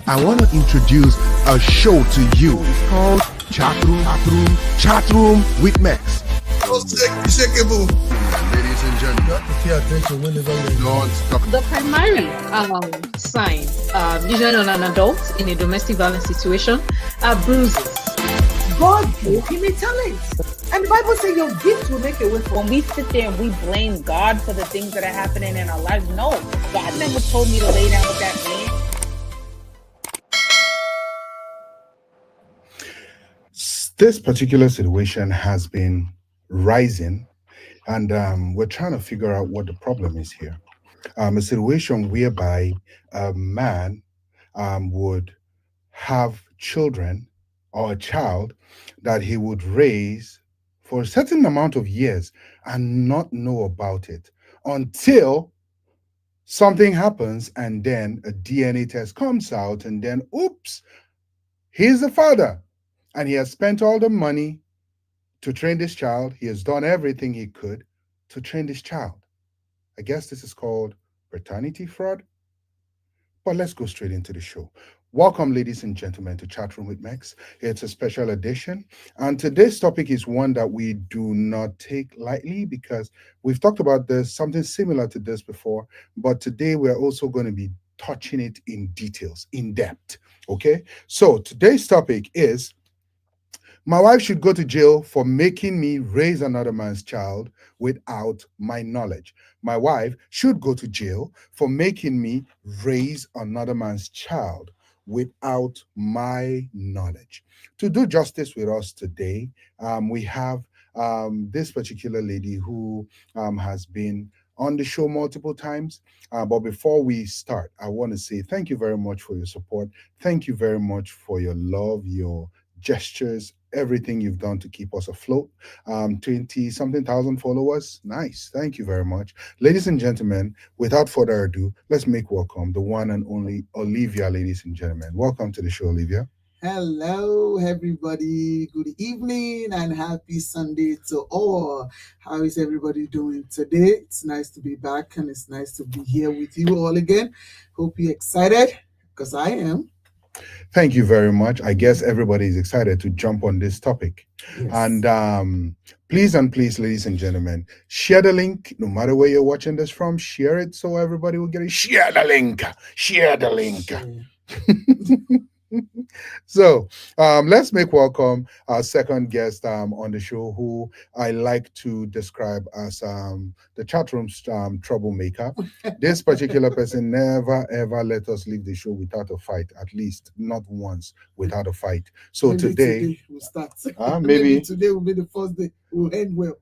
I want to introduce a show to you. It's called Chatroom with Max. Unshakable. Ladies and gentlemen, Pay attention whenever you're don't stop. The primary sign, usually on an adult in a domestic violence situation, are bruises. God gave him a talent. And the Bible says your gift will make a way for When we sit there and we blame God for the things that are happening in our lives, no, God never told me to lay down with that man. This particular situation has been rising, and we're trying to figure out what the problem is here. A situation whereby a man would have children or a child that he would raise for a certain amount of years and not know about it until something happens, and then a DNA test comes out, and then oops, he's the father, and he has spent all the money to train this child. He has done everything he could to train this child. I guess this is called paternity fraud. But let's go straight into the show. Welcome, ladies and gentlemen, to Chatroom with Max. It's a special edition. And today's topic is one that we do not take lightly because we've talked about this, something similar to this before. But today we're also going to be touching it in details, in depth. Okay? So today's topic is: my wife should go to jail for making me raise another man's child without my knowledge. My wife should go to jail for making me raise another man's child without my knowledge. To do justice with us today, we have this particular lady who has been on the show multiple times. But before we start, I want to say thank you very much for your support. Thank you very much for your love, your gestures, everything you've done to keep us afloat. 20 something thousand followers. Nice. Thank you very much. Ladies and gentlemen, without further ado, let's make welcome the one and only Olivia, ladies and gentlemen. Welcome to the show, Olivia. Hello, everybody. Good evening and happy Sunday to all. How is everybody doing today? It's nice to be back and it's nice to be here with you all again. Hope you're excited because I am. Thank you very much. I guess everybody is excited to jump on this topic. Yes. And please, ladies and gentlemen, share the link. No matter where you're watching this from, share it so everybody will get it. Share the link. Share the link. So let's make welcome our second guest on the show, who I like to describe as the chat room's troublemaker. This particular person never ever let us leave the show without a fight, at least not once without a fight. So Maybe today we'll start. maybe today will be the first day. We'll end well.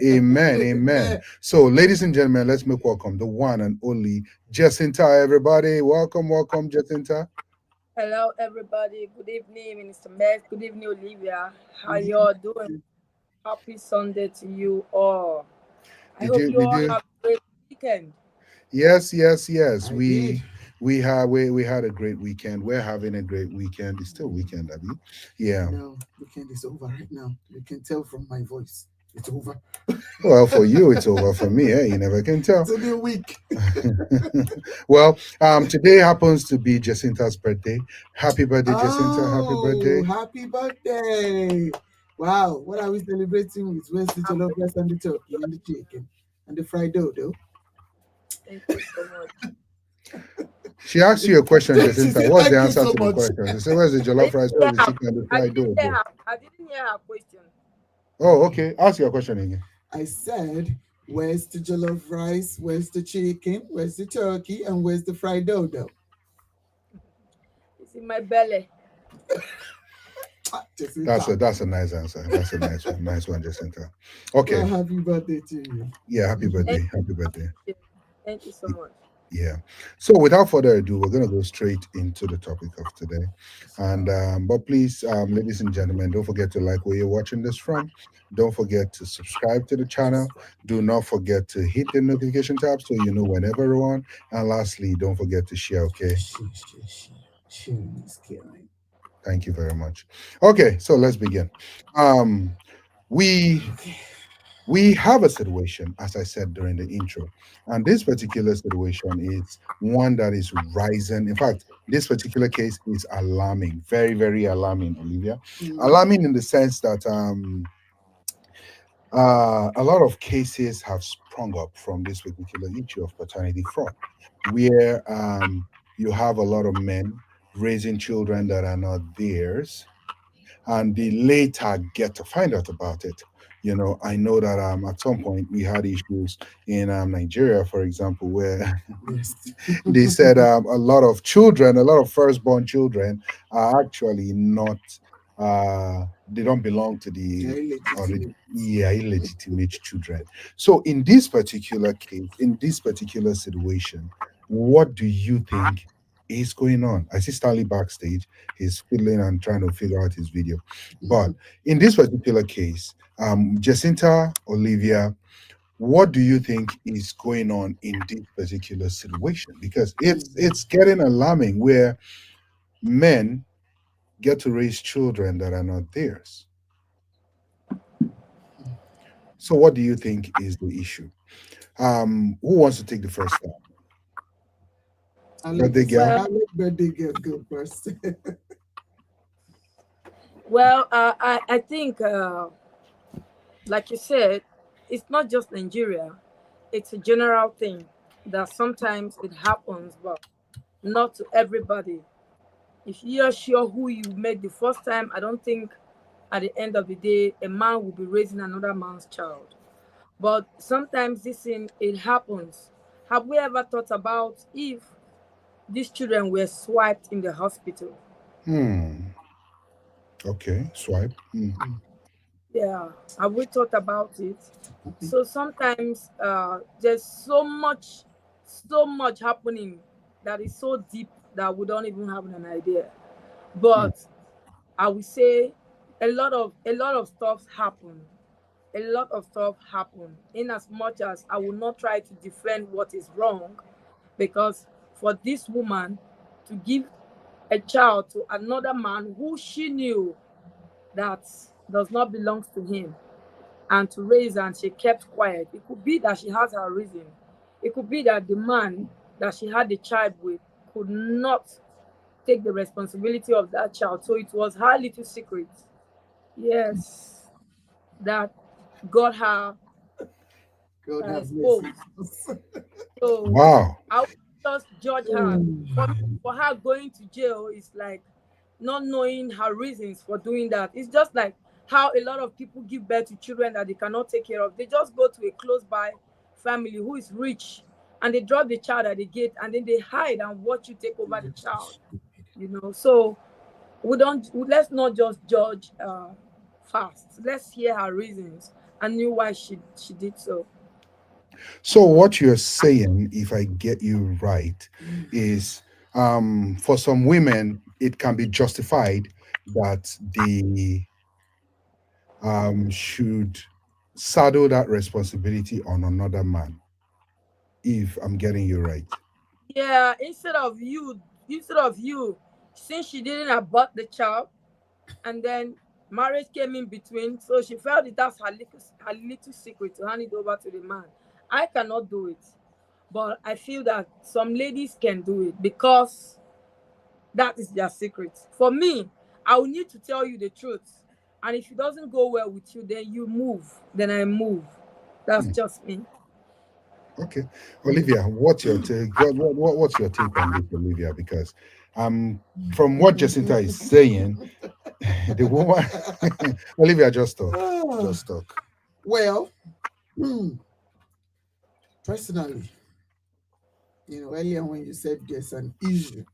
amen. So ladies and gentlemen, let's make welcome the one and only Jacinta. Everybody, welcome, Jacinta. Hello, everybody. Good evening, Minister Max. Good evening, Olivia. How you all doing? Happy Sunday to you all. I hope you all have a great weekend. Yes. I We did. we had a great weekend. We're having a great weekend. It's still weekend, Abby. Yeah. No, weekend is over right now. You can tell from my voice. It's over. Well, for you it's over. For me, you never can tell. It's a new week. Well, today happens to be Jacinta's birthday. Happy birthday, Jacinta. Happy birthday. Happy birthday. Wow, what are we celebrating with? Where's the jollof rice and the turkey and the chicken and the fried dough? Thank you so much. She asked you a question, Jacinta. She said, What's the "Thank you answer so to the much." question? She said, where's the jollof rice, where's the chicken, and the fried dough? I didn't hear her question. Oh, okay. Ask your question again. I said, where's the jollof rice? Where's the chicken? Where's the turkey? And where's the fried dough? It's in my belly. That's a nice answer. That's a nice one, Jacinta. Okay. Well, happy birthday to you. Yeah, happy birthday. Happy birthday. Thank you so much. Yeah. So without further ado, we're gonna go straight into the topic of today. And but please, ladies and gentlemen, don't forget to like where you're watching this from. Don't forget to subscribe to the channel. Do not forget to hit the notification tab so you know whenever we're on. And lastly, don't forget to share, okay? Sharing is caring. Thank you very much. Okay, so let's begin. We We have a situation, as I said during the intro, and this particular situation is one that is rising. In fact, this particular case is alarming, very, very alarming, Olivia. Mm. Alarming in the sense that a lot of cases have sprung up from this particular issue of paternity fraud, where you have a lot of men raising children that are not theirs, and they later get to find out about it. I know that at some point we had issues in Nigeria, for example, where Yes. they said a lot of children, a lot of firstborn children, are actually not. They don't belong to They're the illegitimate. yeah, illegitimate children. So in this particular case, in this particular situation, what do you think is going on? I see Stanley backstage. He's fiddling and trying to figure out his video. But in this particular case, Jacinta, Olivia, what do you think is going on in this particular situation? Because it's getting alarming where men get to raise children that are not theirs. So what do you think is the issue? Who wants to take the first step? Birthday girl? Well, I'll let birthday girl go first. I think, like you said, it's not just Nigeria. It's a general thing that sometimes it happens, but not to everybody. If you're sure who you met the first time, I don't think at the end of the day a man will be raising another man's child. But sometimes this thing it happens. Have we ever thought about if these children were swiped in the hospital? Hmm. Okay. Swipe. Hmm. Yeah, have we thought about it? So sometimes there's so much happening that is so deep that we don't even have an idea. Hmm. But I would say a lot of stuff happen. A lot of stuff happen. In as much as I will not try to defend what is wrong, because for this woman to give a child to another man who she knew that does not belong to him, and to raise her and she kept quiet. It could be that she has her reason. It could be that the man that she had the child with could not take the responsibility of that child. So it was her little secret. Yes, that got her God have mercy. exposed. So Wow. I would just judge her. Mm. For me, for her going to jail is like not knowing her reasons for doing that. It's just like how a lot of people give birth to children that they cannot take care of. They just go to a close by family who is rich and they drop the child at the gate and then they hide and watch you take over the child. So let's not just judge fast. Let's hear her reasons and knew why she did so. So what you're saying, if I get you right, is for some women it can be justified that they should saddle that responsibility on another man. If I'm getting you right. Yeah, instead of you, since she didn't abort the child, and then marriage came in between, so she felt it that's her little secret to hand it over to the man. I cannot do it, but I feel that some ladies can do it because that is their secret. For me, I will need to tell you the truth, and if it doesn't go well with you, then you move. Then I move. That's Hmm. just me. Okay, Olivia, what's your take? What's your take on this, Olivia? Because from what Jacinta is saying, the woman, Olivia, just talk, Ah, just talk. well, hmm, personally, earlier when you said there's an issue,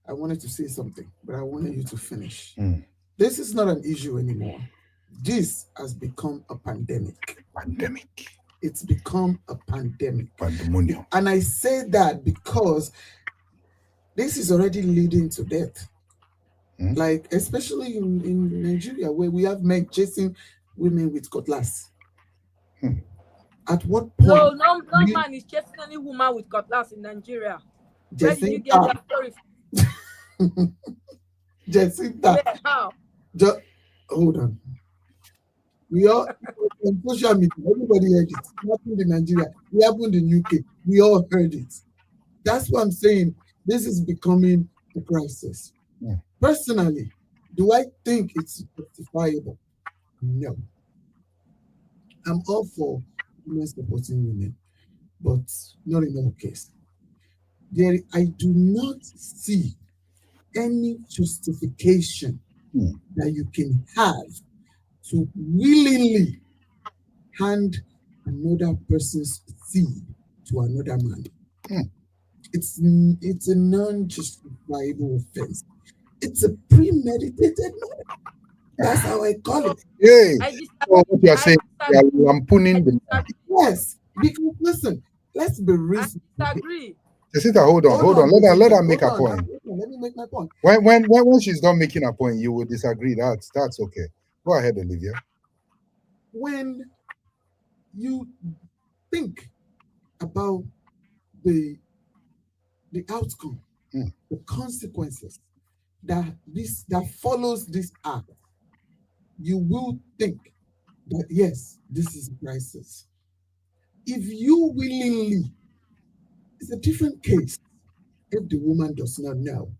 I wanted to say something, but I wanted you to finish. Hmm. This is not an issue anymore. This has become a pandemic. Pandemic, It's become a pandemic. pandemonium. And I say that because this is already leading to death. Hmm? Like, especially in Nigeria, where we have men chasing women with cutlass. Hmm. At what No, point no, no you man is chasing any woman with cutlass in Nigeria. Where did you get Jacinta, that story from? Jacinta, Where? How? just hold on. We all on social media, everybody heard it. It happened in Nigeria, it happened in UK. We all heard it. That's what I'm saying. This is becoming a crisis. Mm. Personally, do I think it's justifiable? No. I'm all for women supporting women, but not in all cases. I do not see any justification Mm. that you can have to willingly hand another person's seed to another man. Mm. It's a non-justifiable offense. It's a premeditated murder. That's how I call it. Yay. I So what you are saying, you are disagree. lampooning the man. Yes, because listen, let's be I reasonable. disagree. Jessica, hold on. Let her make her point. Let me make my point. When she's done making her point, you will disagree. That's okay. Go ahead, Olivia. When you think about the outcome, Mm. the consequences that follows this act, you will think that yes, this is a crisis. If you willingly, it's a different case. If the woman does not know,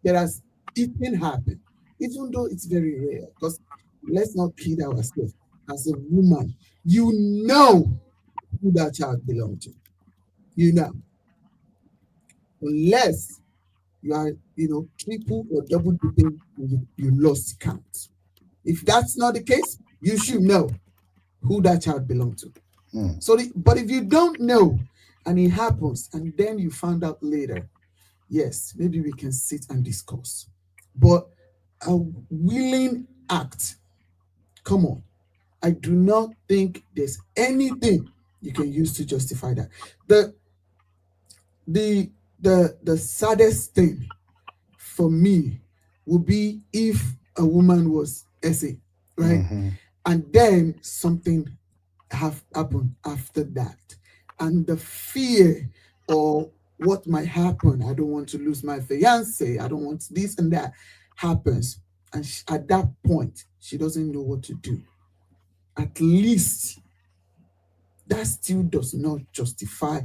it can happen, even though it's very rare. Because let's not kid ourselves. As a woman, you know who that child belongs to. You know, unless you are, triple or double dipping, and you lost count. If that's not the case, you should know who that child belongs to. Mm. But if you don't know, and it happens, and then you find out later, yes, maybe we can sit and discuss. But a willing act, come on. I do not think there's anything you can use to justify that. The the saddest thing for me would be if a woman was essay, right? Mm-hmm. And then something have happened after that. And the fear or what might happen, I don't want to lose my fiance, I don't want this and that happens. And at that point, she doesn't know what to do. At least that still does not justify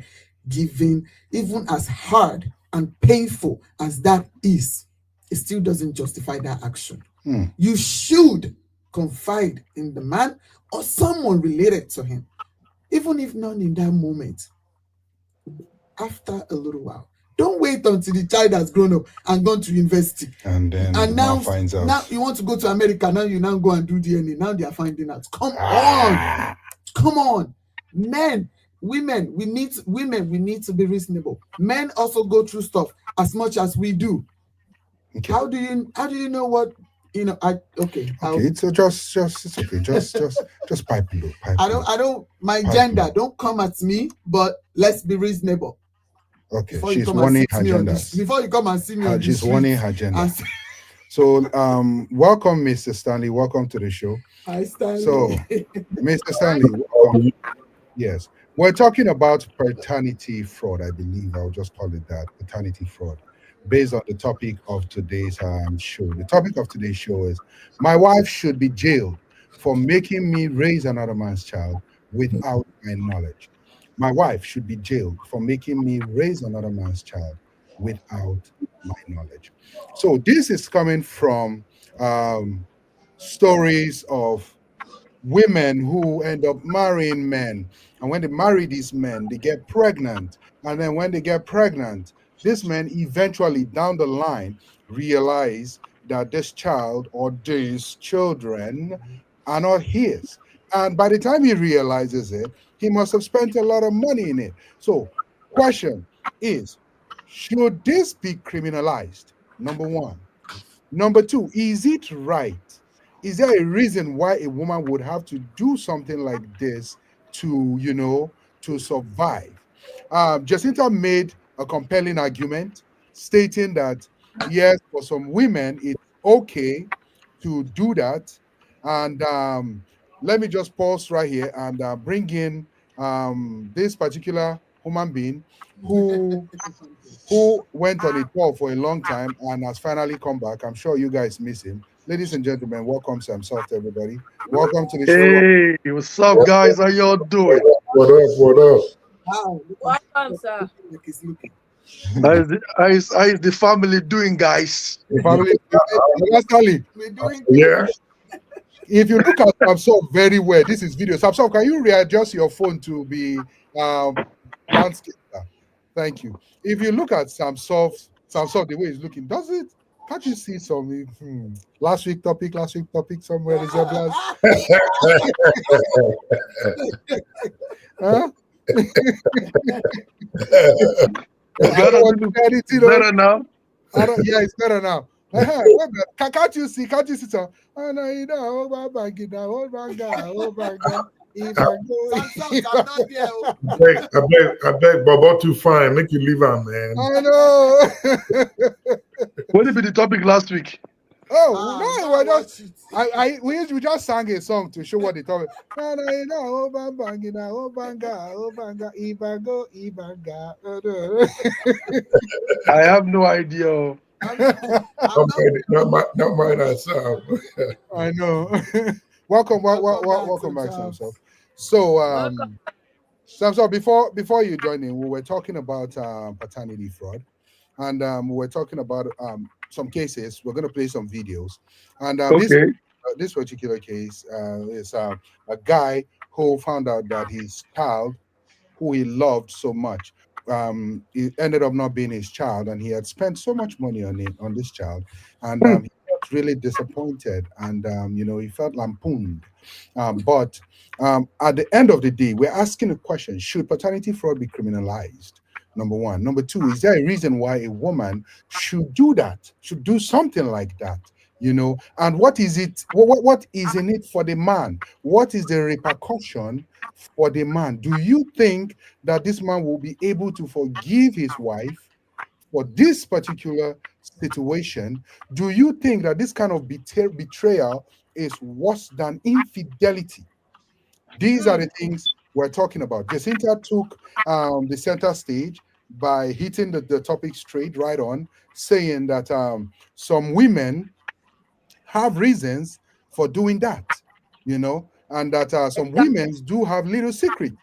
giving, even as hard and painful as that is, it still doesn't justify that action. Mm. You should confide in the man or someone related to him, even if not in that moment, after a little while. Don't wait until the child has grown up and gone to university. And then the man finds out. Now you want to go to America, now you now go and do DNA. Now they are finding out. Come on. Come on. Men, women, we need to be reasonable. Men also go through stuff as much as we do. Okay. How do you know what Okay, so just it's okay. Just pipe low. I don't my gender, don't come at me, but let's be reasonable. Okay, she's warning her gender. Before you come and see me on the she's street, warning her gender. So welcome, Mr. Stanley. Welcome to the show. Hi, Stanley. So, Mr. Stanley, yes, we're talking about paternity fraud. I believe I'll just call it that, paternity fraud, based on the topic of today's show. The topic of today's show is my wife should be jailed for making me raise another man's child without my knowledge. My wife should be jailed for making me raise another man's child without my knowledge. So this is coming from stories of women who end up marrying men, and when they marry these men they get pregnant, and then when they get pregnant, this men eventually down the line realize that this child or these children are not his, and by the time he realizes it, he must have spent a lot of money in it. So question is, should this be criminalized? Number one. Number two, is it right? Is there a reason why a woman would have to do something like this to, to survive? Jacinta made a compelling argument stating that, yes, for some women, it's okay to do that. And let me just pause right here and bring in this particular human being who went on a tour for a long time and has finally come back. I'm sure you guys miss him. Ladies and gentlemen, welcome Sam Soft, everybody. Welcome to the show. Hey, what's up, guys? How y'all doing? What up? What up? Wow, Welcome, sir. like it's looking. How is the family doing, guys? The family, Stanley, We're doing Yeah. if you look at Samsung very well, this is video. Samsung, can you readjust your phone to be landscape? Thank you. If you look at Samsung, the way it's looking, does it? Can't you see some last week topic somewhere is a blast? Huh? Better now. Yeah, it's better now. Can't you see? Some? Oh no, you know, oh my God, oh my God. If I go, I beg, Bobo too fine. Make you leave him, man. I know. What did be the topic last week? Oh no, we just sang a song to show what the topic. No, you know, oh banga, ibanga. I have no idea. Not mine ourselves. I know. welcome back, Samson. So, Samson, before you join in, we were talking about paternity fraud, and we were talking about some cases. We're going to play some videos, and this particular case is a guy who found out that his child, who he loved so much, it ended up not being his child, and he had spent so much money on this child, and he felt really disappointed, and he felt lampooned. But at the end of the day, we're asking a question: should paternity fraud be criminalized? Number one. Number two, is there a reason why a woman should do that? Should do something like that? And what is it? What is in it for the man? What is the repercussion for the man? Do you think that this man will be able to forgive his wife for this particular situation? Do you think that this kind of betrayal is worse than infidelity? These are the things we're talking about. Jacinta took the center stage by hitting the topic straight right on, saying that some women have reasons for doing that, and that some women do have little secrets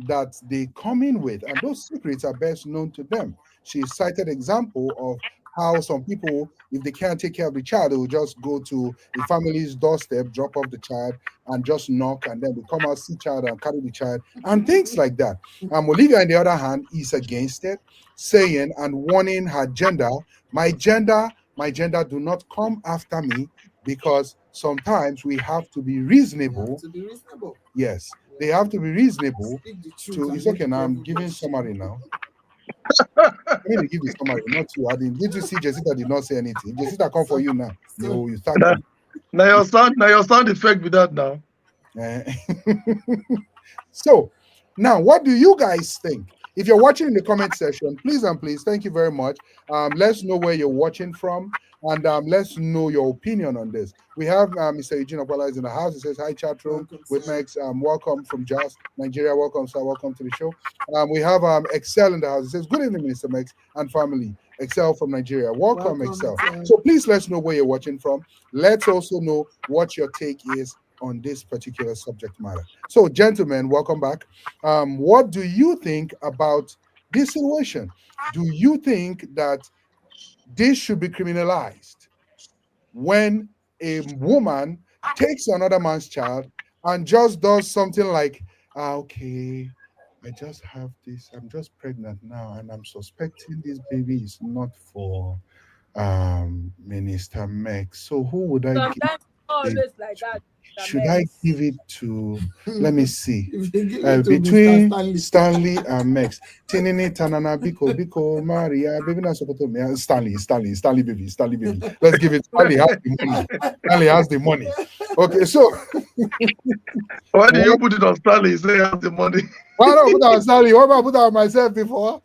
that they come in with, and those secrets are best known to them. She cited example of how some people, if they can't take care of the child, they will just go to the family's doorstep, drop off the child, and just knock, and then they come out, see child, and carry the child, and things like that. Olivia, on the other hand, is against it, saying and warning her gender, my gender, do not come after me, because sometimes we have to be reasonable. Yes, they have to be reasonable. It's okay now. I'm giving summary now. I'm going to give the summary, not you. I didn't see Jessica did not say anything. Jessica, come for you now. You start. Now your sound effect with that now. So now, what do you guys think? If you're watching in the comment section, please and please, thank you very much. Let's know where you're watching from, and let's know your opinion on this. We have Mr. Eugene Opala is in the house. He says, hi, chat room with Max. Welcome from Jos, Nigeria. Welcome, sir. Welcome to the show. We have Excel in the house. He says, good evening, Mr. Max and family. Excel from Nigeria. Welcome, Excel. So please let's know where you're watching from. Let's also know what your take is on this particular subject matter. So, gentlemen, welcome back. What do you think about this situation? Do you think that this should be criminalized when a woman takes another man's child and just does something like, okay, I just have this, I'm just pregnant now, and I'm suspecting this baby is not for Minister Meg. So who would I Sometimes give? always like that. Should I give it to, let me see, between between Stanley and Max? Tinini, Tanana, Biko, Maria, baby, not supposed to Stanley, baby. Let's give it. Stanley has the money. Okay, so. Why do you put it on Stanley? Say he has the money. Why don't I put it on Stanley? Why don't I put it on myself before?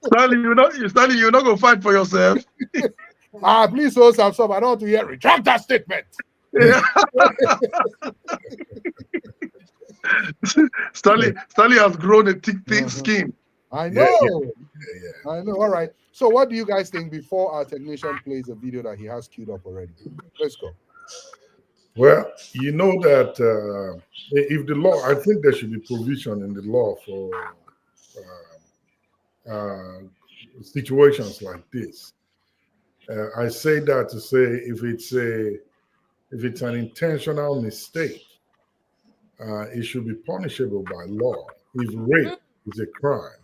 Stanley, you're not going to fight for yourself. Please, so I don't want to hear. Retract that statement. Yeah. Stanley has grown a thick skin. I Yeah, know. yeah. I know. All right. So, what do you guys think before our technician plays a video that he has queued up already? Let's go. Well, you know that if the law, I think there should be provision in the law for uh, situations like this. I say that to say if it's an intentional mistake, it should be punishable by law. If rape is a crime,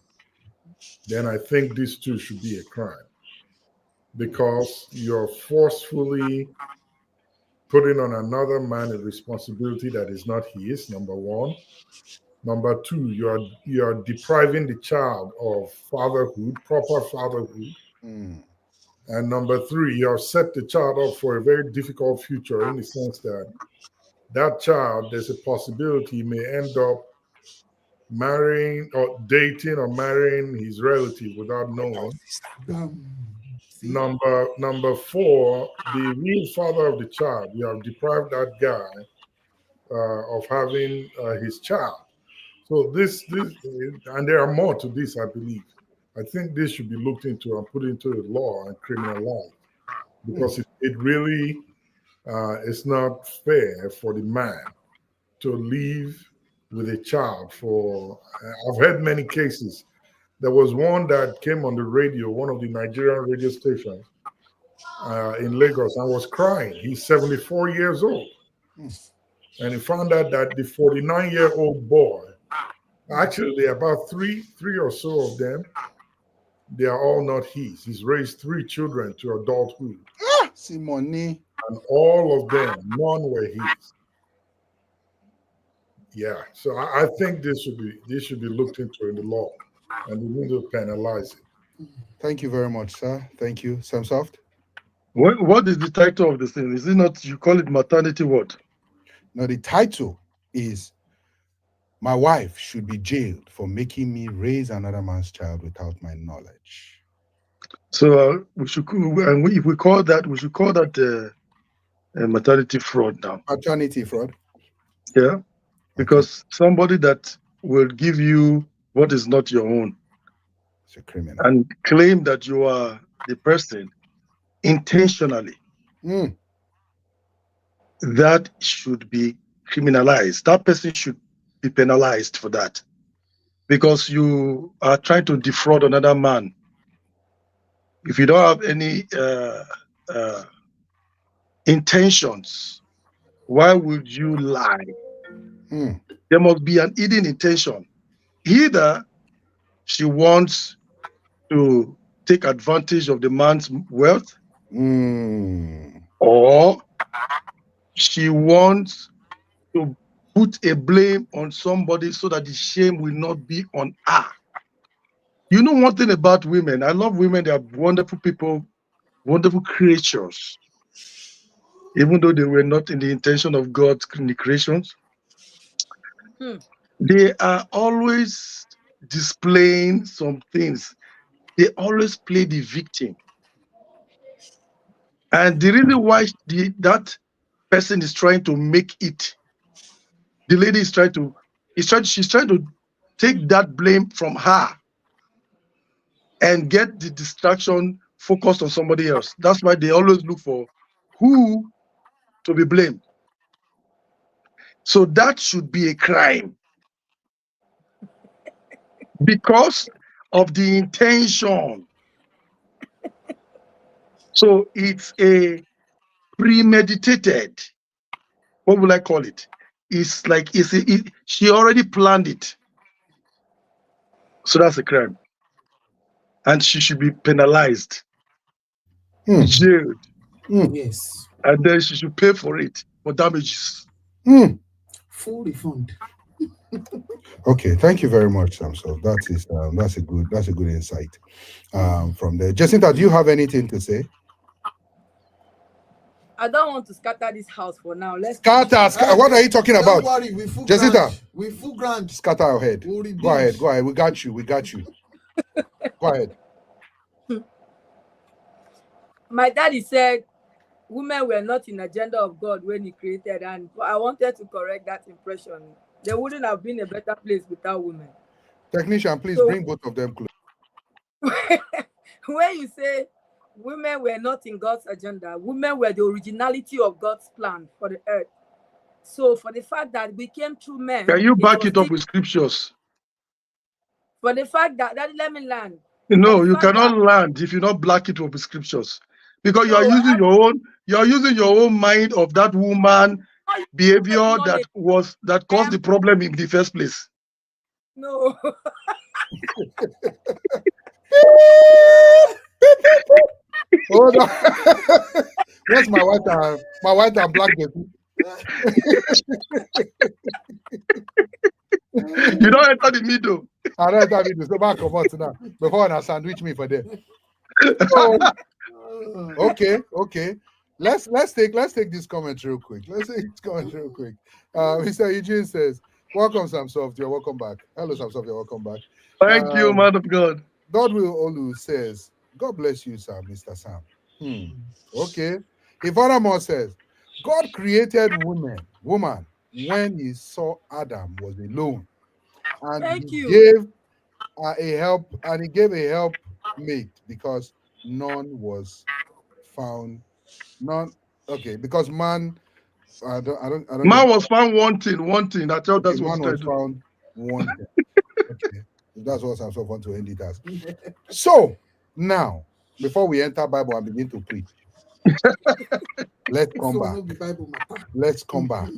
then I think this too should be a crime because you're forcefully putting on another man a responsibility that is not his. Number one. Number two, you are depriving the child of fatherhood, proper fatherhood. Mm. And number three, you have set the child up for a very difficult future in the sense that that child, there's a possibility he may end up marrying or dating or marrying his relative without knowing. See? Number four, the real father of the child, you have deprived that guy of having his child. So this, and there are more to this, I believe. I think this should be looked into and put into the law and criminalized because it really is not fair for the man to live with a child for. I've heard many cases. There was one that came on the radio, one of the Nigerian radio stations in Lagos, and was crying. He's 74 years old, and he found out that the 49-year-old boy. Actually, there are about three or so of them. They are all not his. He's raised 3 children to adulthood, Simone. and all of them, none were his. Yeah, so I think this should be looked into in the law, and we need to penalize it. Thank you very much, sir. Thank you, Samsoft. What is the title of this thing? Is it not, you call it maternity what? Now, the title is "My Wife Should Be Jailed for Making Me Raise Another Man's Child Without My Knowledge." So we should, and if we call that, we should call that maternity fraud now. Paternity fraud. Yeah, because somebody that will give you what is not your own It's a criminal. and claim that you are the person intentionally, that should be criminalized. That person should be penalized for that, because you are trying to defraud another man. If you don't have any intentions, why would you lie? There must be an hidden intention. Either she wants to take advantage of the man's wealth, or she wants to put a blame on somebody so that the shame will not be on her. You know one thing about women, I love women, they are wonderful people, wonderful creatures. Even though they were not in the intention of God's creations, they are always displaying some things. They always play the victim. And the reason why that person is trying to make it, the lady is trying to, she's trying to take that blame from her and get the distraction focused on somebody else. That's why they always look for who to be blamed. So that should be a crime because of the intention. So it's a premeditated, what will I call it? It's like she already planned it. So that's a crime. And she should be penalized, jailed. Yes. And then she should pay for it, for damages. Full refund. Okay, thank you very much, Samso. That's a good insight from there. Jacinta, do you have anything to say? I don't want to scatter this house for now. Let's Scatter. What are you talking about? Don't worry, we full Jacinta, grant. We full grant. scatter our head. We'll Go ahead. We got you. Go ahead. My daddy said women were not in the agenda of God when he created, and I wanted to correct that impression. There wouldn't have been a better place without women. Technician, please So- bring both of them close. When you say women were not in God's agenda, women were the originality of God's plan for the earth. So for the fact that we came through men, Can you back was it up still- with scriptures? for the fact that let me land. No, the you fact cannot that- land if you not black it up with scriptures, because you No, are using your own mind of that woman behavior that caused the problem in the first place. No. Hold on. Where's my white and black baby? You don't enter the middle. I don't have to go back about now. Before I sandwich me for them. So, okay. Let's take this comment real quick. Mr. Eugene says, "Welcome, Samsoft. You're welcome back. Hello, Samsoft. You're welcome back." Thank you, man of God. Godwill Olu says, "God bless you, Sam, Mr. Sam." Okay. Ivanamo says, "God created woman when he saw Adam was alone, and Thank he you. gave a help mate because none was found. None. Okay, because man, I don't Man know. was found wanting. I thought that's what Man he was said. found wanted. Okay, that's what I'm want to end it as. So now, before we enter Bible and begin to preach, let's come back. Let's come back.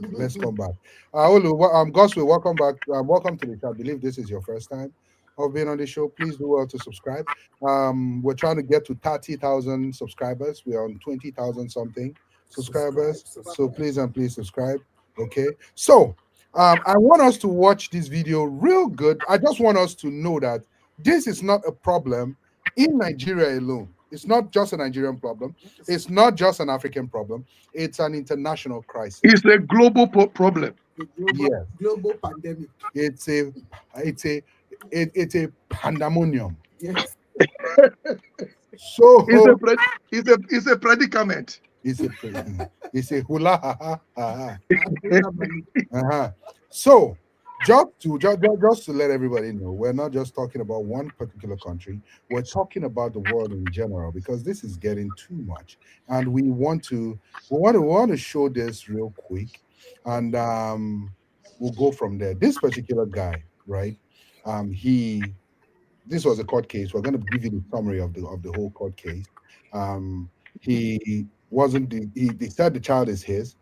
Olu, Gospel, welcome back. Welcome to the chat. I believe this is your first time of being on the show. Please do well to subscribe. We're trying to get to 30,000 subscribers. We're on 20,000 something subscribers. So please subscribe. Okay. So I want us to watch this video real good. I just want us to know that this is not a problem in Nigeria alone. It's not just a Nigerian problem. It's not just an African problem. It's an international crisis. It's a global problem. Global pandemic. It's a pandemonium. Yes. So it's a predicament. It's a hula ha ha ha. So just to let everybody know, we're not just talking about one particular country. We're talking about the world in general, because this is getting too much, and we want to show this real quick, and we'll go from there. This particular guy, right? This was a court case. We're going to give you the summary of the whole court case. He wasn't. They said the child is his.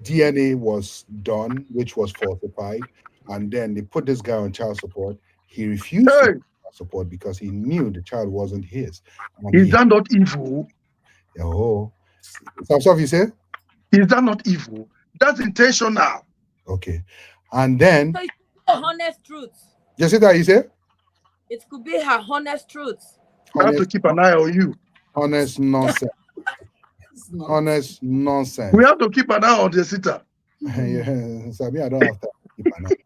DNA was done, which was falsified, and then they put this guy on child support. He refused to child support because he knew the child wasn't his. Is that not evil? Oh, Samson, you say? Is that not evil? That's intentional. Okay, and then So it's honest truth. You see that you say? It could be her honest truth. I have to keep an eye on you. Honest nonsense. Honest nonsense. We have to keep an eye on the sitter. Yeah, so I don't have to keep an eye.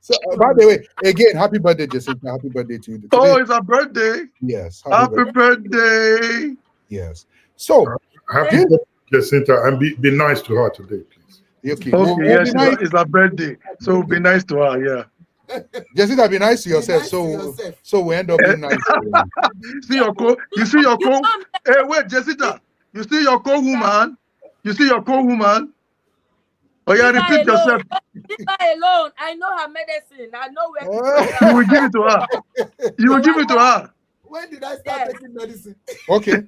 So, by the way, again, happy birthday, Jacinta. Happy birthday to you. Today, it's her birthday. Yes. Happy birthday. Yes. So, Jacinta, and be nice to her today, please. Okay. Yes, it's her birthday, so be nice to her. Yeah. Jacinta, be nice to yourself. So we end up being nice. See your you see your Hey, wait, Jacinta. You see your co-woman. You see your co-woman. Oh yeah, repeat yourself. Leave her alone. I know her medicine. I know where. You will give it to her. You will give it to her. When did I start taking medicine? Okay,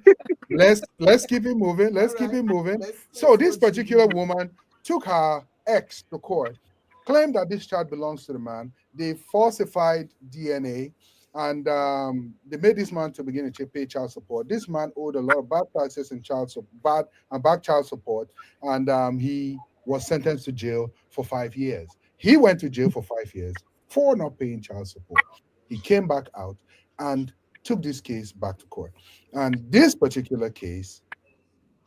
let's keep it moving. Keep it moving. So this particular woman took her ex to court, claimed that this child belongs to the man. They falsified DNA, and they made this man to begin to pay child support. This man owed a lot of bad taxes and back child support, and he was sentenced to jail for 5 years. He went to jail for 5 years for not paying child support. He came back out and took this case back to court. And this particular case,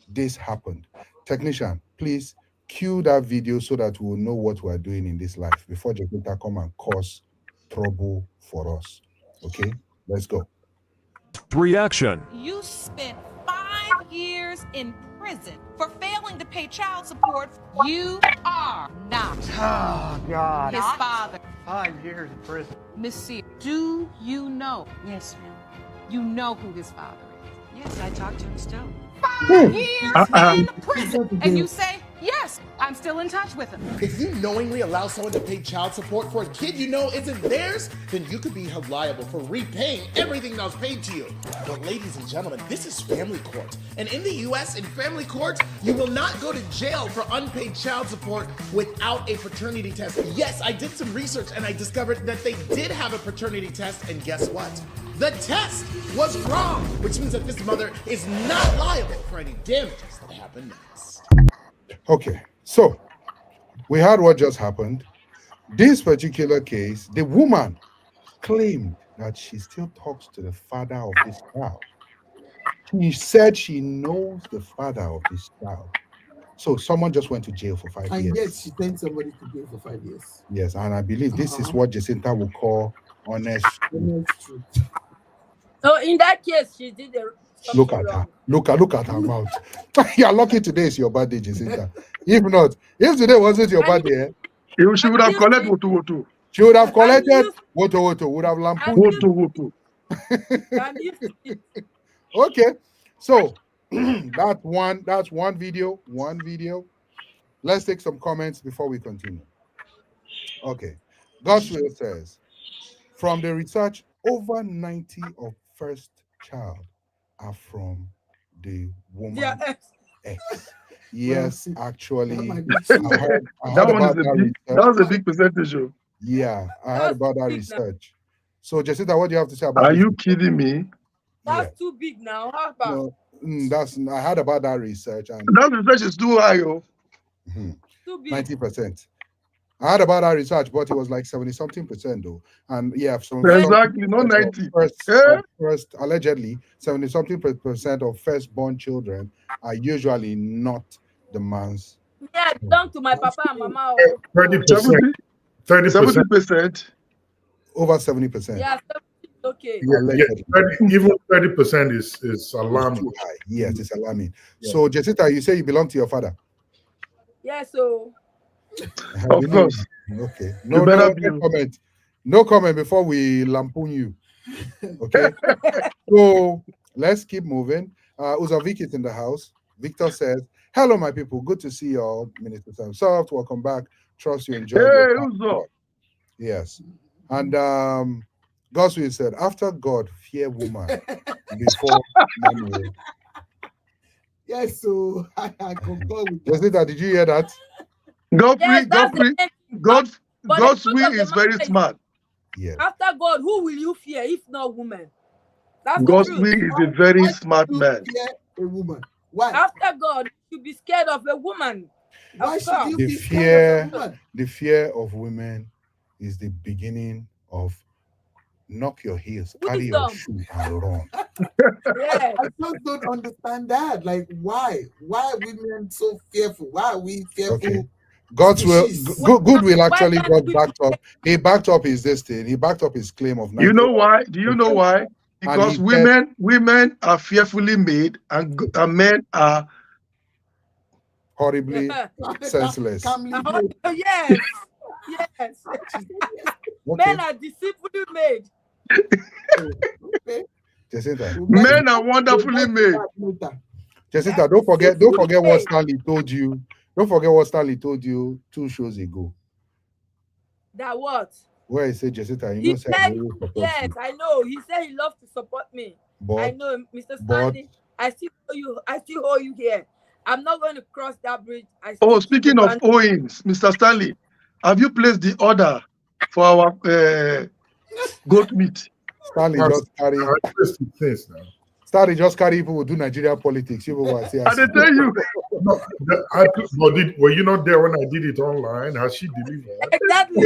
this happened. Technician, please cue that video so that we'll know what we're doing in this life before Jacinta come and cause trouble for us. Okay, let's go. Reaction. You spent 5 years in prison for failing to pay child support. You are not God. his father. 5 years in prison. Miss Sear, do you know? Yes, ma'am. You know who his father is. Yes, I talk to him still. 5 years Uh-uh. in prison, and you say, yes, I'm still in touch with him. If you knowingly allow someone to pay child support for a kid you know isn't theirs, then you could be held liable for repaying everything that was paid to you. But ladies and gentlemen, this is family court. And in the US, in family court, you will not go to jail for unpaid child support without a paternity test. Yes, I did some research and I discovered that they did have a paternity test, and guess what? The test was wrong, which means that this mother is not liable for any damages that happen next. Okay, so we heard what just happened. This particular case, the woman claimed that she still talks to the father of this child. She said she knows the father of this child. So someone just went to jail for 5 And years. yet she sent somebody to jail for 5 years. Yes, and I believe this is what Jacinta will call honest truth. Honest truth. So in that case, she did the Look at her. Look at her mouth. You're lucky today is your birthday, Jacinta. If not, if today wasn't your birthday, She would have collected Woto. she would have collected Woto, would have lampooned. Woto. Okay, so that's one video. Let's take some comments before we continue. Okay, God's will says, from the research, over 90 of first child are from the woman X. Yes, actually, I heard about that research. That was a big percentage. Yeah, I heard about that research. So, Jacinta, what do you have to say about Are this? you kidding me? That's too big now. How about? No, I heard about that research, and that research is too high. Too big. 90%. I heard about that research, but it was like 70-something% though. And yeah, exactly, not 90. First, allegedly, 70-something% of firstborn children are usually not the man's. Yeah, down to my papa and mama. 30%. 70%. Over 70%. Yeah, 70, okay. Even 30% is alarming. Too high. Yes, it's alarming. Yeah. So, Jessica, you say you belong to your father? Yeah, so. Of course. Okay. No comment before we lampoon you. Okay. So let's keep moving. Uzavik is in the house. Victor says, hello, my people. Good to see you all. Minister Sam Soft, welcome back. Trust you enjoyed it. Yes. And Goswin said, after God, fear woman before money. Yes, so I concur with that. Jessica, did you hear that? God's will is very smart. Yeah. After God, who will you fear if not woman? That's God's will is a very smart man. Fear a woman. Why? After God, you be scared of a woman. Why should you be scared of a woman? The fear of women is the beginning of knock your heels, carry your shoe, and run. Yeah. I just don't understand that. Like, why? Why are women so fearful? Why are we fearful? Okay. God's will, good will actually got backed up. He backed up his destiny. He backed up his claim of. You know why? Do you know why? Because women are fearfully made, and men are horribly senseless. Yes. Okay. Men are deceitfully made. Jacinta. Men are wonderfully made. Jacinta, don't forget what Stanley told you. Don't forget what Stanley told you 2 shows ago. That what? Where he said, Jacinta, he said, yes, I know. He said he loves to support me. But, I know, Mr. Stanley. I still hold you here. I'm not going to cross that bridge. Speaking of owings, Mr. Stanley, have you placed the order for our goat meat? Stanley just carry people who do Nigerian politics. You will see. I tell you. No, were you not there when I did it online? Has she delivered? Exactly.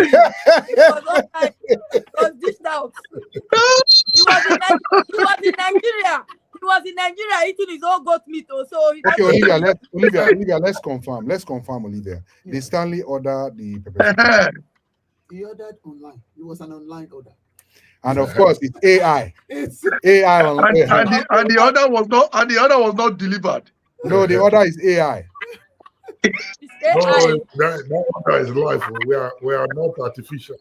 It was dished out. He was in Nigeria eating his own goat meat. Also. Okay, Olivia, let's confirm. Olivia. The Stanley order the pepper. He ordered online. It was an online order. And of course, it's AI. AI and the other was not delivered. No, the other is AI. It's No, AI. that one is life. We are not artificial.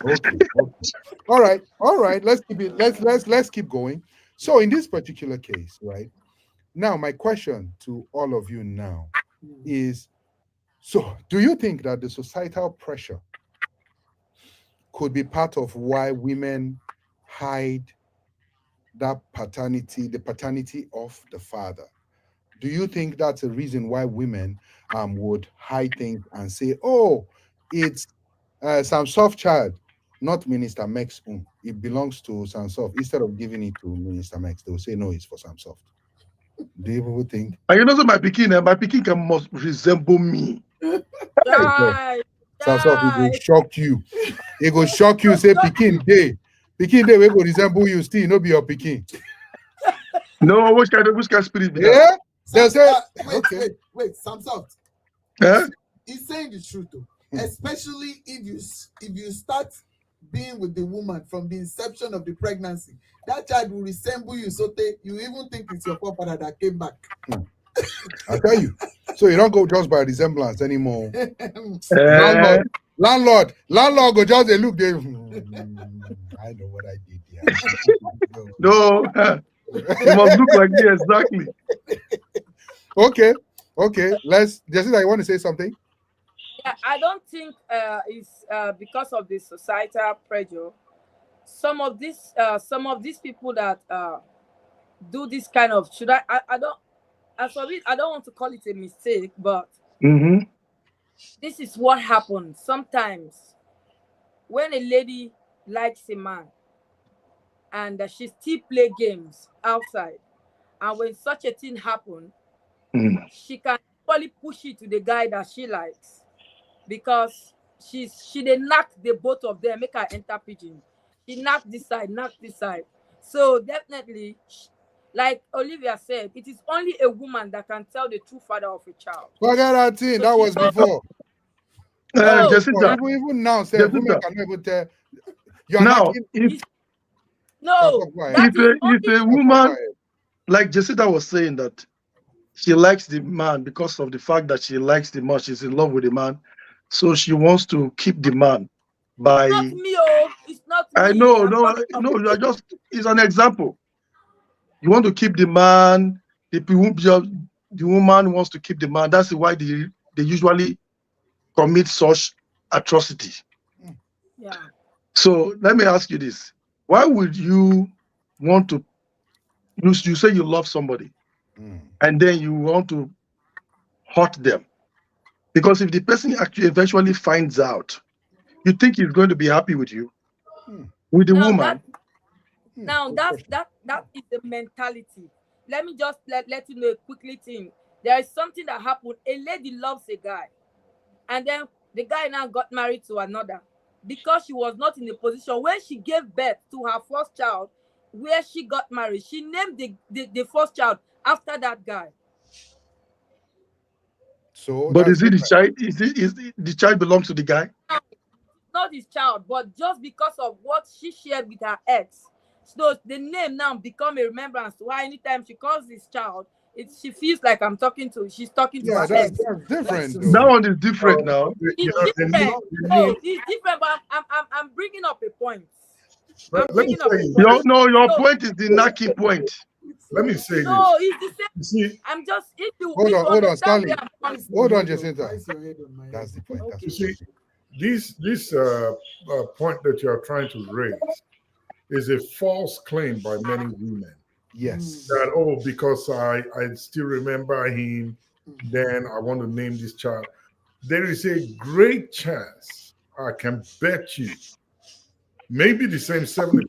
Okay. All right. Let's keep it. Let's keep going. So in this particular case, right now, my question to all of you now is: so, do you think that the societal pressure could be part of why women hide the paternity of the father? Do you think that's a reason why women would hide things and say, "Oh, it's some soft child, not Minister Max own. It belongs to some soft." Instead of giving it to Minister Max, they will say, "No, it's for some soft." Do you people think? And so my picking can must resemble me. Hey, God, Right. some soft, it will Right. shock you. It will shock you. Say, Pikin day, we go resemble you. Still, no be your Pikin. No, which kind of spirit be that? Yeah, they say, okay. Wait, Samsoft. Eh? He's saying the truth though. Especially if you start being with the woman from the inception of the pregnancy, that child will resemble you so you even think it's your forefather that came back. I tell you. So you don't go just by resemblance anymore. Eh? Landlord go just a look there. I know what I did here. No, you must look like me exactly. Okay. Jessica, you want to say something? Yeah, I don't think it's because of the societal pressure. Some of these people that do this kind of I don't as for it, I don't want to call it a mistake, but Mm-hmm. this is what happens sometimes when a lady likes a man and she still play games outside, and when such a thing happen, Mm. she can probably push it to the guy that she likes because she they knock the both of them, make her enter pigeon. She knock this side. So definitely, like Olivia said, it is only a woman that can tell the true father of a child. Forget that thing. So That she was told before. That was no, before. Jessica, Even now, say women Jessica. cannot even tell. You are not Now, in. no, Go ahead. that is if only a Go woman, ahead. like Jessica was saying, that she likes the man because of the fact that she likes the man, she's in love with the man, so she wants to keep the man not by. me. Oh, it's not I me. know, I'm no, talking of no, you are just. It's an example. You want to keep the man. The woman wants to keep the man. That's why they usually commit such atrocity. yeah. So let me ask you this: why would you want to? You say you love somebody, Mm. and then you want to hurt them, because if the person actually eventually finds out, you think he's going to be happy with you, Mm. with the Now that woman. now Good that's question. that is the mentality. Let me just let you know a quickly thing. There is something that happened. A lady loves a guy, and then the guy now got married to another because she was not in a position when she gave birth to her first child, where she got married. She named the first child after that guy. So But that's is it the different. child? The child belongs to the guy? Not his child, but just because of what she shared with her ex. So the name now become a remembrance to her. Anytime she calls this child, she feels like she's talking to Yeah, her that's ex. that's different That though. one is different now. It's The name, different. the name. No, it's different, but I'm bringing up a point. I'm Let me bringing up tell a you. point. Your So point is the knacking point. Let me say this. no, it's the same. You see, I'm just Hold if on, you Stanley. understand where I'm coming from. Hold on, Jacinta. Place your head on my head. That's the point. That's Okay. you what I'm see, saying. this point that you are trying to raise is a false claim by many women. Yes. That because I still remember him, then I want to name this child. There is a great chance, I can bet you, maybe the same 70%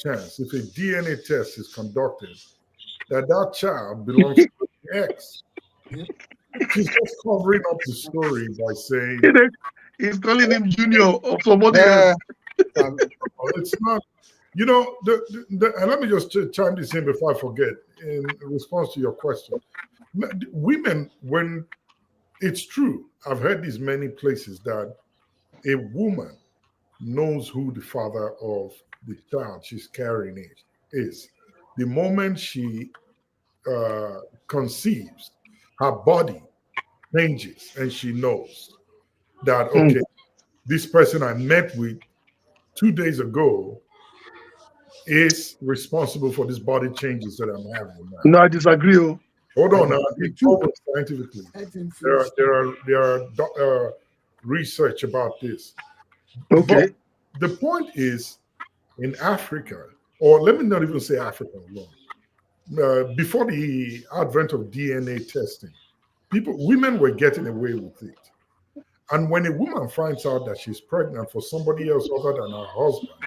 chance, if a DNA test is conducted, that child belongs to the ex. She's just covering up the story by saying, He's calling him Junior or somebody Uh, else. um, oh, it's not. And let me just chime this in before I forget in response to your question. Women, when it's true, I've heard this many places that a woman knows who the father of the child she's carrying is. The moment she conceives, her body changes and she knows that, Mm. okay, this person I met with 2 days ago is responsible for this body changes that I'm having now. No, I disagree. Oh. Hold I on now, disagree it's too. proven scientifically. Let him There finish. are research about this. But Okay. the point is, in Africa, or let me not even say Africa alone, before the advent of DNA testing, women were getting away with it. And when a woman finds out that she's pregnant for somebody else other than her husband,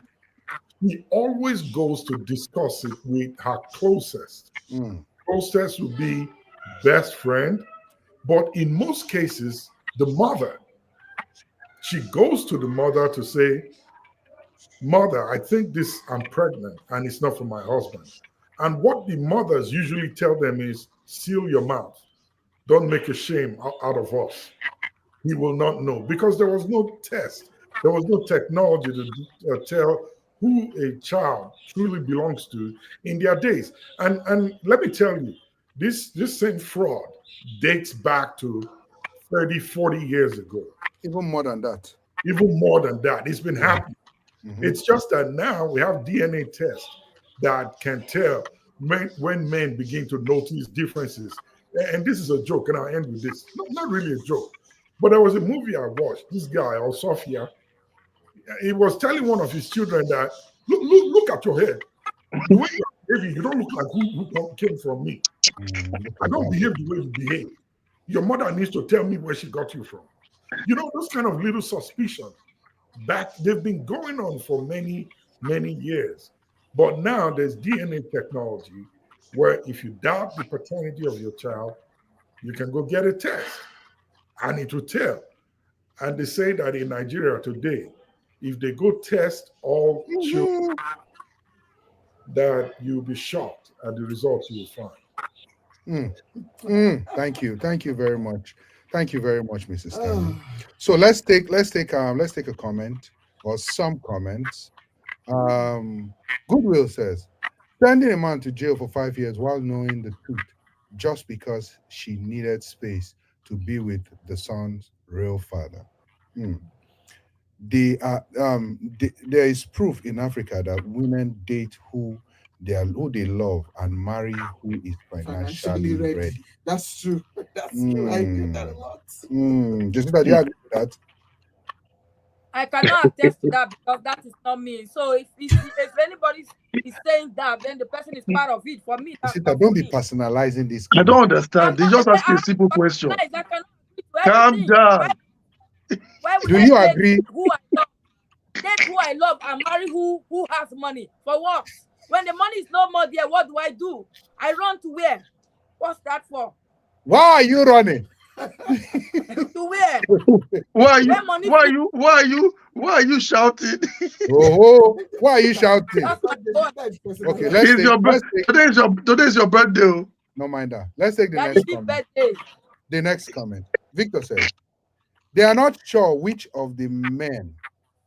he always goes to discuss it with her closest. Mm. Closest would be best friend, but in most cases, the mother. She goes to the mother to say, Mother, I think I'm pregnant and it's not for my husband. And what the mothers usually tell them is, seal your mouth. Don't make a shame out of us. He will not know because there was no test. There was no technology to tell who a child truly belongs to in their days. And let me tell you, this same fraud dates back to 30, 40 years ago, Even more than that. even more than that. It's been happening. Mhm. It's just that now we have DNA tests that can tell when men begin to notice differences. And this is a joke, and I'll end with this. Not really a joke, but there was a movie I watched. This guy, Sophia, he was telling one of his children that, look at your head. The way you're behaving, you don't look like who came from me. Look I at don't that. behave the way you behave. Your mother needs to tell me where she got you from. Those kind of little suspicions they've been going on for many, many years. But now there's DNA technology where if you doubt the paternity of your child, you can go get a test and it will tell. And they say that in Nigeria today, if they go test all children, Mhm. that you'll be shocked at the results you will find. Mm. Thank you. Thank you very much. Thank you very much, Mrs. Stanley. Ah, So let's take a comment or some comments. Goodwill says, sending a man to jail for 5 years while knowing the truth just because she needed space to be with the son's real father. Hmm. There is proof in Africa that women date who they love and marry who is financially financially ready. ready. That's true. That's true. I do that a Mm. lot. Jessica, do you agree with that? I cannot attest to that because that is not me. So if anybody is saying that, then the person is part of it. For me, that's Jessica, not for don't be me. personalizing this I comment. don't I'm understand. They not. just ask I you a have simple to question. personalize. I cannot agree to Calm everything. down. Why would Do I you date agree? who I love? Date who I love and marry who has money for what? When the money is no more there, what do? I run to where? What's that for? Why are you running? To where? Why are you Where money why are fit? you why are you why are you shouting? Oh, why are you shouting? That's my God. That is Okay, personalized. let's It's take your let's take today's your birthday. Oh. no mind that. Let's take the Daddy next big comment. birthday. The next comment. Victor says they are not sure which of the men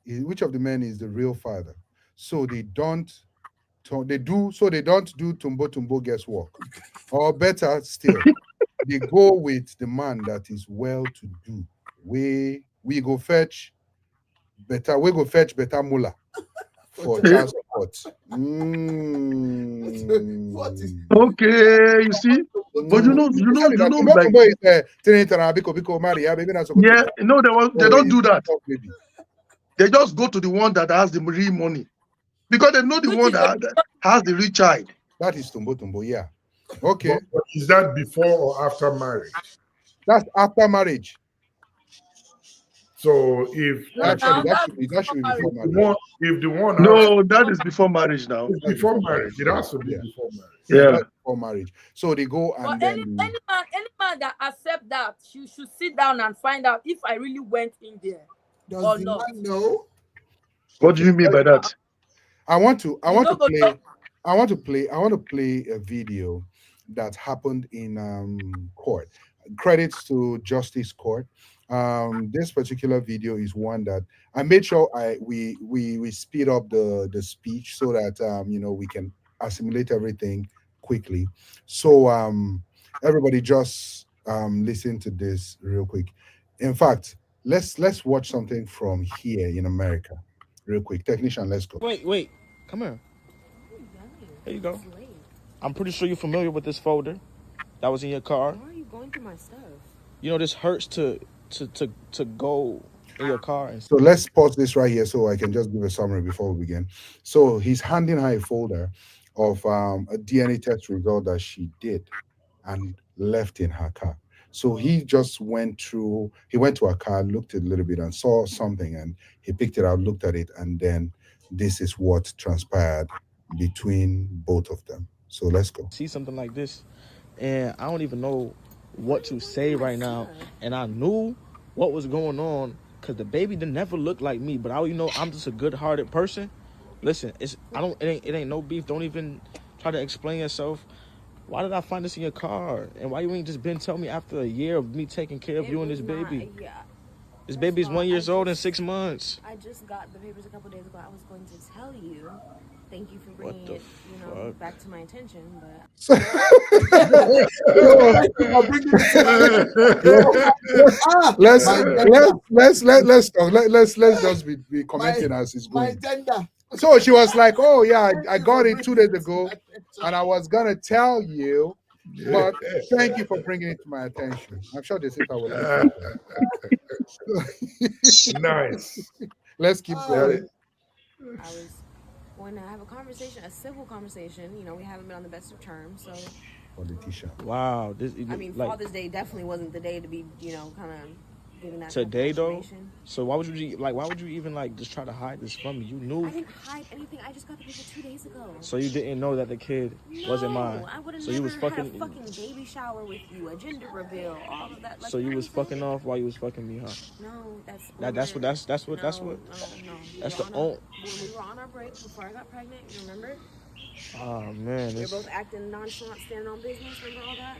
is the real father, so they don't do tumbo tumbo guesswork, or better still, they go with the man that is well to do. We go fetch better mullah For for Eh, child support. what is Okay, you see? But Mm. you know, Tumbo like tumbo is tinitara biko Mari, yeah, baby, na sokoto. yeah, no, they Oh, don't it's do that. not baby. They just go to the one that has the real money. Because they know the Which one is the that has the rich child. That is tumbo tumbo, yeah. Okay, But is that before or after marriage? that's after marriage. So if no if, Actually, now that that's should be that should be marriage. before if the marriage. one if the one has No, that is before marriage now. it's That's before before marriage. marriage, it has to be Yeah, before marriage. yeah, Yeah. that's before marriage. So they go But and then any man that accept that, you should sit down and find out if I really went in there does or the not. man know? What do okay. you mean by Uh, that? I want to I you want know to go play talk. a video that happened in court. Credits to Justice Court. This particular video is one that I made sure we speed up the speech so that we can assimilate everything quickly. So everybody just listen to this real quick. In fact, let's watch something from here in America, real quick. Technician, let's go. Wait. Come here. Here you go. I'm pretty sure you're familiar with this folder that was in your car. Why are you going through my stuff? You know this hurts to go in your car and So let's pause this right here so I can just give a summary before we begin. So he's handing her a folder of a DNA test result that she did and left in her car. So he just he went to her car, looked a little bit and saw something, and he picked it up, looked at it, and then this is what transpired between both of them. So let's go. see something like this, and I don't even know what to say right now. And I knew what was going on because the baby didn't never look like me. But I'm just a good-hearted person. Listen, it ain't no beef. Don't even try to explain yourself. Why did I find this in your car? And why you ain't just been tell me after a year of me taking care of you and this baby? Yeah. This baby is 1 year old and 6 months. I just got the papers a couple days ago. I was going to tell you. Thank you for What bringing the it, fuck? back to my attention. But So, let's My let's talk. Let's just be commenting as it's my going. gender. So she was like, "Oh yeah, I Thank you got for it 2 days bringing this to ago, my attention. and I was gonna tell you, but thank you for bringing it to my attention." I'm sure the sister would like that. Nice. Let's keep Ah, going. I was going to have a conversation, a civil conversation. We haven't been on the best of terms. So, Politician. Wow, this I mean, like Father's Day definitely wasn't the day to be, kind of giving that today type of though. information. So why would you even like just try to hide this from me? You I knew, didn't hide anything. I just got the paper 2 days ago. so you didn't know that the kid wasn't mine. I would have So you never was had fucking. a fucking baby shower with you, a gender reveal, all of that. Like, So you was crazy. fucking off while you was fucking me, huh? No, that's That's what. No. That's We the were on only. when we were on our break before I got pregnant. You remember? Oh man, We were this, both acting nonchalant, standing on business. Remember all that?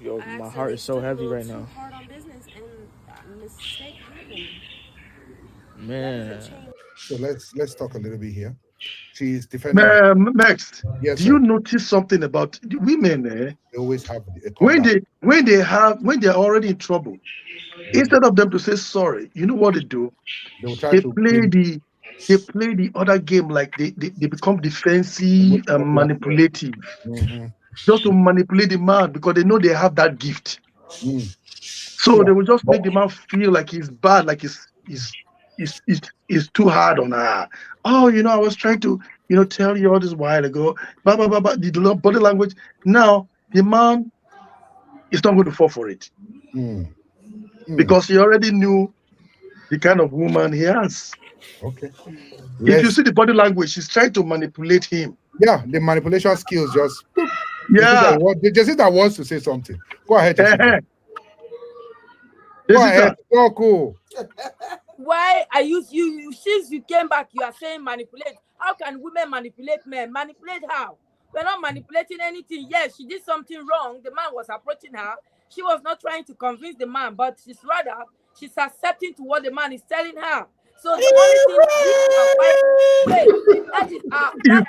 yo, I my accidentally heart is so stood a heavy little right too now, hard on business, and a mistake happened. That man. doesn't change. So let's talk a little bit here. She's defending her. Next, Yes, do you sir. notice something about the women? They always have a When comeback. when they're already in trouble, instead of them to say sorry, you know what they do? They will try They to play pin the other game, like they become defensive and black. manipulative, Mm-hmm. just to manipulate the man because they know they have that gift. Mm. So Yeah. they will just make the man feel like he's bad, like he's too hard on her. Oh, I was trying to, tell you all this while ago. Blah, blah, blah, blah. The body language. Now the man is not going to fall for it Mm. Mm. because he already knew the kind of woman he has. Okay. If you Let's. see the body language, she's trying to manipulate him. Yeah, the manipulation skills just. Yeah. Jessica wants to say something. Go ahead, Jessica. Go Jessica, ahead. Oh, cool. Why are you since you came back, you are saying manipulate? How can women manipulate men? Manipulate how? We're not manipulating anything. Yes, she did something wrong. The man was approaching her. She was not trying to convince the man, but she's accepting to what the man is telling her. So the only thing wait,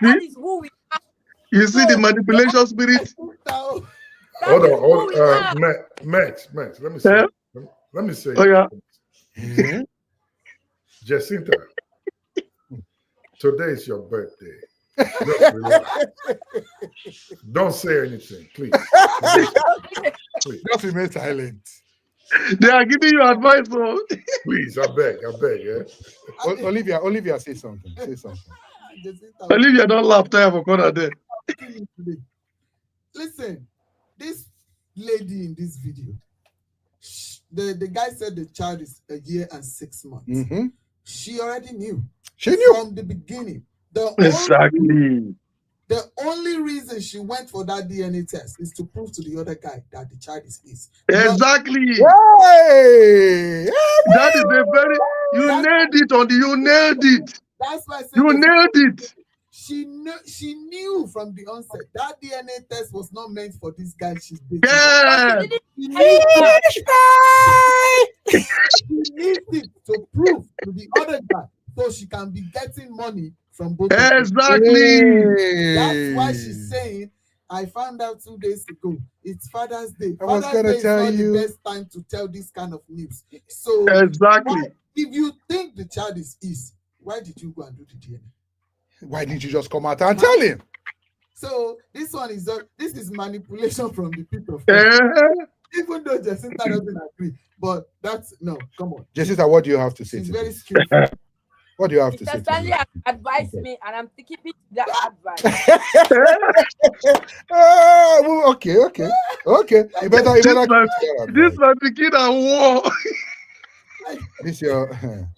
that is who we are. you see the So manipulation spirit? Now, Hold that is on, who we are. Max. Let me Yeah. say. Let me say. Oh, yeah. Mhm. Jacinta, today is your birthday. Just relax. Don't say anything, please. Please, Just remain silent. They are giving you advice. Oh. please, I beg, yeah. Olivia, say something. Say something. Jacinta, Olivia, don't laugh time for corner there. listen, this lady in this video, the guy said the child is 1 year and 6 months. Mm-hmm. She already knew. She knew from the beginning. Exactly. The only reason she went for that DNA test is to prove to the other guy that the child is his. Exactly. Hey! That is a very you nailed it. That's why I said You nailed it. She knew from the onset that DNA test was not meant for this guy she's dating. Yeah. She needs it to prove to the other guy so she can be getting money from both of them. Exactly. That's why she's saying I found out 2 days ago. It's Father's Day. I was Father's gonna Day is tell not you. the best time to tell this kind of news. So Exactly. if you think the child is his, why did you go and do the DNA? Why didn't you just come out and tell him? So this one is this is manipulation from the pit of hell. Even though Jacinta doesn't agree, but that's no. Come on, Jacinta, what do you have to say? she's To very this? skillful. What do you have to Mr. say? To Stanley this? advised me, and I'm taking that advice. Okay. You better This keep man, that this advice. man begin a war. This your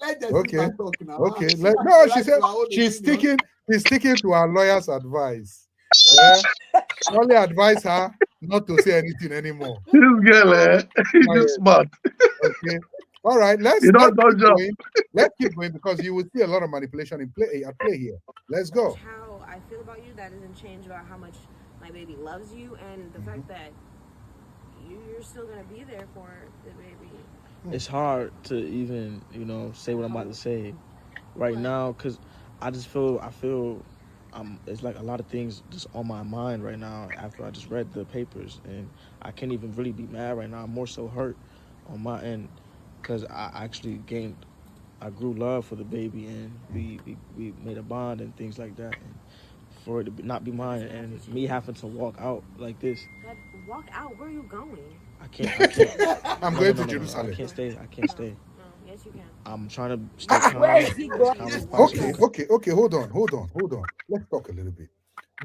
Let Jacinta okay. talk now. Okay. She No, has she the said right to her own she's opinion. sticking to her lawyer's advice. Yeah. Only advise her not to say anything anymore. This girl, he's too smart. Okay. All right. Let's You keep don't jump. going. Let's keep going because you will see a lot of manipulation at play here. Let's go. How I feel about you, that doesn't change about how much my baby loves you and the fact that you're still gonna be there for the baby. It's hard to even, say what I'm about to say right now because I feel it's like a lot of things just on my mind right now after I just read the papers, and I can't even really be mad right now. I'm more so hurt on my end because I actually I grew love for the baby, and we made a bond and things like that. And for it to not be mine and me having to walk out like this. Walk out? Where are you going? I can't. I'm going to Jerusalem. I can't stay. No, yes you can. I'm trying to stay calm. Where is he going? Okay. Hold on. Let's talk a little bit.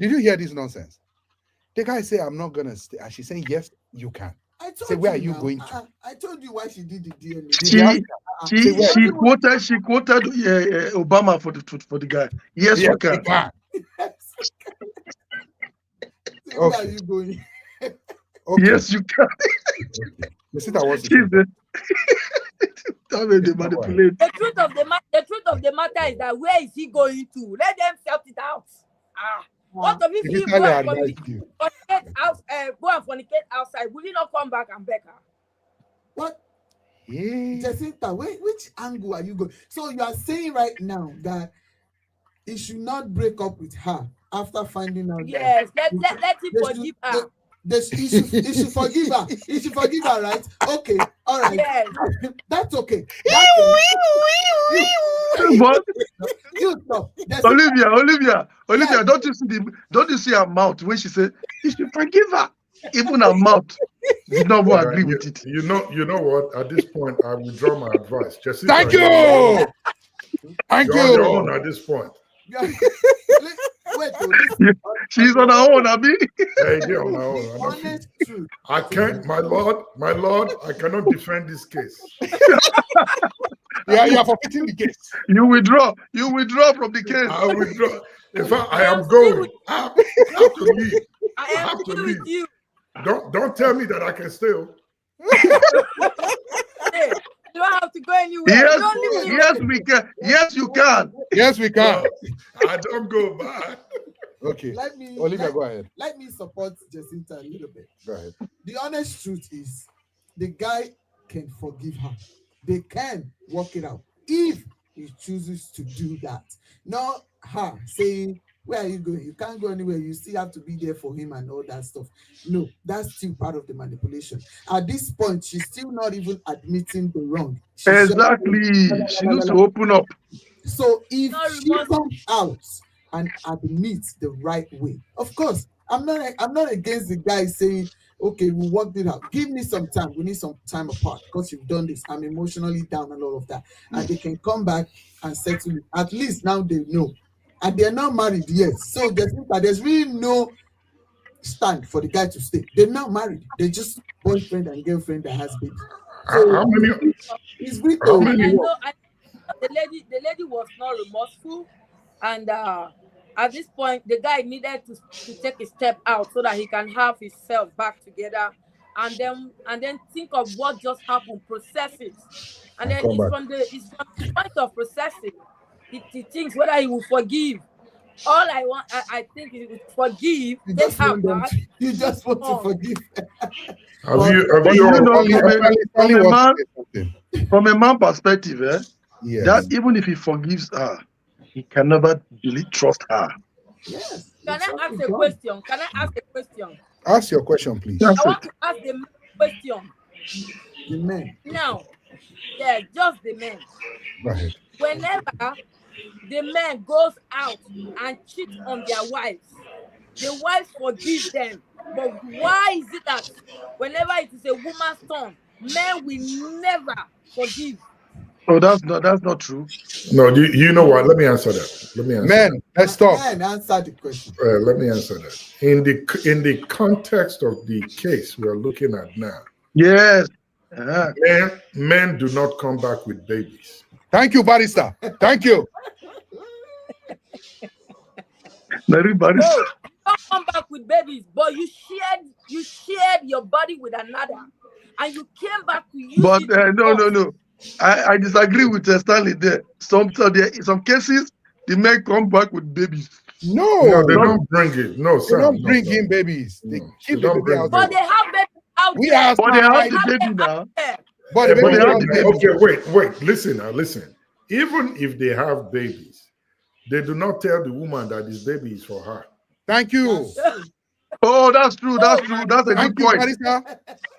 Did you hear this nonsense? The guy say, I'm not gonna stay. And she's saying, yes, you can. I told Say, where are you you now. going to? I told you why she did the DNA. She quoted Obama for the guy. Yes, you can. Say, where are you going? Okay. Yes, you can. Listen to what she said. They manipulate. The truth of the matter is that where is he going to? Let them sort it out. What if he go and fornicate outside? Will he not come back and beg her? What? Jacinta, which angle are you going? So you are saying right now that he should not break up with her after finding out. Yes, let him forgive her. He should forgive her. He should forgive her, right? Okay, all right. Yes. That's okay. But you stop. Olivia, don't you see her mouth when she said he should forgive her? Even her mouth did not agree with it. You know what? At this point, I withdraw my advice. Jessica, Thank you. Thank you're you. on your own at this point. Wait, she's on her own, Abi. Hey, on my own. I can't, my lord, I cannot defend this case. Yeah, you are forfeiting the case. You withdraw from the case. I withdraw. In fact, I am going. I have to leave. I have to leave. With you. Don't tell me that I can still. Hey, you don't have to go anywhere. Yes, we can. Yes, you can. Yes, we can. I don't go back. Okay. Olivia, go ahead. Let me support Jacinta a little bit. Go ahead. The honest truth is, the guy can forgive her. They can work it out if he chooses to do that. Not her saying, where are you going? You can't go anywhere. You still have to be there for him and all that stuff. No, that's still part of the manipulation. At this point, she's still not even admitting the wrong. Exactly. She needs to open up. So if she comes out and admits the right way, of course, I'm not against the guy saying, okay, we worked it out. Give me some time. We need some time apart because you've done this. I'm emotionally down and all of that. And they can come back and settle it. At least now they know. And they're not married yet. So there's really no stand for the guy to stay. They're not married. They're just boyfriend and girlfriend that has babies. So how many? It's with I know the lady was not remorseful. And at this point, the guy needed to take a step out so that he can have himself back together, and then think of what just happened, process it, and then it's from the point of processing. He thinks whether he will forgive. All I think is forgive. You just want to forgive. From a man perspective, yes. That even if he forgives her, he can never really trust her. Yes. Can I ask a question? Can I ask a question? Ask your question, please. That's I it. want to ask the men question. The men. Now, yeah, just the men. Go ahead. Whenever the man goes out and cheats on their wives, the wives forgive them. But why is it that whenever it is a woman's turn, men will never forgive? Oh, that's not true. No, you know what? Let me answer that. Let me answer Men, let's talk. Men, answer the question. Let me answer that. In the context of the case we are looking at now, Yes. men do not come back with babies. Thank you, barrister. Thank you. Very bad. No, don't come back with babies, but you shared your body with another, and you came back to use But it. To no. I disagree with Stanley there. Some cases, the men come back with babies. No, they No, don't bring it. No, they Sam. don't No, bring no. in babies. They No, keep they the don't baby bring out but there. they have babies out We there. ask But they have my the baby now. Yeah. but the But baby they have out the there. baby. okay, wait. Listen. Even if they have babies, they do not tell the woman that this baby is for her. Thank you. Oh, that's true. That's true. That's a Thank good you, point. barrister.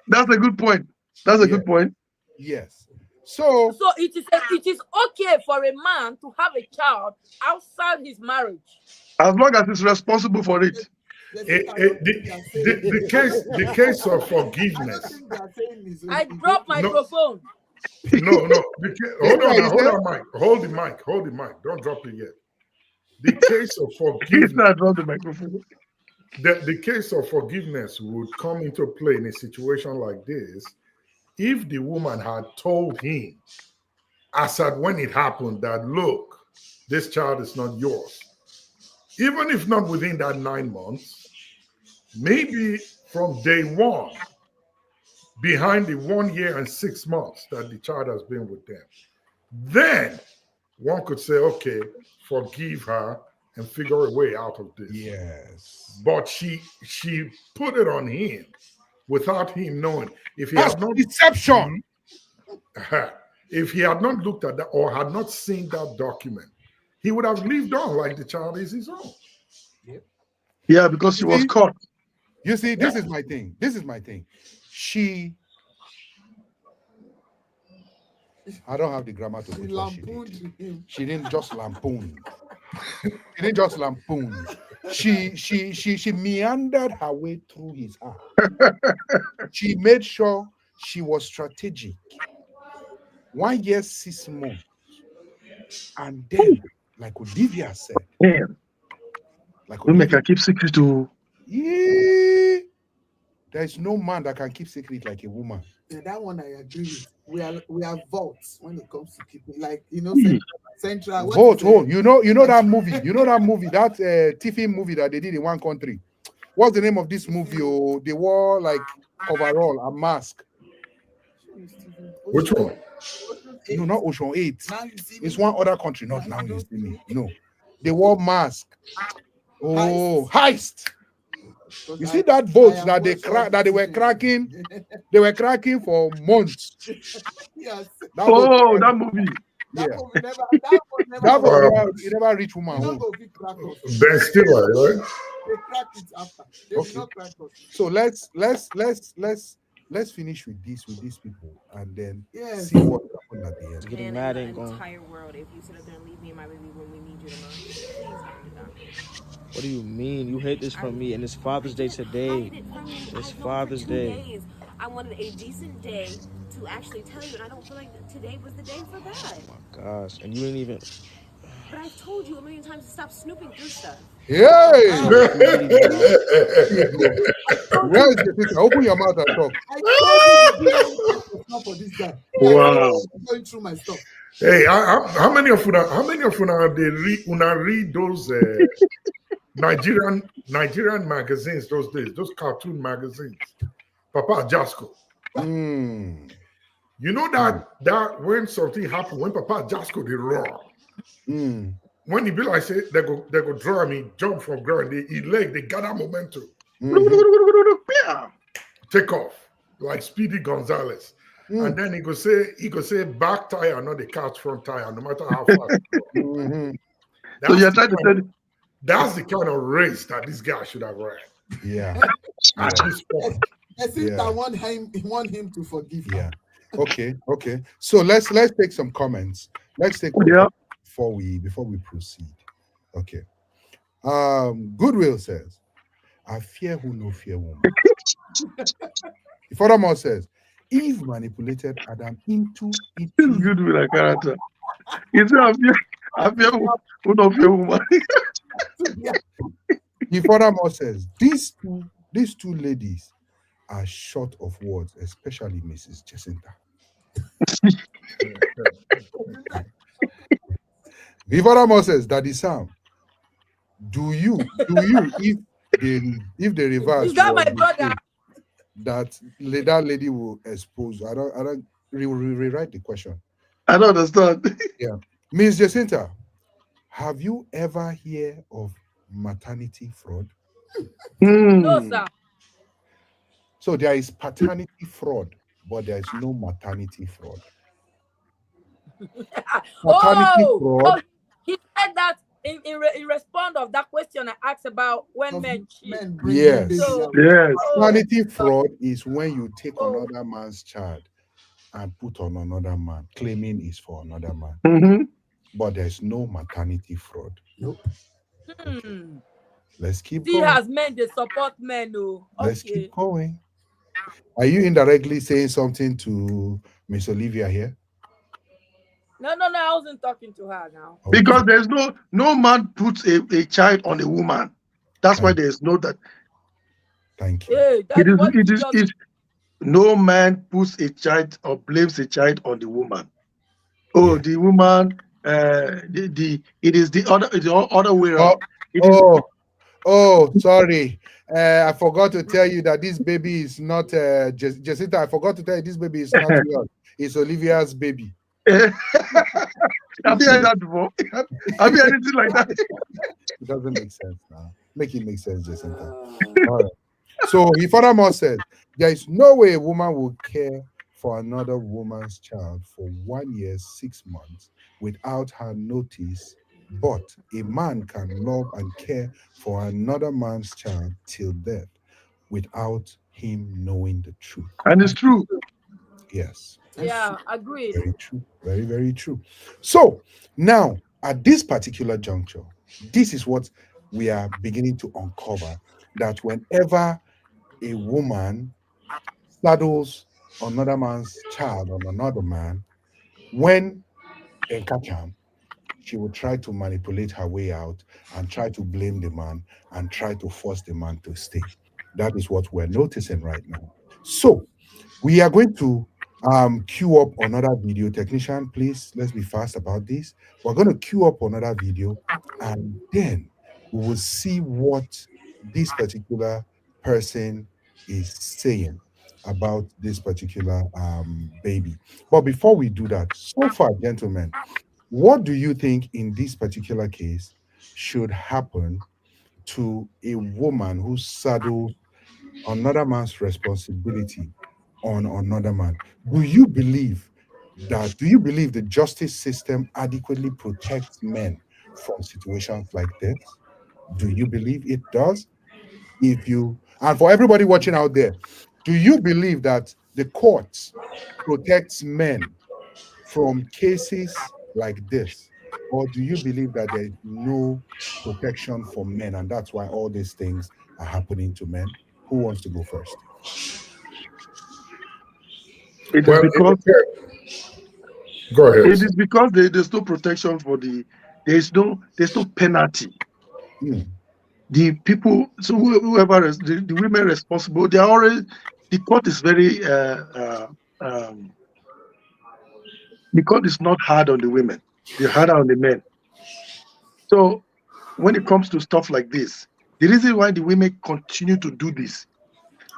That's a good point. That's a good point. Yes. So it is okay for a man to have a child outside his marriage. As long as he's responsible for it. The case of forgiveness. I drop microphone. No. Hold on, Mike. Hold the mic. Don't drop it yet. The case of forgiveness. Drop the microphone. The case of forgiveness would come into play in a situation like this if the woman had told him, as at when it happened, that look, this child is not yours. Even if not within that 9 months, maybe from day one, behind the 1 year and 6 months that the child has been with them, then one could say, okay, forgive her and figure a way out of this. yes. But she put it on him without him knowing. If he That's had not deception. if he had not looked at that or had not seen that document, he would have lived on like the child is his own. Yeah, because she was caught. You see, this is my thing. I don't have the grammar to put what she did. She didn't just lampoon. She meandered her way through his heart. She made sure she was strategic. 1 year, 6 months. And then, like Olivia said, We make her keep secret to. Yeah, there's no man that can keep secret like a woman. Yeah, that one I agree with. We are vaults when it comes to keeping, like central. Vault. You know that movie. That Tiffin movie that they did in one country. What's the name of this movie? Oh, they wore like overall a mask. Which one? No, not Ocean 8. It's one other country. Not Now You See Me. No, they wore mask. Oh, heist. You see that boat that they were cracking? They were cracking for months. Yes. That movie. Yeah. That one never reached woman home. Ben Stiller, right? They crack it after. They will not crack us. So let's finish with these people and then see what happened at the end. Getting mad ain't going. Entire world, if you sit up there and leave me and my baby when we need you the most, please don't do that. What do you mean? You hate this from me, and it's Father's Day today. It's Father's Day. I wanted a decent day to actually tell you, and I don't feel like today was the day for that. Oh my gosh, and you ain't even. But I've told you a million times to stop snooping through stuff. Hey! Where is the picture? Open your mouth and talk. I told you for this guy. Wow. I'm going through my stuff. Hey, how many of you read those Nigerian magazines those days, those cartoon magazines? Papa Jasco. You know that when something happened, when Papa Jasco they roar. When he be like say they go draw me, jump from ground, they gather momentum. Take off like Speedy Gonzalez. And then he go say back tire, not the car's front tire, no matter how fast. So you're trying to say That's the kind of race that this guy should have ran Yeah. at Yeah. this point. Jacinta want him to forgive her. Yeah. Okay. Okay. So let's take some comments. Let's take some Yeah. comments before we proceed. Okay. Goodwill says, I fear who no fear woman. Furthermore says, Eve manipulated Adam into This is eating. good with a character. He said, I fear who don't fear woman. He furthermore says, these two ladies are short of words, especially Mrs. Jacinta. He furthermore says, Daddy Sam, if the reverse Is that was my the brother? case, that lady will expose. I don't rewrite the question. I don't understand. Yeah. Miss Jacinta, have you ever heard of maternity fraud? No, Hmm. sir. So there is paternity fraud, but there is no maternity fraud. Paternity fraud, Oh, he said that in response of that question I asked about when men cheat. Men bring yes. baby So, away. Yes. Paternity fraud is when you take Oh. another man's child and put on another man, claiming it's for another man. Mm-hmm. But there's no maternity fraud. Nope. hmm. Let's keep Still going. has men they support men. Oh, Let's okay. keep going. Are you indirectly saying something to Miss Olivia here? No, I wasn't talking to her now. Okay. Because there's no man puts a child on a woman. That's why there's no that. Thank you. Hey, that's what you just. No man puts a child or blames a child on the woman. Oh, Yeah. the woman. It is the other way Oh, around. It is sorry. I forgot to tell you that this baby is not Jacinta. I forgot to tell you this baby is not yours. It's Olivia's baby. Have you heard that before? Have you heard anything like that? It doesn't make sense now. Make it make sense, Jacinta. All right. So he furthermore said, there is no way a woman will care for another woman's child for 1 year, 6 months without her notice, but a man can love and care for another man's child till death without him knowing the truth. And it's true. Yes. Yeah, agreed. Very true. Very, very true. So now, at this particular juncture, this is what we are beginning to uncover, that whenever a woman saddles another man's child on another man, when they catch him, she will try to manipulate her way out and try to blame the man and try to force the man to stay. That is what we're noticing right now. So we are going to queue up another video. Technician, please, let's be fast about this. We're going to queue up another video, and then we will see what this particular person is saying about this particular baby. But before we do that, so far, gentlemen, what do you think in this particular case should happen to a woman who saddles another man's responsibility on another man? Do you believe the justice system adequately protects men from situations like this? Do you believe it does? And for everybody watching out there, do you believe that the courts protects men from cases like this? Or do you believe that there is no protection for men and that's why all these things are happening to men? Who wants to go first? It is Well, because go ahead. it is because there's no protection for there's no penalty. The people, so whoever is the women responsible, they are already, the court is very the court is not hard on the women, they're harder on the men. So when it comes to stuff like this, the reason why the women continue to do this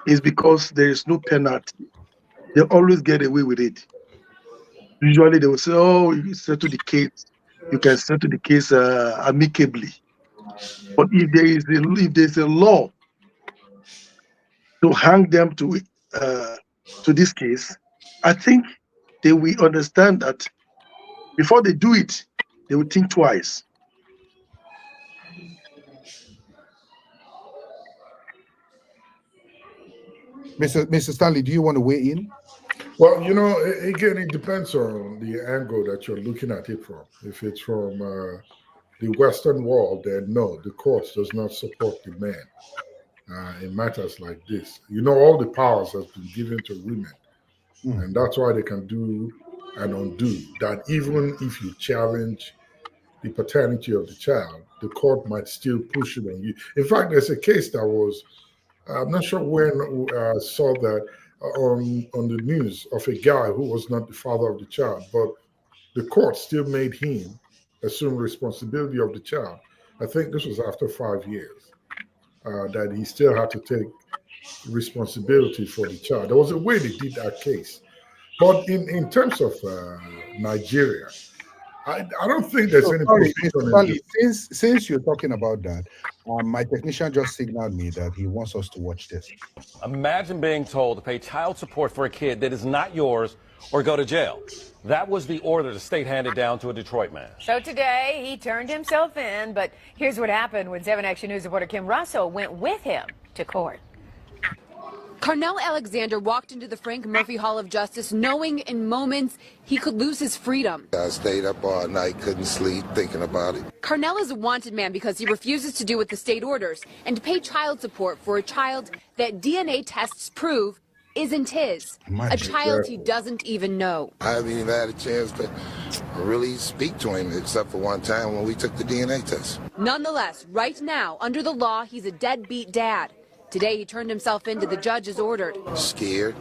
is because there is no penalty. They always get away with it. Usually they will say, oh, you settle the case, you can settle the case amicably. But if there's a law to hang them to this case, I think they will understand that before they do it, they will think twice. Mr. Stanley, do you want to weigh in? Well, again, it depends on the angle that you're looking at it from. If it's from the Western world, then no, the courts does not support the man in matters like this. All the powers has been given to women, and that's why they can do and undo that. Even if you challenge the paternity of the child, the court might still push it on you. In fact, there's a case that was, I'm not sure when I saw that on the news, of a guy who was not the father of the child, but the court still made him assume responsibility of the child. I think this was after 5 years, that he still had to take responsibility for the child. There was a way they did that case. But in terms of Nigeria, I don't think there's any Sorry, provision Mr. in Stanley, this. since you're talking about that, my technician just signaled me that he wants us to watch this. Imagine being told to pay child support for a kid that is not yours or go to jail. That was the order the state handed down to a Detroit man. So today, he turned himself in, but here's what happened when 7 Action News reporter Kim Russell went with him to court. Carnell Alexander walked into the Frank Murphy Hall of Justice knowing in moments he could lose his freedom. I stayed up all night, couldn't sleep, thinking about it. Carnell is a wanted man because he refuses to do what the state orders and pay child support for a child that DNA tests prove isn't his. A child he doesn't even know. I haven't even had a chance to really speak to him, except for one time when we took the DNA test. Nonetheless, right now, under the law, he's a deadbeat dad. Today, he turned himself in to the judge as ordered. Scared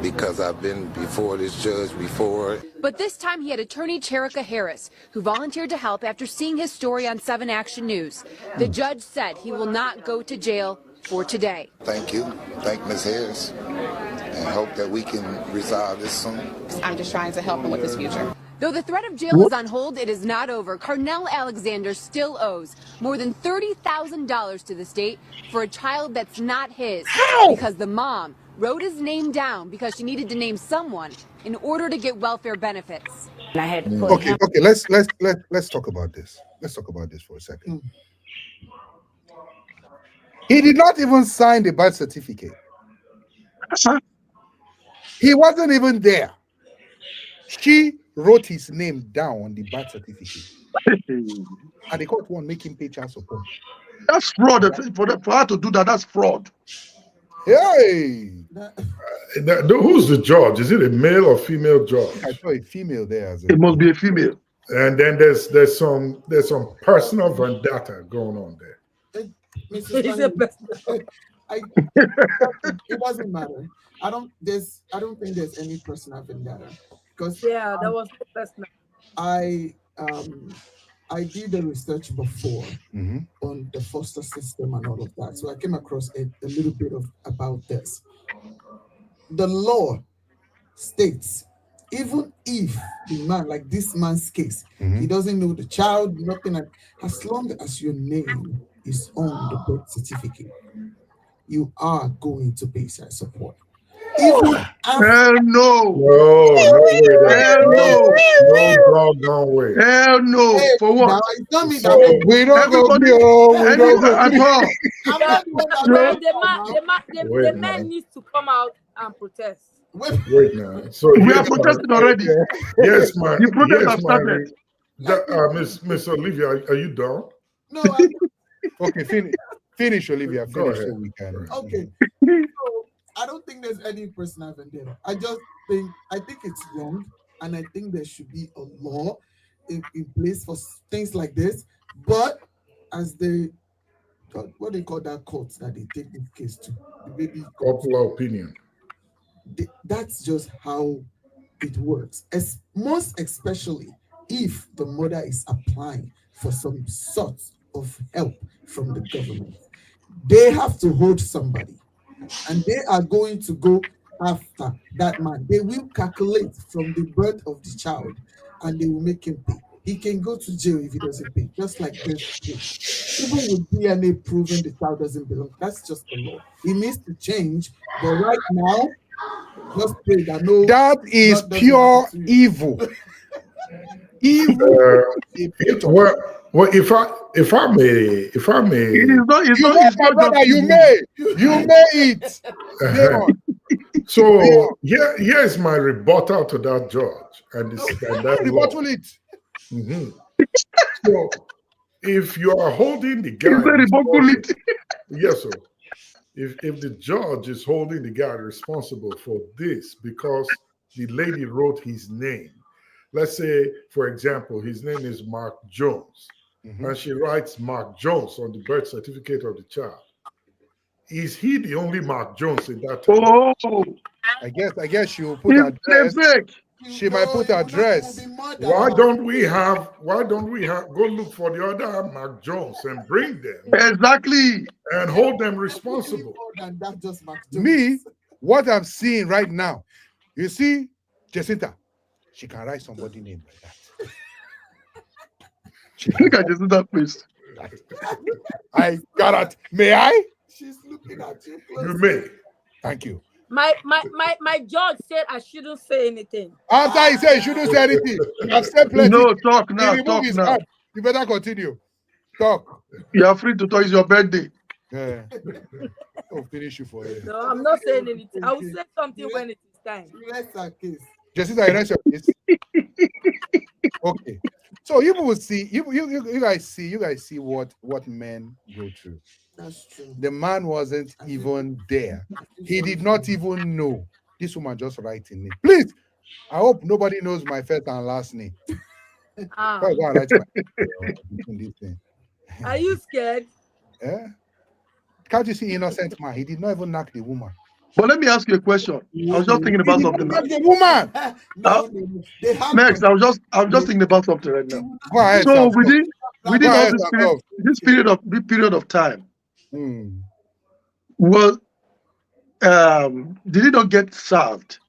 because I've been before this judge before. But this time he had attorney Cherika Harris, who volunteered to help after seeing his story on 7 Action News. The judge said he will not go to jail for today. Thank you. Thank Ms. Harris. And hope that we can resolve this soon. I'm just trying to help him with his future. Though the threat of jail is on hold, it is not over. Carnell Alexander still owes more than $30,000 to the state for a child that's not his. Because the mom wrote his name down because she needed to name someone in order to get welfare benefits. And I had to put Okay, let's talk about this. Let's talk about this for a second. He did not even sign the birth certificate. He wasn't even there. She wrote his name down on the birth certificate. And the court won't make him pay child support. That's fraud. For her to do that, that's fraud. Hey! Who's the judge? Is it a male or female judge? I saw a female there. It must be a female. And then there's some personal vendetta going on there. It doesn't matter. I don't think there's any personal vendetta. Because that was personal. I did the research before on the foster system and all of that. So I came across a little bit about this. The law states, even if the man, like this man's case, he doesn't know the child, nothing, as long as your name is on the birth certificate, you are going to pay child support. Hell no. No way. Hell no. For what? We don't go The man needs to come out and protest. Wait now. So we are protesting already. Yes, man. The protest has started. Miss Olivia, are you done? No. Okay, finish, Olivia. Go Finish ahead. so we can. Okay. So I don't think there's any personal vendetta. I think it's wrong, and I think there should be a law in place for things like this. But as what they call that court that they take this case to, the baby popular opinion. That's just how it works. Most especially if the mother is applying for some sort of help from the government, they have to hold somebody, and they are going to go after that man. They will calculate from the birth of the child, and they will make him pay. He can go to jail if he doesn't pay, just like this. Even with DNA proving the child doesn't belong, that's just the law. It needs to change, but right now, just pray that no. That is pure evil. Evil. Well, if I may, it is not. You may it. So here's my rebuttal to that judge and that law. Rebuttal it. Mhm. So if you are holding the guy, yes, sir. If the judge is holding the guy responsible for this because the lady wrote his name, let's say, for example, his name is Mark Jones, and she writes Mark Jones on the birth certificate of the child. Is he the only Mark Jones in that town? Oh, I guess she will put address. She might put address. Why don't we have go look for the other Mark Jones and bring them exactly and hold them responsible? Me, what I'm seeing right now, you see, Jacinta, she can write somebody's name like that. Look at Jacinta face. I got it. May I? She's looking at you. You may. Thank you. My judge said I shouldn't say anything. After he said you shouldn't say anything, you have said plenty. No, talk now. He removed his hand. You better continue. Talk. You are free to talk. It's your birthday. Yeah. I'll finish you for it. No, I'm not saying anything. I will say something when it is time. Rest her case. Jessica, you rest your case. Okay. So you will see. You guys see what men go through. That's true. The man wasn't even there. He did not even know. This woman just writing it. Please, I hope nobody knows my first and last name. Are you scared? Yeah. Can't you see innocent man? He did not even knock the woman. But let me ask you a question. I was just thinking about something. Knock the woman. Next, I was just thinking about something right now. Go ahead, so Sam. within all this period of time, well, did he not get served?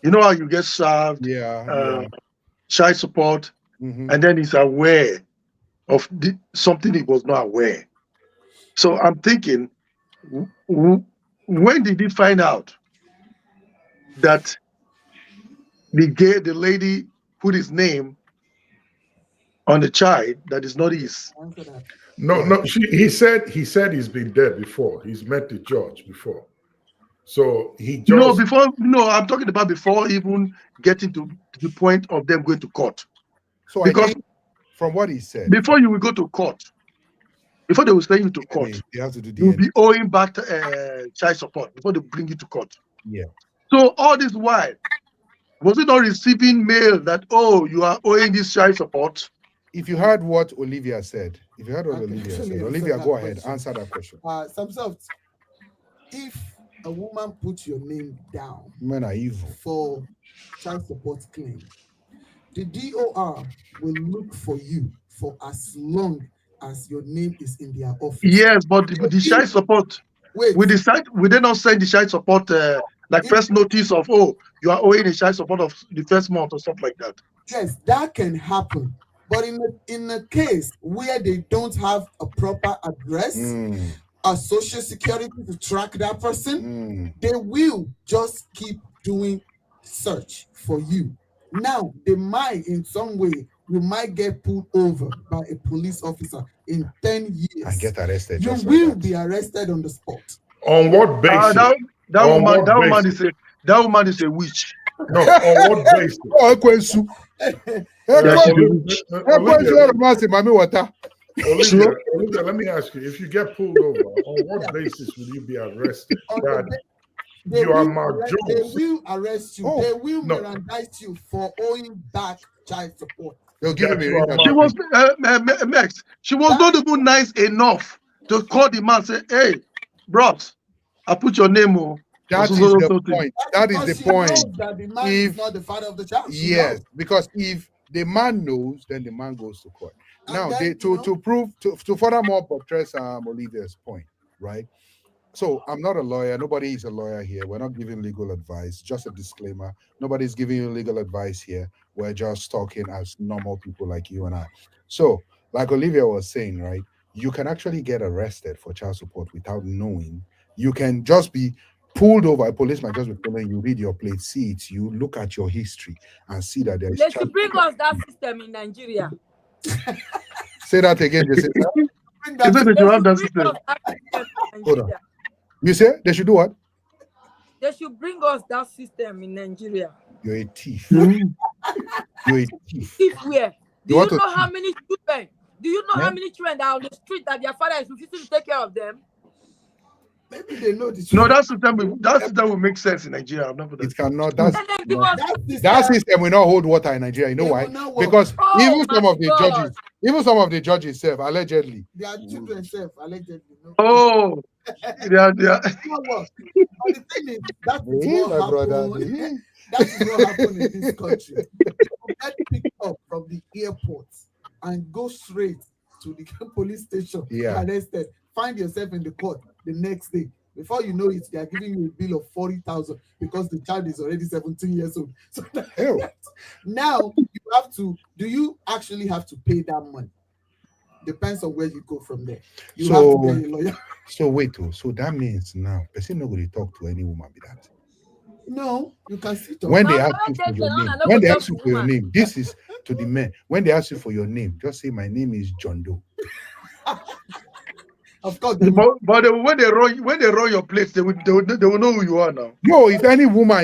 You know how you get served? Child support, and then he's aware of something he was not aware. So I'm thinking, when did he find out that the lady put his name on the child that is not his? No. He said he's been there before. He's met the judge before. So he just I'm talking about before even getting to the point of them going to court. So because I think from what he said, before you will go to court, before they will send you to court, you have to do you'll be owing back child support before they bring you to court. Yeah. So all this while, was it not receiving mail that, you are owing this child support? If you heard what Olivia said, Olivia, go ahead, answer that question. If a woman puts your name down Men are evil for child support claim, the DOR will look for you for as long as your name is in their office. Yes, but the child support, we did not send the child support first notice of, you are owing a child support of the first month or something like that. Yes, that can happen. But in a case where they don't have a proper address, a social security to track that person, they will just keep doing search for you. Now, they might, in some way, you might get pulled over by a police officer in 10 years. And get arrested. You will be arrested on the spot. On what basis? That woman is a witch. No, on what basis? Olivia, let me ask you, if you get pulled over, on what basis will you be arrested? You are Mark Jones. They will arrest you. They will mirandize you for owing back child support. They'll give me She was Max. She was not even nice enough to call the man and say, "Hey, bros, I put your name on." That is the point. That is the point. That the man is not the father of the child. Yes, because if the man knows, then the man goes to court. Now, to furthermore buttress Olivia's point, right? So I'm not a lawyer. Nobody is a lawyer here. We're not giving legal advice. Just a disclaimer. Nobody's giving you legal advice here. We're just talking as normal people like you and I. So, like Olivia was saying, right? You can actually get arrested for child support without knowing. You can just be pulled over. A policeman just be following you, read your plate, see it. You look at your history and see that there is. They should bring us that system in Nigeria. Say that again, Jessica. You have that system. Hold on. You say they should do what? they should bring us that system in Nigeria. You're a thief. You're a thief. Thief where? Do You you want to know how thief? many children? Do you know Yeah. how many children that are on the street that their father is refusing to take care of them? Maybe they know the No, that system will make sense in Nigeria. It cannot. That's And then give us that system will not hold water in Nigeria. You know why? Because even some of the judges, self allegedly. Their children self allegedly. No. Oh, yeah. You know what? But the thing is, that is what happened. That is what happened in this country. You get picked up from the airport and go straight to the police station, arrested, find yourself in the court the next day. Before you know it, they are giving you a bill of 40,000 because the child is already 17 years old. So now you have to. Do you actually have to pay that money? Depends on where you go from there. You have to pay a lawyer. So wait, so that means now person not going to talk to any woman with that. No, you can sit on. When they ask you for your name, this is to the men. When they ask you for your name, just say my name is John Doe. Of course, but when they run your place, they will know who you are now. No, if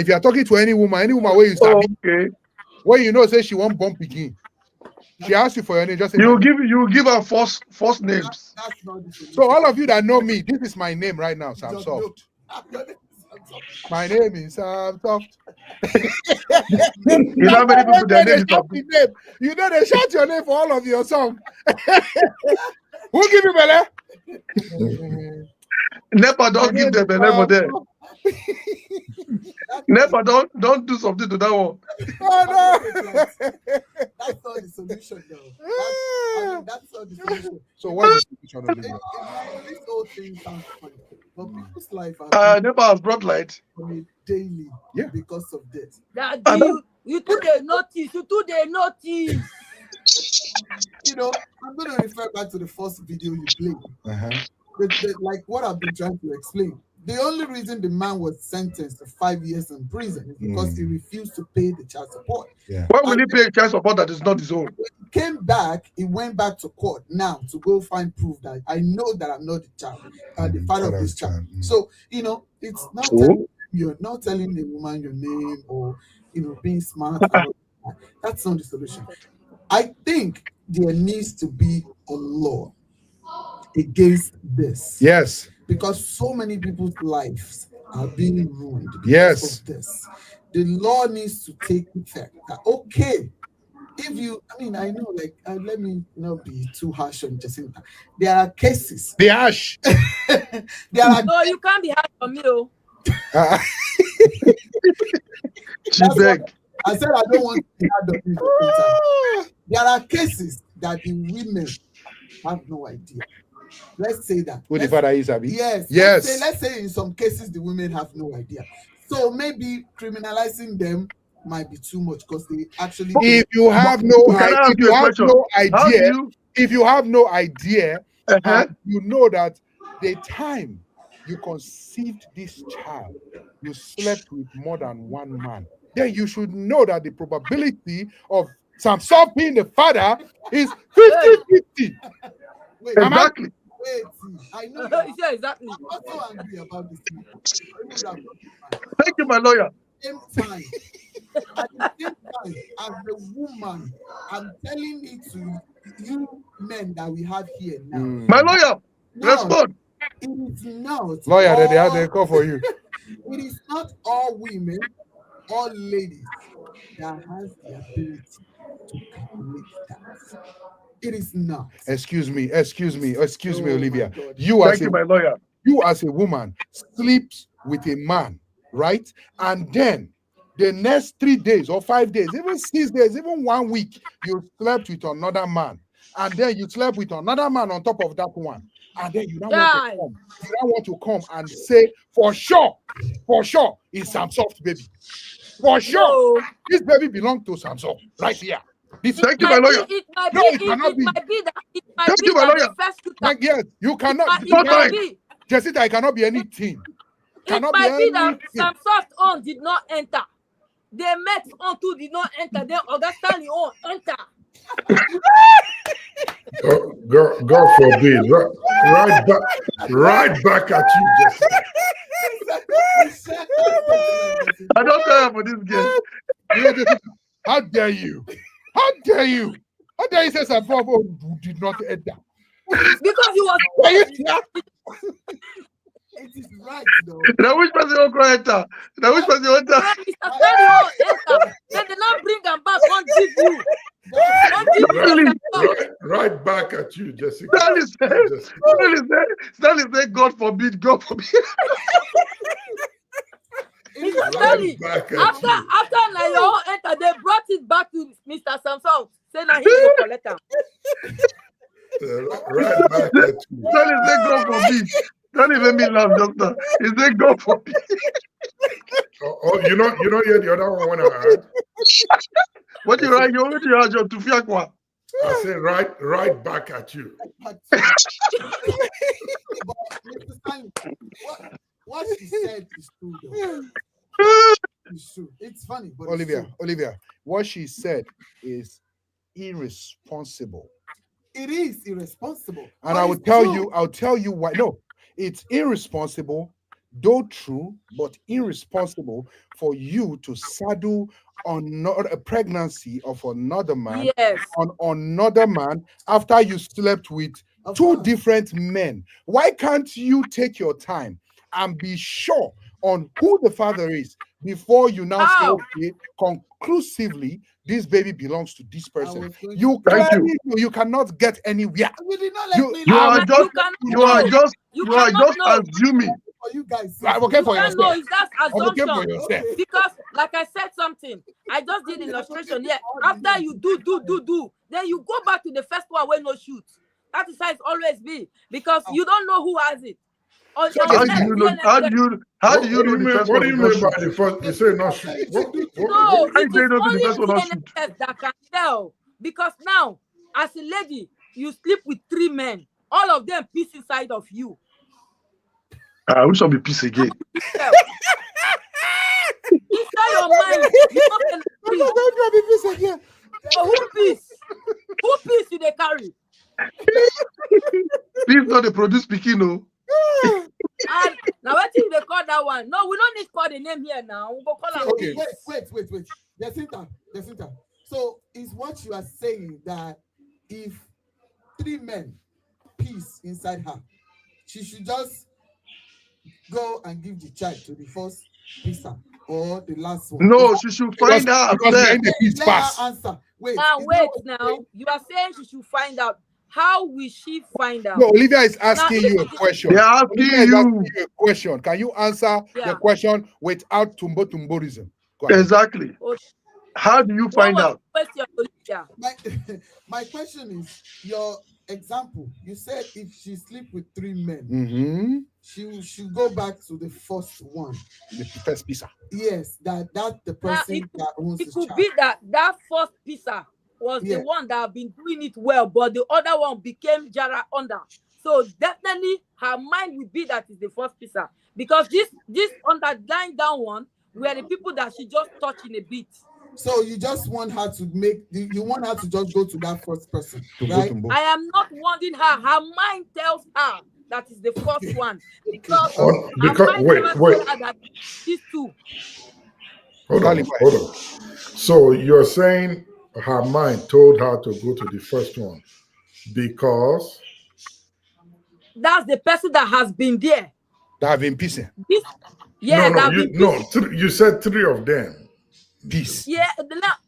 you are talking to any woman where you start, where you know say she won't bump again, she asks you for your name. Just say you give her false names. That's not the solution. So all of you that know me, this is my name right now, Sam Soft. My name is Sam Soft. You know how many people their name is? You know they shout your name for all of your song. Who give you Bele? Nepa don't give them Bele for them. Nepa don't do something to that one. Oh no. That's not the solution though. That's not the solution. So what's the solution? This whole thing sounds funny, but people's life Nepa has brought light daily because of this. You do the notice. You know, I'm going to refer back to the first video you played. Like what I've been trying to explain. The only reason the man was sentenced to 5 years in prison is because he refused to pay the child support. Why will he pay child support that is not his own? When he came back, he went back to court now to go find proof that I know that I'm not the child, the father of this child. So, you know, it's not you're not telling a woman your name or, you know, being smart. That's not the solution. I think there needs to be a law against this. Yes. Because so many people's lives are being ruined because of this. The law needs to take effect. Okay, if you, I mean, I know, like, let me not be too harsh on Jacinta. There are cases. Be harsh. No, you can't be harsh on me. I said I don't want to be hard on you. There are cases that the women have no idea. Let's say that. Who the father is, Abi? Yes. Let's say in some cases the women have no idea. So maybe criminalizing them might be too much because they actually. If you have no idea, and you know that the time you conceived this child, you slept with more than one man, then you should know that the probability of Samson being the father is 50-50. Exactly. Wait, I know. Yeah, exactly. I'm also angry about this. Thank you, my lawyer. At the same time, as a woman, I'm telling it to you men that we have here now. My lawyer, respond. It is not. Lawyer, they have their call for you. It is not all women, all ladies that has the ability to calculate that. It is not. Excuse me, Olivia. You as a woman sleeps with a man, right? And then the next 3 days or 5 days, even 6 days, even 1 week, you slept with another man, and then you slept with another man on top of that one, and then you don't want to come and say for sure, it's Sam Soft baby. For sure, this baby belongs to Samson right here. Thank you, my lawyer. It might be that the first shooter. Yes, you cannot. Jessica, it cannot be anything. It might be that Sam Soft on did not enter. The Mets on too did not enter. Then August Stanley on enter. God forbid. Right back at you, Jessica. I don't care for this girl. How dare you? How dare you? How dare you say something who did not enter? Because you was It is right though. Now which person will cry enter? Now which person will enter? Mr. Stanley won't enter. Then they not bring them back, won't give you. Won't give you. Right back at you, Jessica. Stanley said, God forbid, God forbid. Mr. Stanley, after Nayo enter, they brought it back to Mr. Samson. Say now he will collect them. Right back at you. Stanley said, God forbid. Stanley made me laugh just now. He said, God forbid. You know, the other one when I had. What you write? You already had your tufiakwa. I said right back at you. But Mr. Stanley, what she said is true though. It's true. It's funny, but Olivia, what she said is irresponsible. It is irresponsible. And I'll tell you why. No, it's irresponsible, though true, but irresponsible for you to saddle on a pregnancy of another man on another man after you slept with two different men. Why can't you take your time and be sure on who the father is before you now say, okay, conclusively, this baby belongs to this person? You cannot get anywhere. You are just assuming. You guys, I'm okay for yourself. No, it's just I'm okay assumption. for yourself. Because, like I said something, I just did illustration. Yeah, after you do, then you go back to the first one where no shoot. That is how it's always be, because you don't know who has it. How do you know the first one? What do you mean by the first? You say not shoot. No, it is only DNS that can tell. Because now, as a lady, you sleep with 3 men. All of them piece inside of you. I wish I'll be peace again. Inside your mind, you don't be peace again. So who peace? Who peace you they carry? Peace not the produce speaking, no. And now what if they call that one? No, we don't need to call the name here now. We'll go call her. Okay. Wait. Jacinta. So is what you are saying that if 3 men peace inside her, she should just go and give the child to the first pisser or the last one? No, she should find out. Let her answer. Wait. Now. You are saying she should find out. How will she find out? No, Olivia is asking you a question. They're asking you a question. Can you answer the question without tumborism? Exactly. How do you find out? My question is, your example, you said if she sleep with 3 men, she should go back to the first one. The first pisser. Yes, that the person that owns it his could child. be that first pisser was the one that have been doing it well, but the other one became Jara under. So definitely her mind would be that is the first pisser. Because this underlying down one were the people that she just touched in a bit. So you just want her to you want her to just go to that first person, right? I am not wanting her. Her mind tells her that is the first one. Because wait. These two. Hold on. So you're saying her mind told her to go to the first one because that's the person that has been there. That have been pissing. You said 3 of them. Peace. Yeah,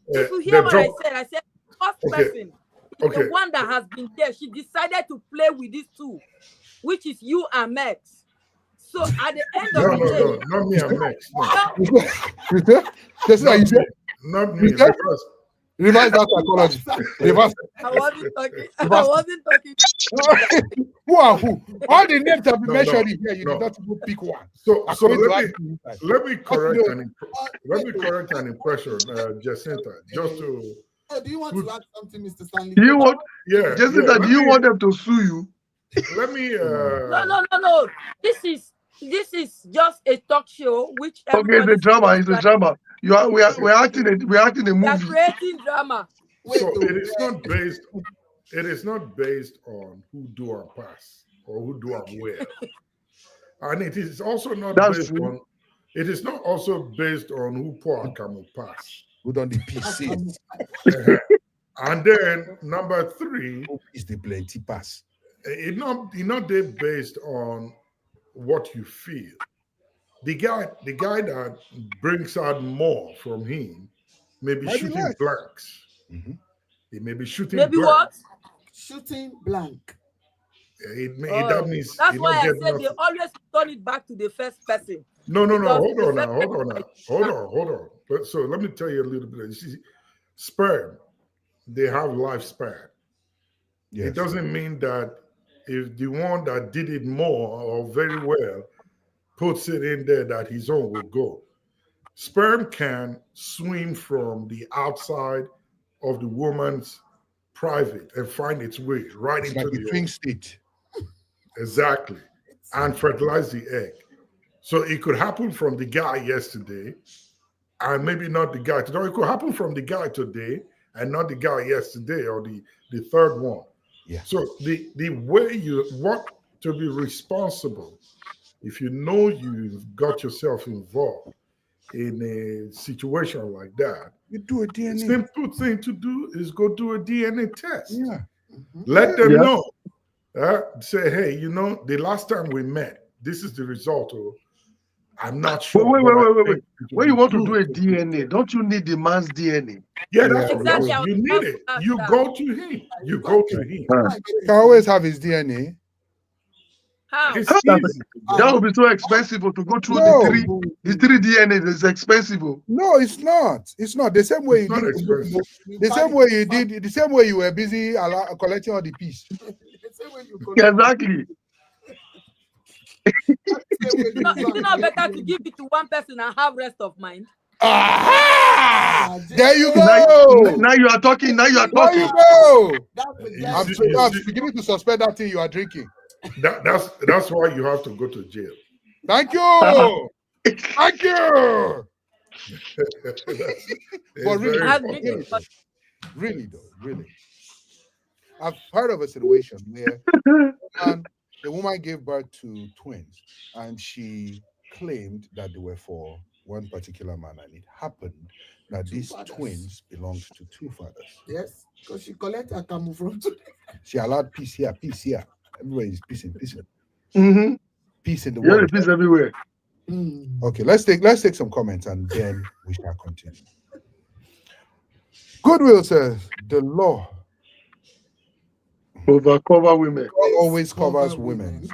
if you hear what I said first person is the one that has been there. She decided to play with these 2, which is you and Max. So at the end of the day, not me and Max. Not me. Reverse that psychology. I wasn't talking. Who are who? All the names have been mentioned here. You did not even pick one. So let me correct an impression, Jacinta. Just to. Do you want to add something, Mr. Stanley? Do you want? Yeah, Jacinta. Do you want them to sue you? Let me. No. This is just a talk show, which it's a drama. It's a drama. We're acting a movie. We are creating drama. So it is not based on who do our pass or who do our wear. And it is also not based on it is not also based on who pour Akamu pass. Who done the pieces? And then number 3, Who is the plenty pass? it not they based on what you feel. The guy that brings out more from him may be Might be shooting less. blanks. Mhm. He may be shooting Maybe blanks. what? Shooting blank. That means That's he why not I get said they nothing. always turn it back to the first person. No. Because Hold the on now. first Hold on person- now. Hold on. But so let me tell you a little bit. You see, sperm, they have lifespan. Yes. It doesn't mean that if the one that did it more or very well puts it in there that his own will go. Sperm can swim from the outside of the woman's private and find its way right It's into like a the twin ovum. state. Exactly. And fertilize the egg. So it could happen from the guy yesterday and maybe not the guy today. Or it could happen from the guy today and not the guy yesterday or the third one. Yeah. So the way you want to be responsible, if you know you've got yourself involved in a situation like that, You do a the DNA. simple thing to do is go do a DNA test. Yeah. Let them Yeah. know. Say, hey, the last time we met, this is the result. Or I'm not sure. Wait. but I think When it would you be want to good do a to do DNA, it. don't you need the man's DNA? Yeah, Yeah, that's what Exactly. I was you need about it. to ask You that. go to him. You go to him. You can always have his DNA. How? It's That easy. that would be so expensive to go through No. the three DNA is expensive. No, it's not. It's not. The same way It's you not did. expensive. The same way you did. The same way you were busy collecting all the piece. The same way you go. Exactly. Is it not better to give it to one person and have rest of mind? Ah! There you Now, go. now you are talking. Now you are There you talking. go. You I'm see- you see- beginning to suspect that thing you are drinking. that's why you have to go to jail. Thank you. Thank you. It's But really, very Has important. really though, really. I've heard of a situation where a woman gave birth to twins and she claimed that they were for one particular man, and it happened that these twins belonged to two fathers. Yes, because she collect her camu from. She allowed peace here, peace here. Everybody is peace. Mm-hmm. Peace in the You're world. the peace everywhere. Okay, let's take some comments and then we shall continue. Goodwill says the law Overcover women. always covers women.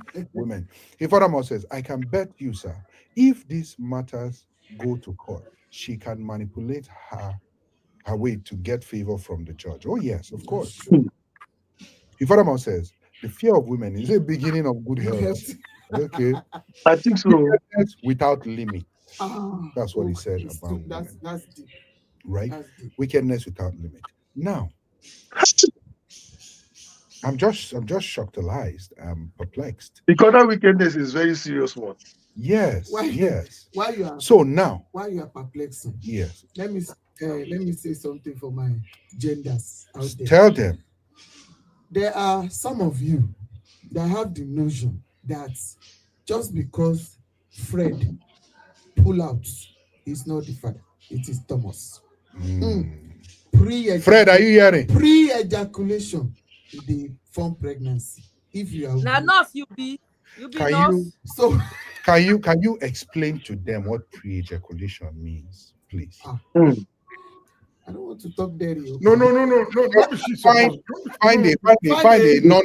Ifadamo says, I can bet you, sir, if these matters go to court, she can manipulate her way to get favor from the judge. Oh, yes, of course. Ifadamo says, the fear of women is a beginning of good health. Okay. I think so. Without limit. That's what he said It's about too- that's deep. right? That's deep. Wickedness without limit. Now, I'm just shocked, I'm perplexed. Because that wickedness is very serious one. Yes, yes. Why you are So now, why you are perplexing? yes, Let me say something for my genders out there. tell them. There are some of you that have the notion that just because Fred pull out is not the father, it is Thomas. Fred, are you hearing? Pre-ejaculation, they form pregnancy. If you are Now, nurse, you be Can nurse. you so can you explain to them what pre-ejaculation means, please? I don't want to talk dirty. Okay? No. Not she's supposed. Find a non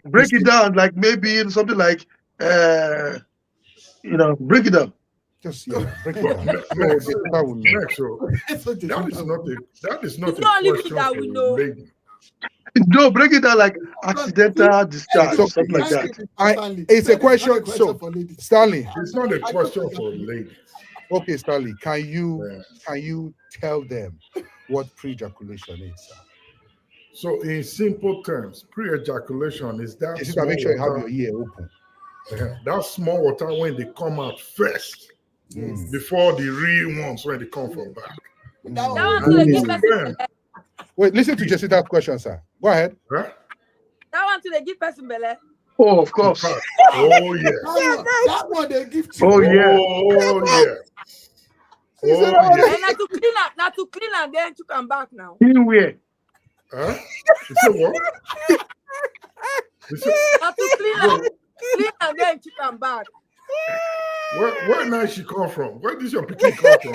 break it down, like maybe something like break it down. Just break it down. That is not It's a not only me question that for we a know. lady. No, break it down like accidental discharge, something like that. It's a question. So, Stanley, It's not a question for a lady. Okay, Stanley, can you tell them what pre-ejaculation is, sir? So, in simple terms, pre-ejaculation is that Just small make sure you have water, your ear open. that small water when they come out first, before the real ones when they come from back. That one to the give person. Wait, listen to Jessica's question, sir. Go ahead. Huh? That one to the give person belle. Oh, of course. Oh yes. That one they give to Oh, yeah. Oh yeah. Oh And yeah. not to clean and then to come back now. Anywhere. Huh? You said what? You said, Not to clean and then to come back. where now she come from? Where did your picking come from,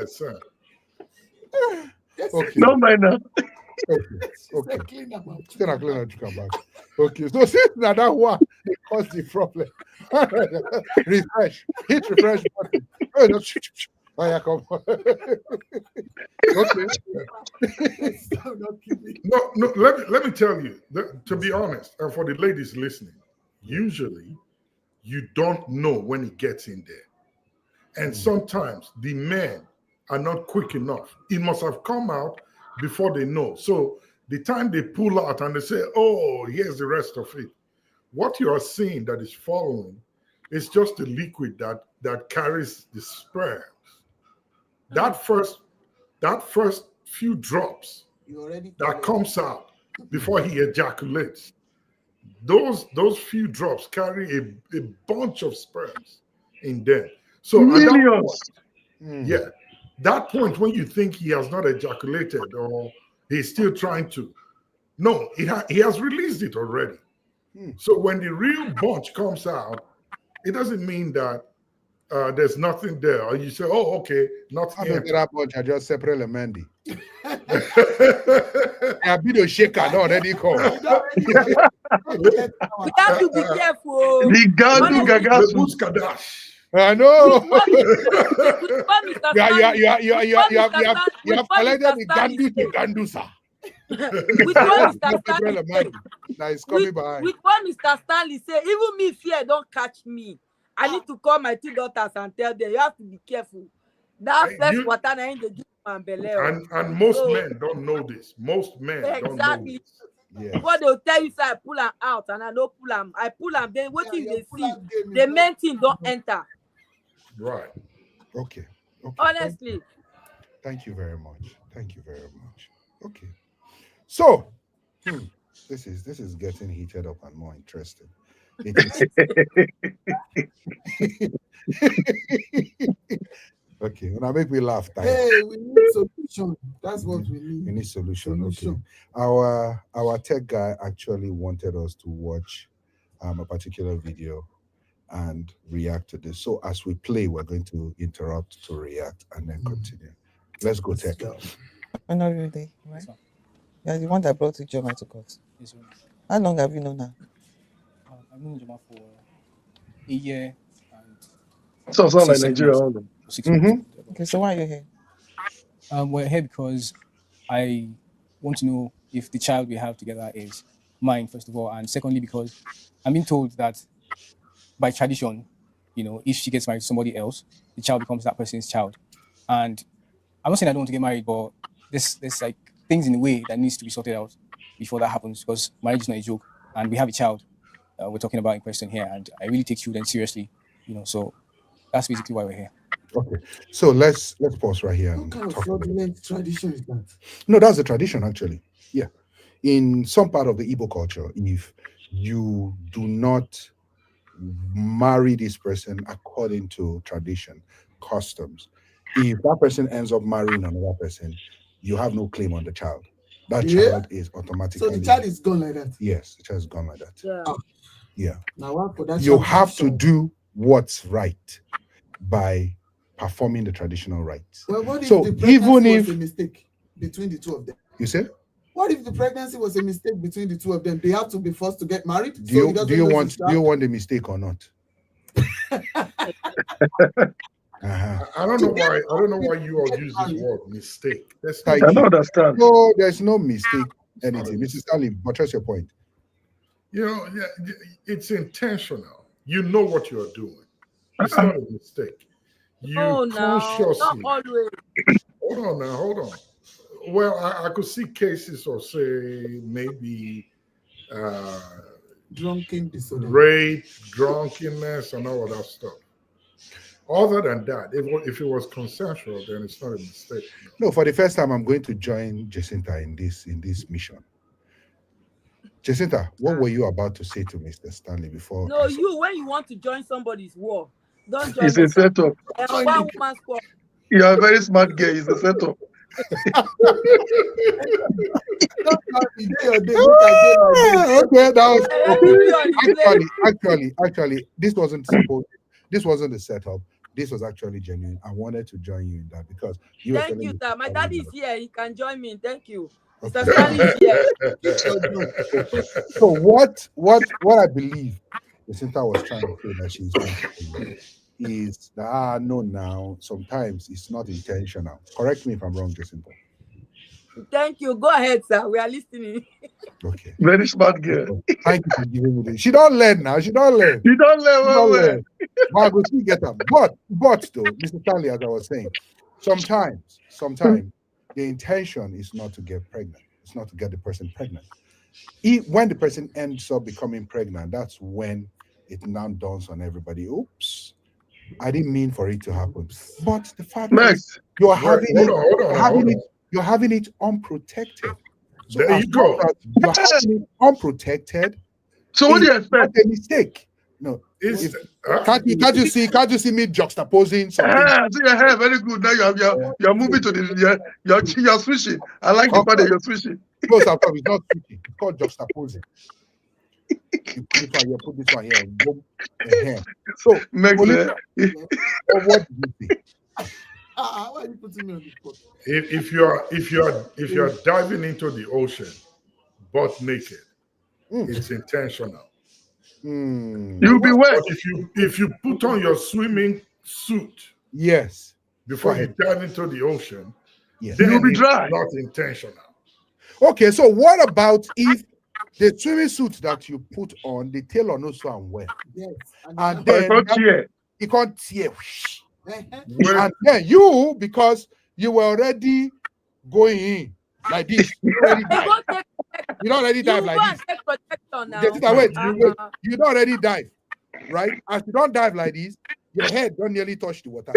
son? Okay. No mind now. Okay. Still not clean to come back. Okay. So since now that one they cause the problem. Refresh. Hit refresh button. Oh, no. Oh, yeah, come on. Okay. No. Let me tell you. To be honest, and for the ladies listening, usually you don't know when it gets in there, and sometimes the men are not quick enough. It must have come out before they know. So the time they pull out and they say, "Oh, here's the rest of it," what you are seeing that is following is just the liquid that carries the sperms. That first few drops that comes out before he ejaculates, those few drops carry a bunch of sperms in them. So at that point, yeah, that point when you think he has not ejaculated or he's still trying to, no, he has released it already. So when the real bunch comes out, it doesn't mean that there's nothing there. Or you say, oh, okay, nothing. I don't get that bunch. I just separate the Mandy. I be the shaker, no, already called. We have to be careful. The Gandu Gagasu. I know. You have collected the Gandu, sir. Which one Mr. Stanley say? Now it's coming behind. Which one Mr. Stanley say? Even me fear don't catch me. I need to call my 2 daughters and tell them you have to be careful. That first water I ain't the give and belly. And most men don't know this. Most men don't know this. Yes. What they'll tell you is I pull them out and I don't pull them. I pull them. Then what if they see the main thing don't enter? Right. Okay. Honestly. Thank you very much. Thank you very much. Okay. So, this is getting heated up and more interesting. Okay, when I make me laugh. Hey, we need solution. That's what we need. We need solution. Okay. Our tech guy actually wanted us to watch a particular video and react to this. So as we play, we're going to interrupt to react and then continue. Let's go, tech. Honorable, right? You're the one that brought Ijoma to court. Yes, ma'am. How long have you known her? I've known Ijoma for a year and Sounds like 6 Nigeria. months. 6 months. Okay, so why are you here? We're here because I want to know if the child we have together is mine, first of all, and secondly, because I'm being told that by tradition, if she gets married to somebody else, the child becomes that person's child. And I'm not saying I don't want to get married, but there's like things in the way that needs to be sorted out before that happens, because marriage is not a joke, and we have a child we're talking about in question here, and I really take children seriously, so that's basically why we're here. Okay, so let's pause right here. What kind of fraudulent tradition is that? No, that's the tradition actually. Yeah, in some part of the Igbo culture, if you do not marry this person according to tradition, customs, if that person ends up marrying another person, you have no claim on the child. That child is automatically. So the child is gone like that. Yes, the child is gone like that. Yeah. Yeah. Now, for that you have to do what's right by performing the traditional rites. Well, what if so the pregnancy even was if a mistake between the two of them? You say? What if the pregnancy was a mistake between the two of them? They have to be forced to get married. Do you want the mistake or not? I don't know why you all use this word mistake. I don't understand. No, there's no mistake. Anything, Mrs. Stanley, but what's your point? It's intentional. You know what you're doing. It's not a mistake. You consciously. Not always. Hold on. Well, I could see cases of, say, maybe drunken disorder, rape, drunkenness, and all of that stuff. Other than that, if it was consensual, then it's not a mistake. No, for the first time, I'm going to join Jacinta in this mission. Jacinta, what were you about to say to Mr. Stanley before No, I you when you want to join somebody's war, don't join It's a us. setup. One woman squad. You are a very smart girl. It's a setup. Don't tell me, day your day, make I day my day. Okay, that was Let okay. me be on his place. Actually, this wasn't supposed. This wasn't the setup. This was actually genuine. I wanted to join you in that because you were Thank telling you, me. sir. My daddy is here. He can join me. Thank you. Mr. Okay. Stanley is here. So what I believe Jacinta was trying to say that she's trying to say is that no, now sometimes it's not intentional. Correct me if I'm wrong, Jacinta. Thank you. Go ahead, sir. We are listening. Okay. Very smart girl. Thank you for giving me this. She don't learn now. She don't learn. You don't learn She well, don't well. learn. But I go still get them. But though, Mr. Stanley, as I was saying, sometimes the intention is not to get pregnant. It's not to get the person pregnant. When the person ends up becoming pregnant, that's when it now dawns on everybody. Oops, I didn't mean for it to happen. But the fact is, Next. you're Wait, having hold it, on, hold on, you're hold having on. it, you're having it unprotected. So There as you long go. as you're having it unprotected, So what do you it's expect? not a mistake. No, It's, can't you see me juxtaposing something? Ah, so your hair very good. Now you're moving to the you're switching. I like the part that you're switching. No, sir, it's not switching. It's called juxtaposing. You put this one here, put this one here, boom, here. So, Makes Olivia, what did you think? Why are you putting me on the spot? if you're diving into the ocean butt naked, it's intentional. You'll be wet. But if you put on your swimming suit yes before you dive into the ocean, yes, then you'll be it's dry. not intentional. Okay, so what about if the swimming suit that you put on, the tailor knows so and well, Yes. and then you can't tear, and then you, because you were already going in like this, you already dive. You don't already dive like this. Take protection now. Jessica, wait, you don't already dive, right? As you don't dive like this, your head don't nearly touch the water.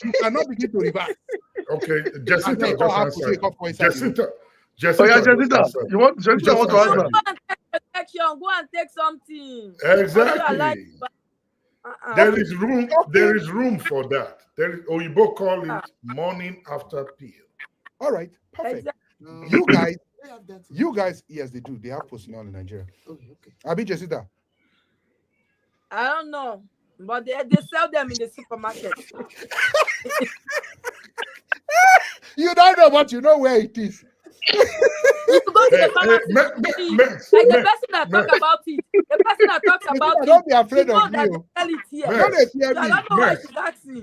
You cannot begin to reverse. Okay, Jacinta just answered. Oh yeah, Jacinta. You want Jacinta want to answer? Go and take protection. Go and take something. Exactly. There is room. There is room for that. You both call it morning after pill. All right, perfect. You guys, yes, they do. They have personnel in Nigeria. Okay. Abi Jacinta. I don't know, but they sell them in the supermarket. You don't know, but you know where it is. You go to the pharmacy, like the person that talks about it. The person that talks about it. Don't be afraid you of know me. That they sell it here. Don't fear I me. don't know why she's asking.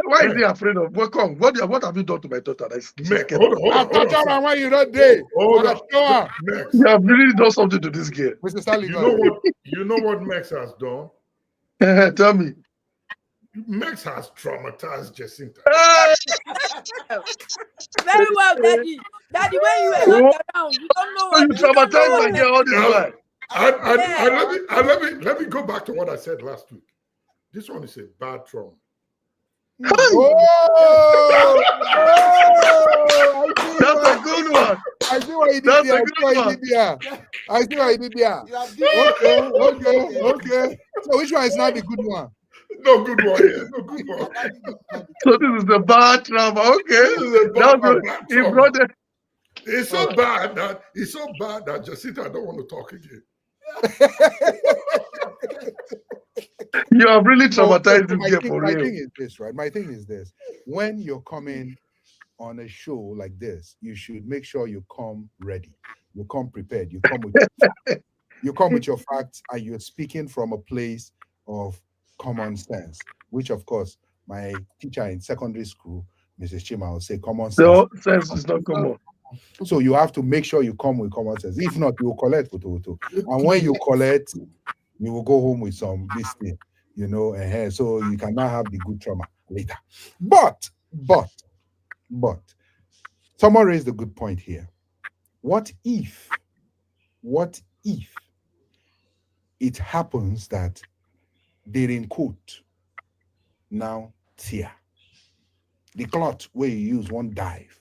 Why is he afraid of? Well, come. What have you done to my daughter? Hold on. Why you not there? You have really done something to this girl. Mr. Stanley, you know what Max has done? Tell me. Max has traumatized Jacinta. Very well, Daddy. Daddy, when you were not around, you don't know what you traumatized my girl all this time. Let me go back to what I said last week. This one is a bad trauma. Oh, that's a good one. I see what you did there. I see what you did there. Okay. So which one is not the good one? No good one here. No good one. So this is the bad trauma. Okay. This is a bad trauma. It's so bad that Jacinta don't want to talk again. You have really traumatized this girl for real. My thing is this, right? My thing is this. When you're coming on a show like this, you should make sure you come ready. You come prepared. You come with your facts, and you're speaking from a place of common sense, which of course my teacher in secondary school, Mrs. Chima, will say common sense. No, sense is not common. So you have to make sure you come with common sense. If not, you will collect photo. And when you collect, you will go home with some this thing, so you cannot have the good trauma later. But someone raised a good point here. What if it happens that they're in quote now tear? The cloth where you use one dive,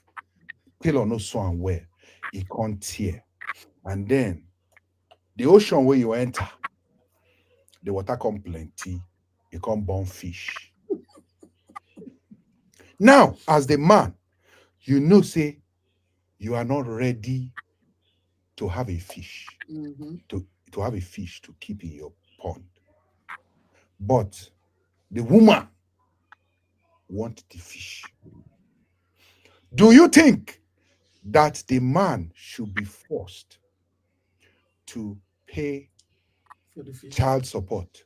tailor no swan where it can't tear. and then the ocean where you enter, the water come plenty, you come born fish. Now, as the man, you know, say you are not ready to have a fish, to have a fish to keep in your pond. But the woman want the fish. Do you think that the man should be forced to pay For the fish. child support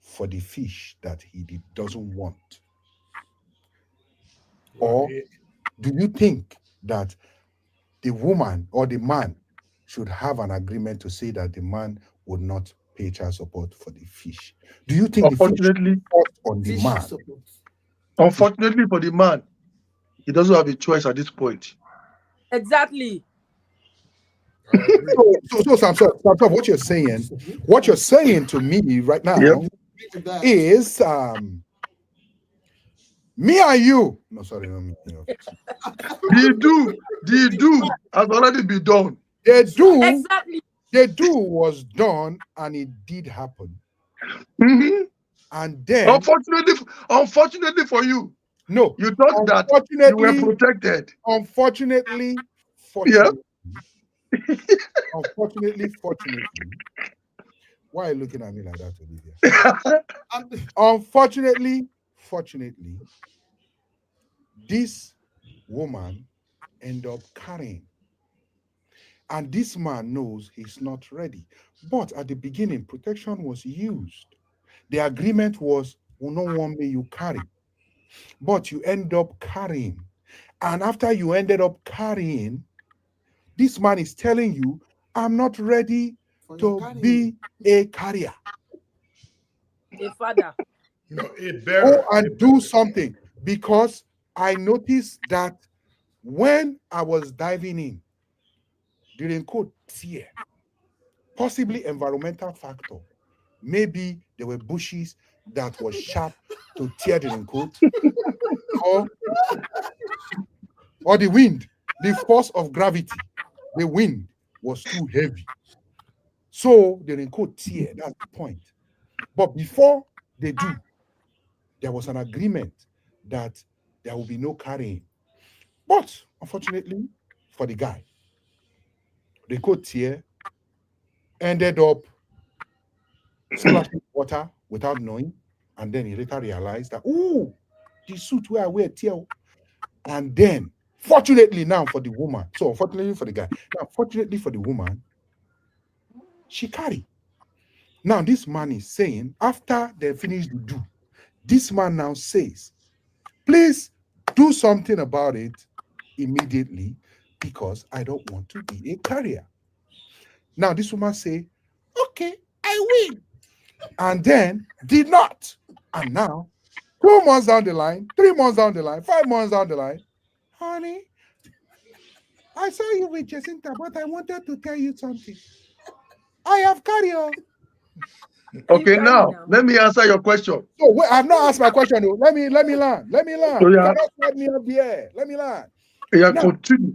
for the fish that doesn't want? Or do you think that the woman or the man should have an agreement to say that the man would not pay child support for the fish? Do you think the fish should Unfortunately, be forced on the Fish man? support. unfortunately for the man, he doesn't have a choice at this point. Exactly. So Samson, what you're saying to me right now Yep. is me and you. No, sorry, no, me. The do has already been done. Exactly. The do was done and it did happen. Mhm. And then Unfortunately for you, no, you thought that you were protected. Unfortunately, Yeah. fortunately, why are you looking at me like that, Olivia? Unfortunately, fortunately, this woman end up carrying. And this man knows he's not ready. But at the beginning, protection was used. The agreement was, we don't want me, you carry. But you end up carrying. And after you ended up carrying, this man is telling you, I'm not ready to be a carrier. A father. A bearer. Go and do something. Because I noticed that when I was diving in, the raincoat tear, possibly environmental factor. Maybe there were bushes that were sharp to tear the raincoat, or the wind, the force of gravity, the wind was too heavy. So the raincoat tear, that's the point. But before they do, there was an agreement that there will be no carrying. But unfortunately for the guy, the coat tear ended up splashing water without knowing. And then he later realized that, oh, the suit where I wear tear. And then, fortunately now for the woman, so unfortunately for the guy, now fortunately for the woman, she carried. Now this man is saying, after they finish the do, this man now says, please do something about it immediately because I don't want to be a carrier. Now this woman say, okay, I will. And then did not. And now, 2 months down the line, 3 months down the line, 5 months down the line, honey, I saw you with Jacinta, but I wanted to tell you something. I have carried. Okay, now let me answer your question. So wait, I've not asked my question. Though. Let me learn. Let me learn. So, You yeah. cannot start me up the air. Let me learn. Yeah, Now, continue.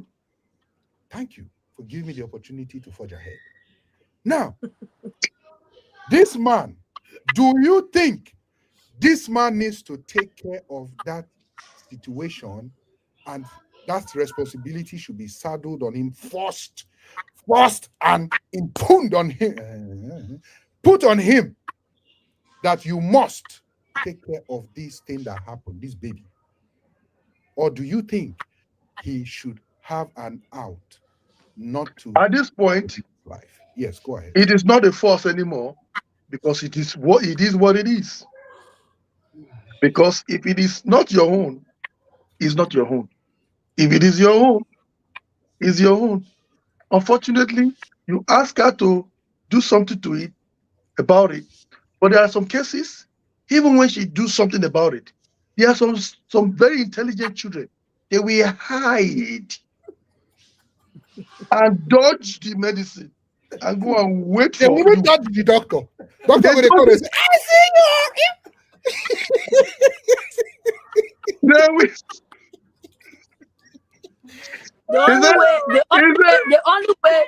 thank you for giving me the opportunity to forge ahead. Now, this man, do you think this man needs to take care of that situation and that responsibility should be saddled on him first and impugned on him, put on him that you must take care of this thing that happened, this baby? Or do you think he should have an out not to At this point, life? Yes, go ahead. it is not a force anymore because it is what it is. Because if it is not your own, it's not your own. If it is your own, it's your own. Unfortunately, you ask her to do something to it about it. But there are some cases, even when she do something about it, there are some very intelligent children. They will hide and dodge the medicine and go and wait They for wouldn't you. dodge the doctor. Doctor will come and say, I see you. They will. The only way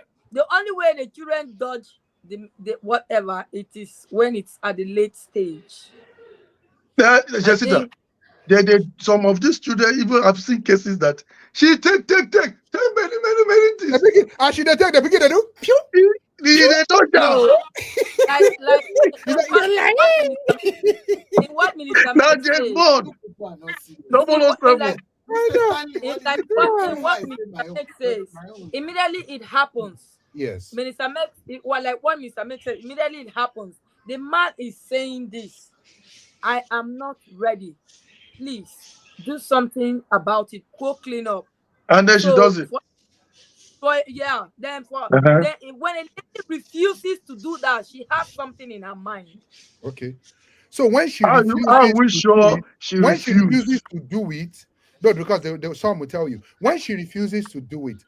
the children dodge the whatever it is when it's at the late stage. I Jessica, think some of these children, even I've seen cases that she take many things. And she dey take the beginning, they do. Pew, They don't no, die. like He's like, in what Minister Now Meg James said. Bond. You see, what, in like, 007. in what Minister Meg says, immediately it happens. Yes. Minister Meg, well, like what Minister Meg said, immediately it happens. The man is saying this: I am not ready. Please do something about it. Go clean up. And then she does it. Then Uh-huh. when a lady refuses to do that, she has something in her mind. Okay. So when she Are we sure she when she refused? refuses to do it, no, because some will tell you when she refuses to do it,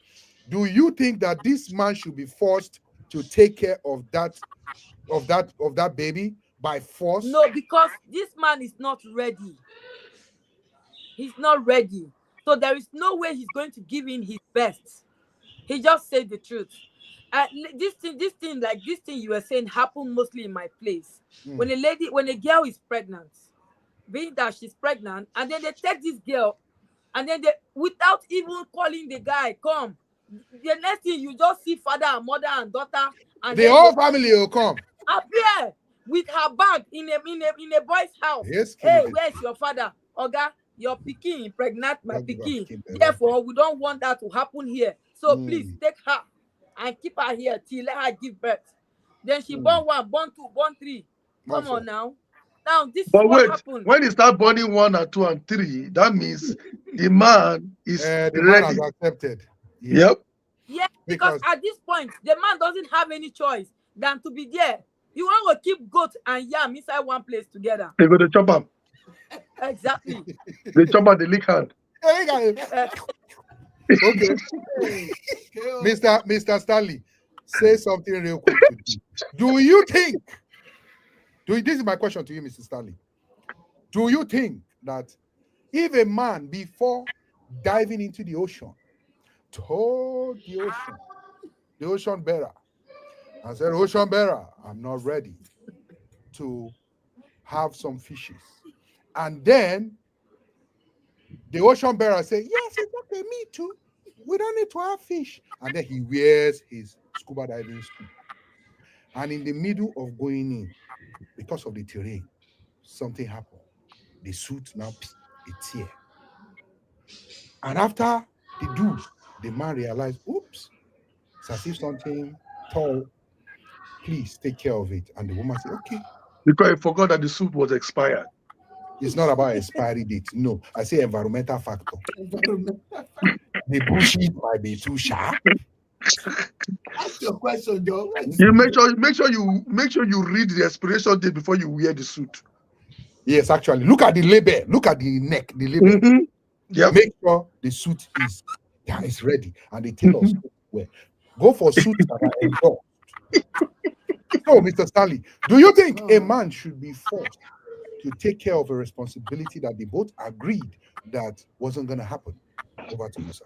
do you think that this man should be forced to take care of that baby by force? No, because this man is not ready. He's not ready. So there is no way he's going to give in his best. He just said the truth. This thing you were saying happened mostly in my place. When a girl is pregnant, being that she's pregnant, and then they take this girl, and then without even calling the guy, come. The next thing you just see father and mother and daughter, and the whole family will come. Appear with her bag in a boy's house. Yes, hey, where's your father? Oga, your pikin pregnant my pikin. Therefore, we don't want that to happen here. So please take her and keep her here till let her give birth. Then she born 1, born 2, born 3. Come on now. Now this is what happened. When you start burning 1 and 2 and 3, that means the man is the ready. man has accepted. Yep. Yeah, because at this point, the man doesn't have any choice than to be there. You want to keep goat and yam inside one place together. They go to chop up. Exactly. They chop up the lick hand. Okay. Mr. Stanley, say something real quick. Do you think? This is my question to you, Mr. Stanley. Do you think that if a man before diving into the ocean told the ocean bearer, and said, "Ocean bearer, I'm not ready to have some fishes," and then the ocean bearer say, "Yes, it's okay, me too. We don't need to have fish," and then he wears his scuba diving suit, and in the middle of going in, because of the terrain, something happened. The suit now it's here, and after the man realized, "Oops, it's as if something tall. Please take care of it." And the woman said, "Okay." Because I forgot that the suit was expired. It's not about expiry date. No, I say environmental factor. The bushes might be too sharp. Ask your question, Joe. You make sure you read the expiration date before you wear the suit. Yes, actually. Look at the label. Look at the neck. The label. Yeah. Make sure the suit is ready. And they tell us where. Go for suits that are endorsed. So, Mr. Stanley, do you think a man should be forced to take care of a responsibility that they both agreed that wasn't going to happen? Over to you, sir.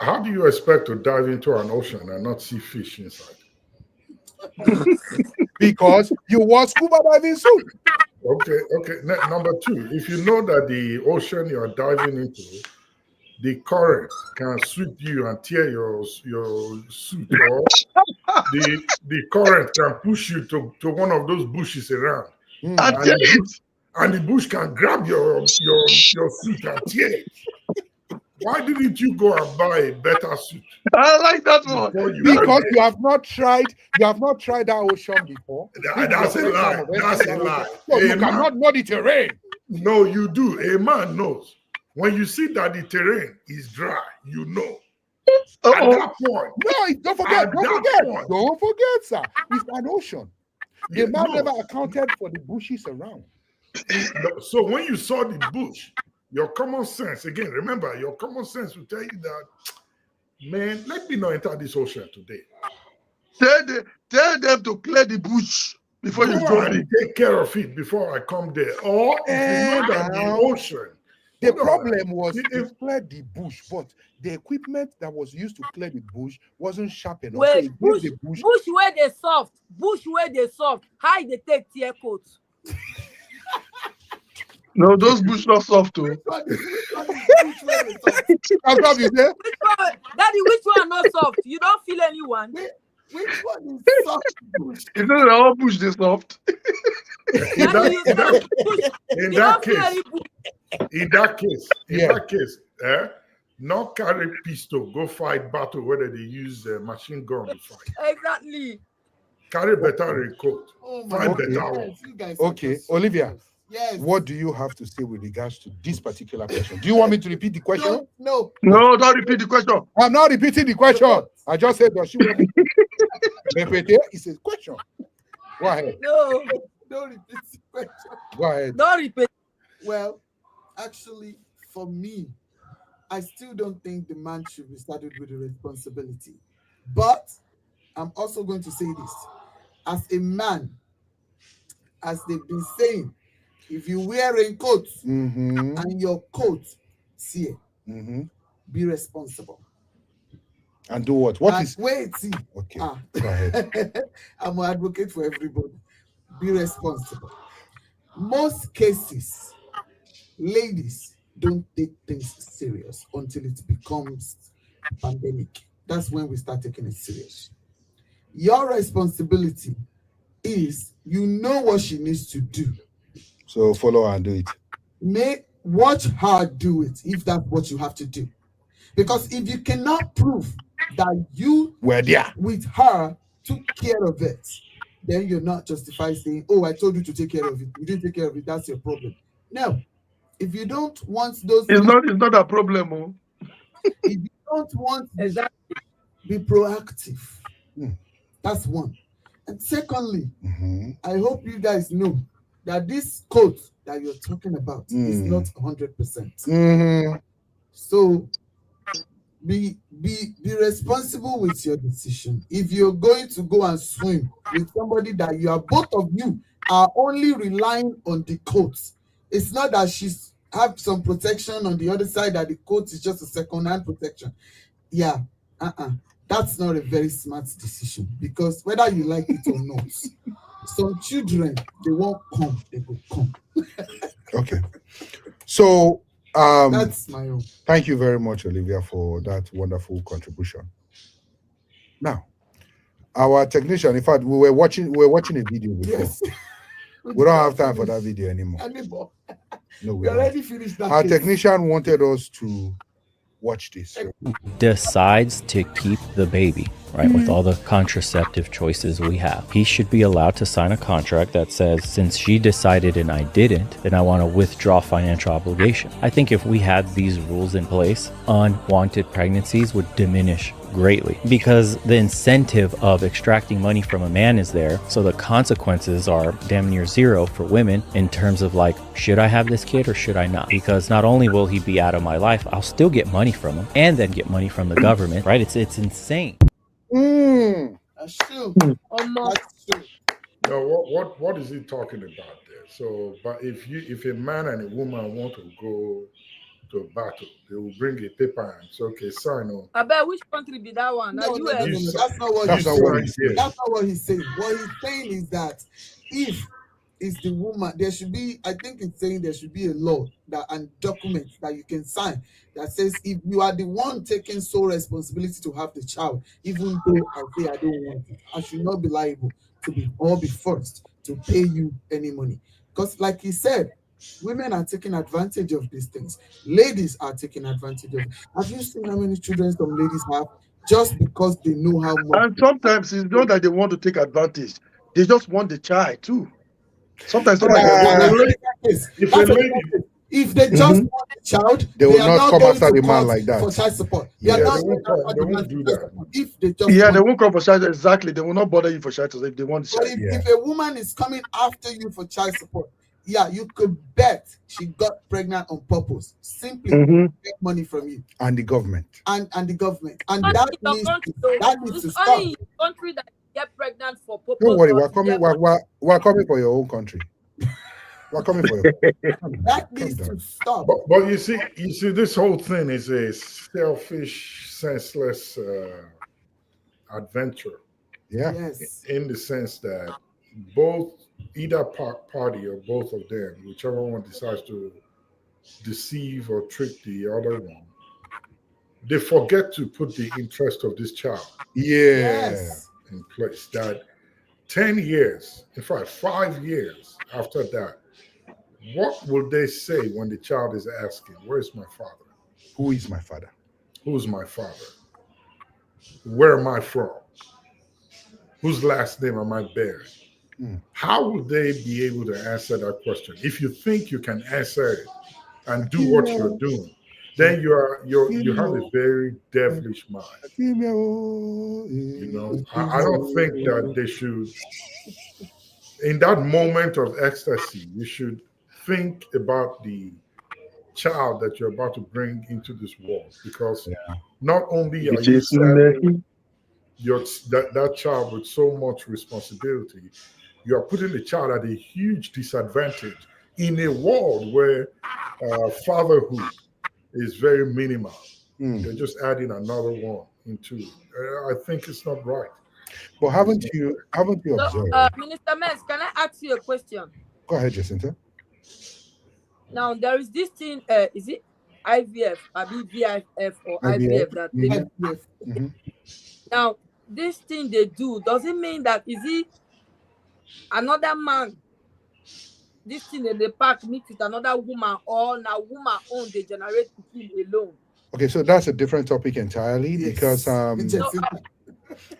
How do you expect to dive into an ocean and not see fish inside? Because you wore scuba diving suit. Okay. Number 2, if you know that the ocean you're diving into, the current can sweep you and tear your suit, or the current can push you to one of those bushes around, and the bush can grab your suit and tear it. Why didn't you go and buy a better suit? I like that one. Because you have not tried that ocean before. That's a lie. That's a lie. So you cannot know the terrain. No, you do. A man knows. When you see that the terrain is dry, you know. At that point. No, don't forget, sir. It's an ocean. The man never accounted for the bushes around. So when you saw the bush, your common sense, again, remember, your common sense will tell you that, man, let me not enter this ocean today. Tell them to clear the bush before you jump in. Take care of it before I come there. Or if you know that the ocean The problem was they cleared the bush, but the equipment that was used to clear the bush wasn't sharp enough. So Wait, it bush, gave the bush. bush where they soft, bush where they soft. How they take tear coat? No, those bush not soft too. Which one is bush where they soft? That's what you say. Which one, Daddy? Which one not soft? You don't feel anyone. Which one is soft bush? Is that all bush they soft? In that case, not carry pistol, go fight battle whether they use machine gun to fight. Exactly. Carry better recruit. Find Okay. better one. Okay, Olivia. Yes. What do you have to say with regards to this particular question? Do you want me to repeat the question? No. No, don't repeat the question. I'm not repeating the question. I just said, does she want me to repeat it? It's a question. Go ahead. No. Don't repeat the question. Go ahead. Don't repeat. Well, actually, for me, I still don't think the man should be saddled with the responsibility. But I'm also going to say this. As a man, as they've been saying, if you wear raincoat and your coat tear, be responsible. And do what? What is? Wait, see. Okay. Go ahead. I'm an advocate for everybody. Be responsible. Most cases, ladies don't take things serious until it becomes a pandemic. That's when we start taking it serious. Your responsibility is you know what she needs to do. So follow her and do it. Watch her do it if that's what you have to do. Because if you cannot prove that you were there with her took care of it, then you're not justified saying, oh, I told you to take care of it. You didn't take care of it. That's your problem. No. If you don't want those... It's not a problem. Oh. If you don't want to be proactive, that's one. And secondly, I hope you guys know that this code that you're talking about is not 100%. So be responsible with your decision. If you're going to go and swim with somebody that you are, both of you are only relying on the coat. It's not that she's have some protection on the other side, that the coat is just a second-hand protection. Yeah, that's not a very smart decision, because whether you like it or not, some children, they won't come, they will come. Okay. So that's my own. Thank you very much, Olivia, for that wonderful contribution. Now, our technician, in fact, we were watching a video before. Yes. We don't have time for that video anymore. No, we already finished that. Our technician wanted us to watch this. Decides to keep the baby, right, with all the contraceptive choices we have. He should be allowed to sign a contract that says, since she decided and I didn't, then I want to withdraw financial obligation. I think if we had these rules in place, unwanted pregnancies would diminish greatly, because the incentive of extracting money from a man is there. So the consequences are damn near zero for women in terms of like, should I have this kid or should I not? Because not only will he be out of my life, I'll still get money from him and then get money from the government, right? It's insane. That's true. That's true. No, what is he talking about there? So, but if a man and a woman want to go to a battle, they will bring a paper and say, okay, sign on. I bet which country be that one? No, that's not what he's saying. That's not what he's saying. What he's saying is that if it's the woman, there should be, I think it's saying there should be a law that and documents that you can sign that says if you are the one taking sole responsibility to have the child, even though I say I don't want it, I should not be liable to be forced to pay you any money. Because like he said, women are taking advantage of these things. Ladies are taking advantage of it. Have you seen how many children some ladies have just because they know how much? And sometimes it's not that they want to take advantage. They just want the child too. Sometimes if they just want a child, they will not come after the man like that for child support. They won't do that. If they just they won't come for child. Exactly, they will not bother you for child support if they want the but child. if a woman is coming after you for child support, you could bet she got pregnant on purpose, simply to get money from you and the government and the government, and But that needs to stop. Only in the country that get pregnant for purpose. Don't worry, we're coming for your own country. We're coming for you. That needs to stop. But you see, this whole thing is a selfish, senseless adventure. Yeah. Yes. In the sense that either party or both of them, whichever one decides to deceive or trick the other one, they forget to put the interest of this child in place. That 10 years, in fact, 5 years after that, what will they say when the child is asking, where's my father? Who is my father? Who's my father? Where am I from? Whose last name am I bearing? How will they be able to answer that question? If you think you can answer it and do what you're doing, then you have a very devilish mind. You know, I don't think that they should, in that moment of ecstasy, you should think about the child that you're about to bring into this world, because not only are you saddling that child with so much responsibility, you are putting the child at a huge disadvantage in a world where fatherhood is very minimal. They're just adding another one into it. I think it's not right. But haven't you So, observed? Minister Mens, can I ask you a question? Go ahead, Jacinta. Now, there is this thing, is it IVF, VIF or IVF that they Now, this thing they do, does it mean that is it another man? This thing in the park meet with another woman, or now woman own they generate between alone? Okay, so that's a different topic entirely because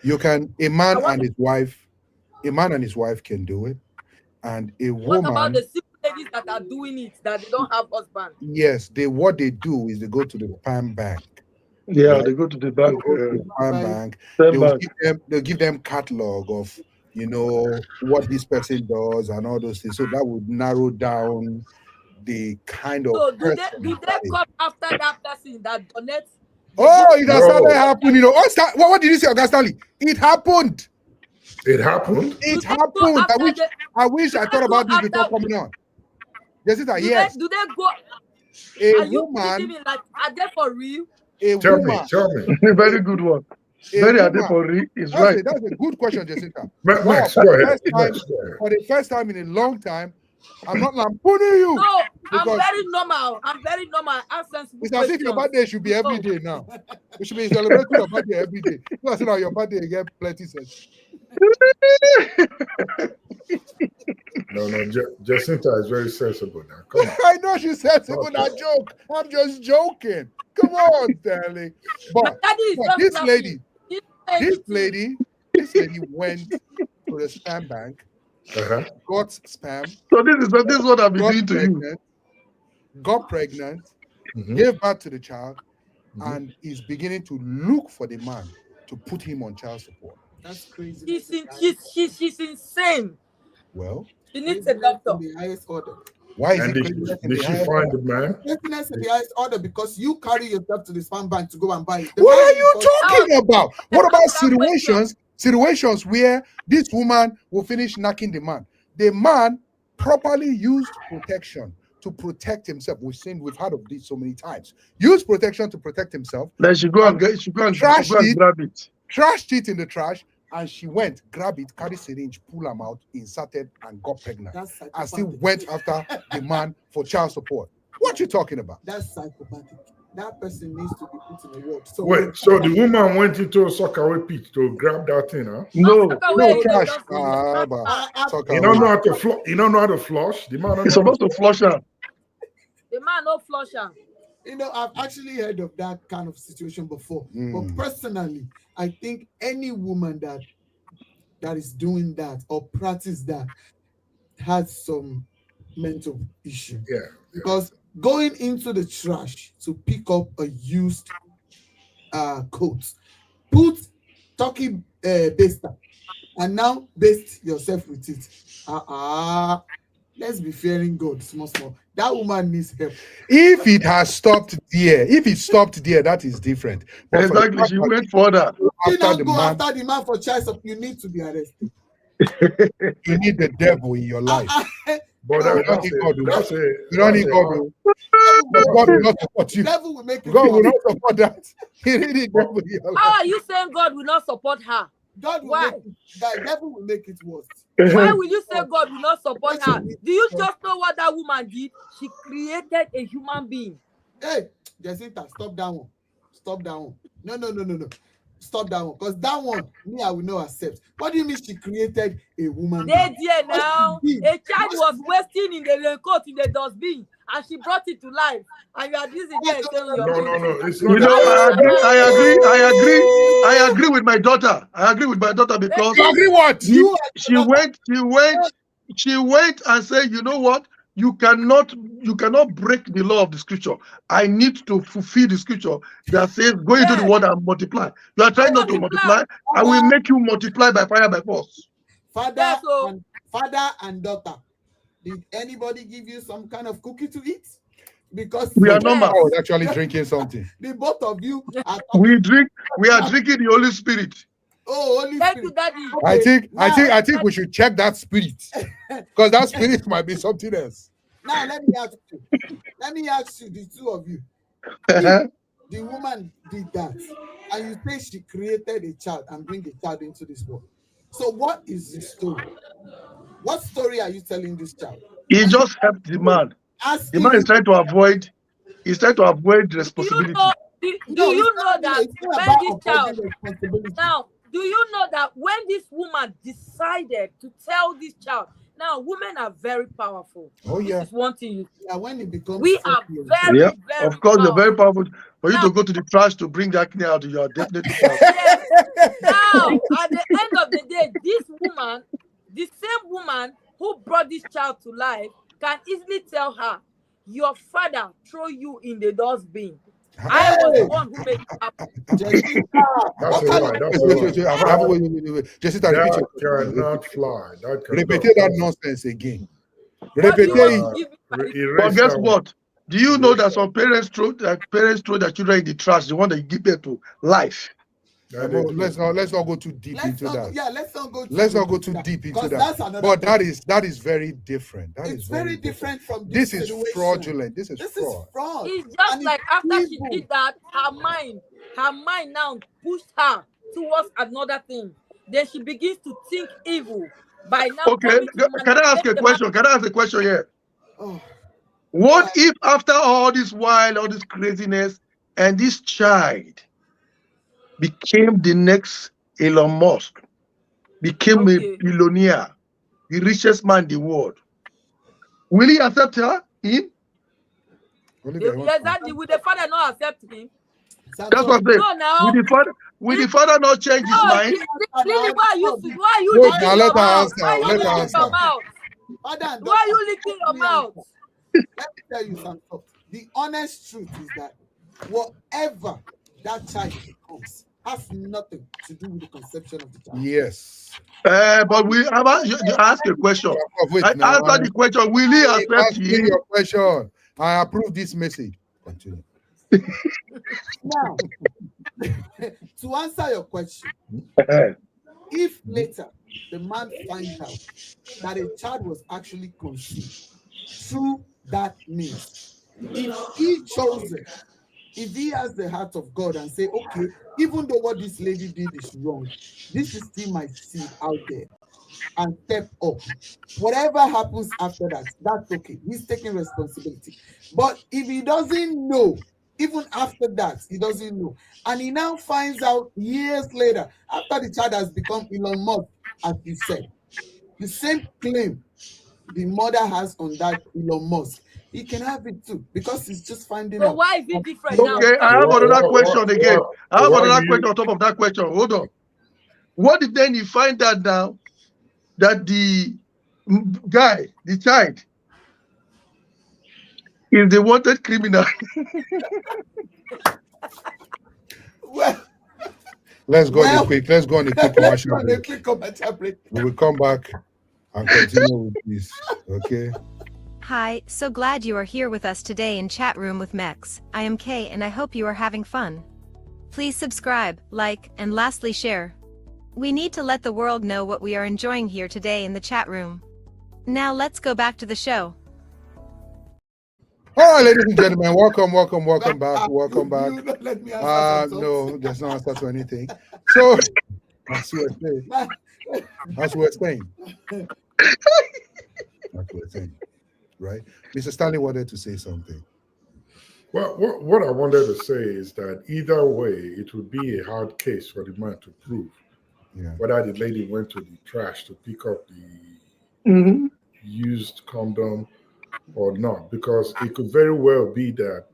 you can a man and his wife can do it, and a What about woman. the single ladies that are doing it that they don't have husband? Yes, what they do is they go to the sperm bank. Yeah, they go to the bank. Sperm bank. Sperm bank. They'll give them catalog of what this person does and all those things. So that would narrow down the kind of So do person. they come after that person that donates? Oh, it has started happening. What did you say, Augustali? It happened. It happened. It happened. I wish I thought about this before coming on. Yes. Do they go? A are you woman. Me, like, are they for real? Tell me. Very good one. Very adepori is right. That's a good question, Jessica. Max, for the first time in a long time, I'm not lampooning you. No, I'm very normal. It's as if your birthday should be every day now. You should be celebrating your birthday every day. Because on your birthday, you get plenty sense. No, Jacinta is very sensible now. Come on. I know she's sensible. I joke. I'm just joking. Come on, Stanley. But this lady went to the sperm bank, got sperm. So this is what I've been doing to you. Got pregnant, gave birth to the child, and is beginning to look for the man to put him on child support. That's crazy. She's insane. Well, she needs a doctor. The highest order. Why is and did she find the man? Craziness in the highest order because you carry yourself to the sperm bank to go and buy it. What are you talking about? What about situations where this woman will finish knocking the man? The man properly used protection to protect himself. We've heard of this so many times. Use protection to protect himself. Then she go and grab it. Trashed it in the trash, and she went, grab it, carry syringe, pull him out, inserted, and got pregnant. And still went after the man for child support. What you talking about? That's psychopathic. That person needs to be put in the world. So the woman went into a soccer pit to grab that thing, huh? No, trash. You don't know how to flush. You don't know how to flush. The man is supposed to flush her. The man no flush her. I've actually heard of that kind of situation before. But personally, I think any woman that is doing that or practice that has some mental issue. Yeah. Because going into the trash to pick up a used coat, put turkey baster, and now baste yourself with it. Let's be fearing God, small. That woman needs help. If it stopped there, that is different. But exactly, she went further. You don't go after the man for child support. You need to be arrested. You need the devil in your life. But We don't that's need a God. that's a We don't that's need a God. hard, God will not support you. Devil will make it God will worse. not support that. He really devil in your life. How are you saying God will not support her? God will Why? make it, the devil will make it worse. Why will you say God will not support her? Especially- Do you just know what that woman did? She created a human being. Hey, Jacinta, stop that one. Stop that one. No. Stop that one. Because that one, me, I will not accept. What do you mean she created a woman They being? there now. What she did- A child was wasting in the raincoat in the dustbin, and she brought it to life. And you are busy there saying you're going to. It's You not know, a I agree with my daughter. I agree with my daughter because You agree what? she went and said, you know what? You cannot break the law of the scripture. I need to fulfill the scripture that says, go into the world and multiply. You are trying not to multiply. I will make you multiply by fire, by force. Father and daughter, did anybody give you some kind of cookie to eat? Because We are I normal. was actually drinking something. the both of you are We are drinking the Holy Spirit. Oh, Holy Thank Spirit. you, Daddy. Okay, I think we should check that spirit. Because that spirit might be something else. Now let me ask you, the two of you. If the woman did that, and you say she created a child and bring a child into this world. So what is the story? What story are you telling this child? He just helped the man. The man is trying to avoid. He's trying to avoid responsibility. Do you know that it's not when about this child avoiding responsibility. now, do you know that when this woman decided to tell this child, now women are very powerful. Oh yeah. This is one thing you. Yeah, when it becomes We are very, Yeah, very of course, you're very powerful. powerful. For you to go to the trash to bring that knee out, you are definitely powerful. Yes. Now, at the end of the day, this woman, the same woman who brought this child to life, can easily tell her, your father throw you in the dustbin. I was the one who made it happen. That's a lie. That's a lie. Wait. Jessica, repeat That your cannot fly. That cannot. Repeat that nonsense again. What do you want Repeat. to give me? But guess what? Do you know that some parents throw their children in the trash, the one that give birth to life? Let's not go too deep into that. Yeah, let's not go too deep into that. That's another But thing. that is very different. That It's is very different from this is situation. fraudulent. This is fraud. It's just like after she did that, her mind now pushed her towards another thing. Then she begins to think evil by now. Okay, can I ask a question? Can I ask a question here? What if after all this while, all this craziness, and this child became the next Elon Musk, became a billionaire, the richest man in the world? Will he accept her? Him? Exactly. Will the father not accept him? That's what I'm saying. No, now. Will the father not change his mind? Lily, why are you licking Now your let her mouth? answer. Why are you Let her licking answer. your mouth? Why are you licking your mouth? Let me tell you something. The honest truth is that whatever that child becomes has nothing to do with the conception of the child. Yes. But you ask a question. Wait, I now, answer the question. Will he accept ask me him? your question. I approve this message. Continue. Now, to answer your question, if later the man finds out that a child was actually conceived through that means, if he chose it, if he has the heart of God and say, okay, even though what this lady did is wrong, this is still my seed out there, and step up. Whatever happens after that, that's okay. He's taking responsibility. But if he doesn't know, even after that, he doesn't know, and he now finds out years later, after the child has become Elon Musk, as you said, the same claim the mother has on that Elon Musk, he can have it too, because he's just finding out. So why is it different now? Okay, I have another question again. I have another question on top of that question. Hold on. What if then you find out now that the guy, the child, is the wanted criminal? Let's go on a quick commercial break. We will come back and continue with this. Okay. Hi, so glad you are here with us today in Chat Room with Mex. I am Kay and I hope you are having fun. Please subscribe, like, and lastly share. We need to let the world know what we are enjoying here today in the chat room. Now let's go back to the show. All right, ladies and gentlemen, welcome back. You don't let me answer some No, there's no answer to anything. So, as we were saying, right? Mr. Stanley wanted to say something. Well, what I wanted to say is that either way, it would be a hard case for the man to prove whether the lady went to the trash to pick up the Mhm. used condom or not, because it could very well be that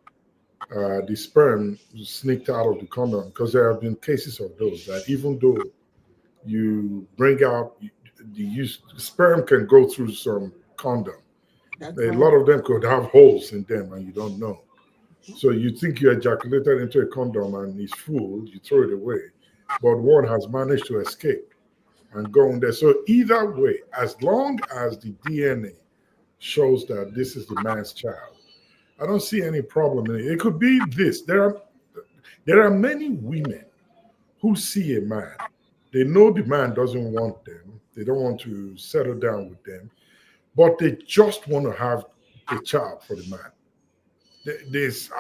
the sperm sneaked out of the condom, because there have been cases of those that even though you bring out the used sperm can go through some condom. That's A right. lot of them could have holes in them and you don't know. So you think you ejaculated into a condom and it's full, you throw it away, but one has managed to escape and go in there. So either way, as long as the DNA shows that this is the man's child, I don't see any problem in it. It could be this. There are many women who see a man. They know the man doesn't want them. They don't want to settle down with them, but they just want to have a child for the man.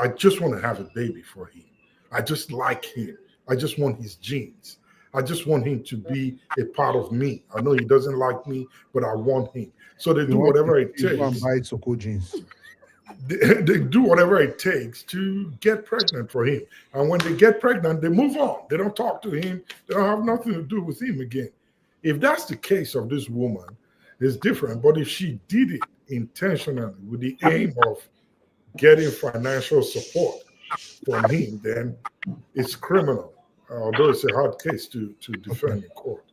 I just want to have a baby for him. I just like him. I just want his genes. I just want him to be a part of me. I know he doesn't like me, but I want him. So they You do want whatever it to go and takes. buy Soko jeans. They do whatever it takes to get pregnant for him. And when they get pregnant, they move on. They don't talk to him. They don't have nothing to do with him again. If that's the case of this woman, it's different. But if she did it intentionally with the aim of getting financial support from him, then it's criminal. Although it's a hard case to defend in court.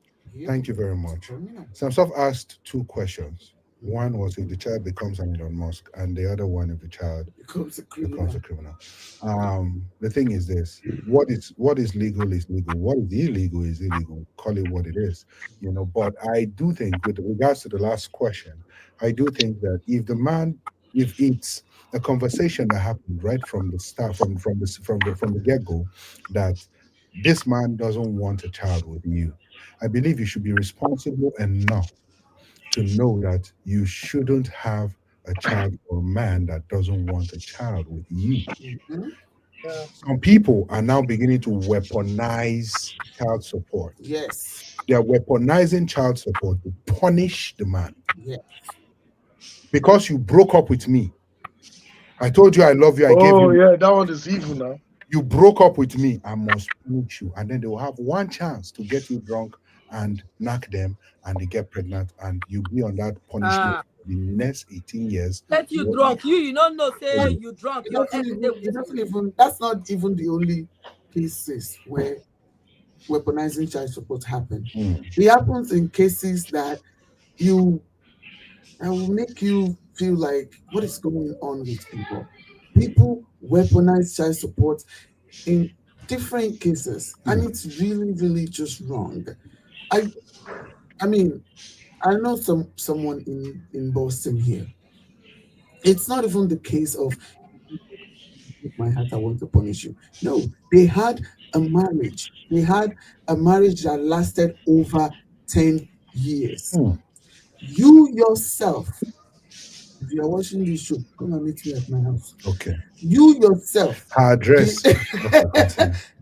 Thank you very much. Samsov asked two questions. One was if the child becomes an Elon Musk, and the other one if the child becomes a criminal. The thing is this: what is legal is legal. What is illegal is illegal. Call it what it is, But I do think, with regards to the last question, I do think that if it's a conversation that happened right from the start, from the get go, that this man doesn't want a child with you, I believe you should be responsible enough to know that you shouldn't have a child or a man that doesn't want a child with you. Some people are now beginning to weaponize child support. Yes. They are weaponizing child support to punish the man. Yes. Because you broke up with me. I told you I love you. I gave Oh you. yeah, that one is evil now. You broke up with me. I must punish you. And then they will have one chance to get you drunk and knock them, and they get pregnant, and you be on that punishment for the next 18 years. Let you drunk. You don't know, say you drunk. It doesn't even, that's not even the only cases where weaponizing child support happen. It happens in cases that will make you feel like, what is going on with people? People weaponize child support in different cases, and it's really, really just wrong. I mean, I know someone in Boston here. It's not even the case of my heart, I want to punish you. No, they had a marriage. They had a marriage that lasted over 10 years. You yourself, if you are watching this show, come and meet me at my house. Okay. You yourself Her address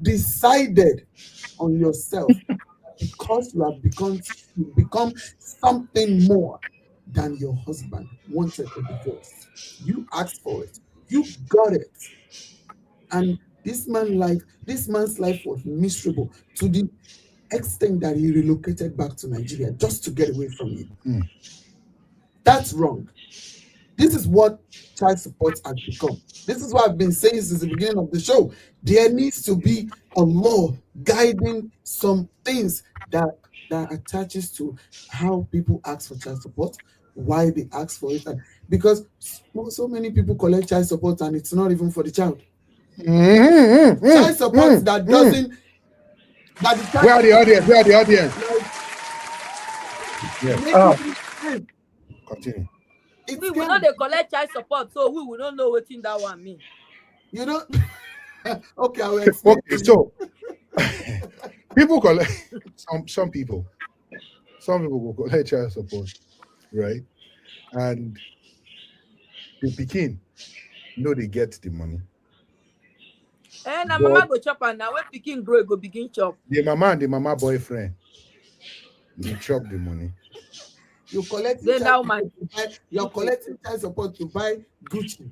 decided on yourself, because you have become something more than your husband wanted a divorce. You asked for it. You got it. And this man's life was miserable to the extent that he relocated back to Nigeria just to get away from you. That's wrong. This is what child support has become. This is what I've been saying since the beginning of the show. There needs to be a law guiding some things that attaches to how people ask for child support, why they ask for it, because so many people collect child support and it's not even for the child. Child support that doesn't. Where are the audience? Where are the audience? Continue. We will not collect child support, so we will not know what that one mean. You know? Okay, I will explain. Okay, so people collect some people will collect child support, right? and the pikin know they get the money, And na but mama go chop am now. When pikin grow, e go begin chop. the mama and the mama boyfriend they chop the money. You're collecting Then child that woman support to buy. You're collecting child support to buy Gucci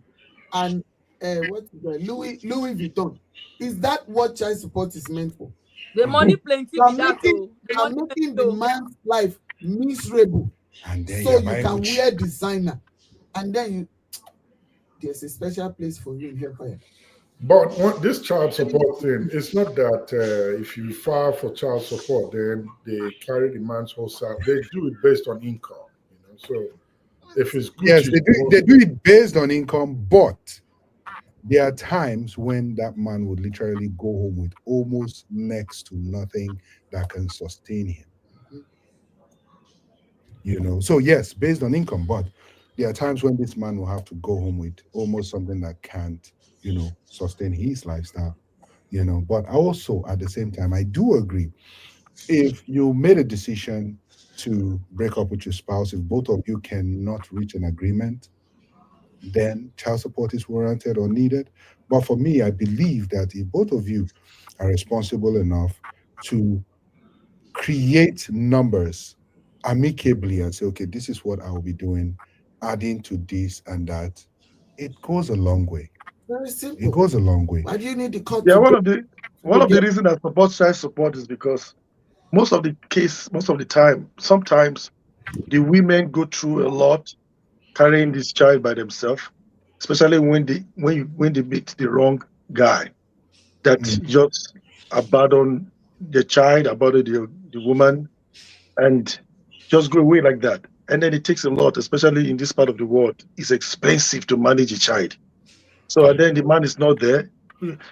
and what is that? Louis Vuitton. Is that what child support is meant for? the money plenty You are be that making oh. The you are money making plenty the oh. man's life miserable, And then so you're you buying can Gucci. wear designer, and then there's a special place for you in hellfire. But this child support thing, it's not that if you file for child support, then they carry the man's whole salary. They do it based on income, So if it's Yes, Gucci, they do it based on income, but there are times when that man would literally go home with almost next to nothing that can sustain him. So yes, based on income, but there are times when this man will have to go home with almost something that can't, sustain his lifestyle. But also at the same time, I do agree, if you made a decision to break up with your spouse, if both of you cannot reach an agreement, then child support is warranted or needed. But for me, I believe that if both of you are responsible enough to create numbers amicably and say, okay, this is what I will be doing, adding to this and that, it goes a long way. Very It simple. goes a long way. Why do you need the court Yeah, to one go? of the reasons I support child support is because most of the time, sometimes the women go through a lot carrying this child by themselves, especially when they meet the wrong guy that just abandon the child, abandon the woman, and just go away like that. And then it takes a lot, especially in this part of the world. It's expensive to manage a child. So and then the man is not there.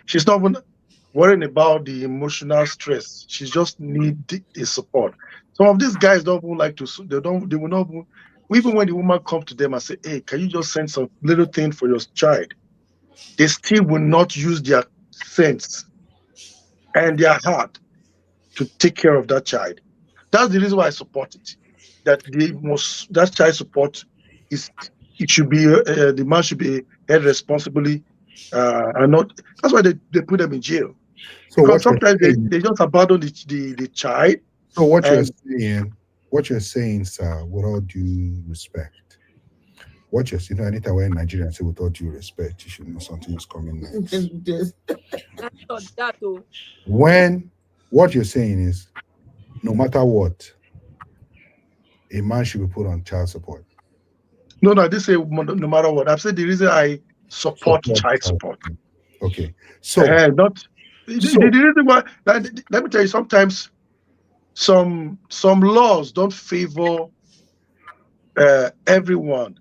She's not even worrying about the emotional stress. She just need a support. Some of these guys don't even like to. They will not even when the woman come to them and say, "Hey, can you just send some little thing for your child?" They still will not use their sense and their heart to take care of that child. That's the reason why I support it. That child support is it should be the man should be held responsibly and not. That's why they put them in jail So because what you're sometimes saying, they just abandon the child. so And what you're saying, sir, with all due respect, what you're saying, anytime we're in Nigeria and say with all due respect, you should know something is coming next. that oh. When what you're saying is, no matter what, a man should be put on child support. no, I didn't say no matter what. I've said the reason I support Support child child support. support. Okay. So Not the reason why. Let me tell you. Sometimes some laws don't favor everyone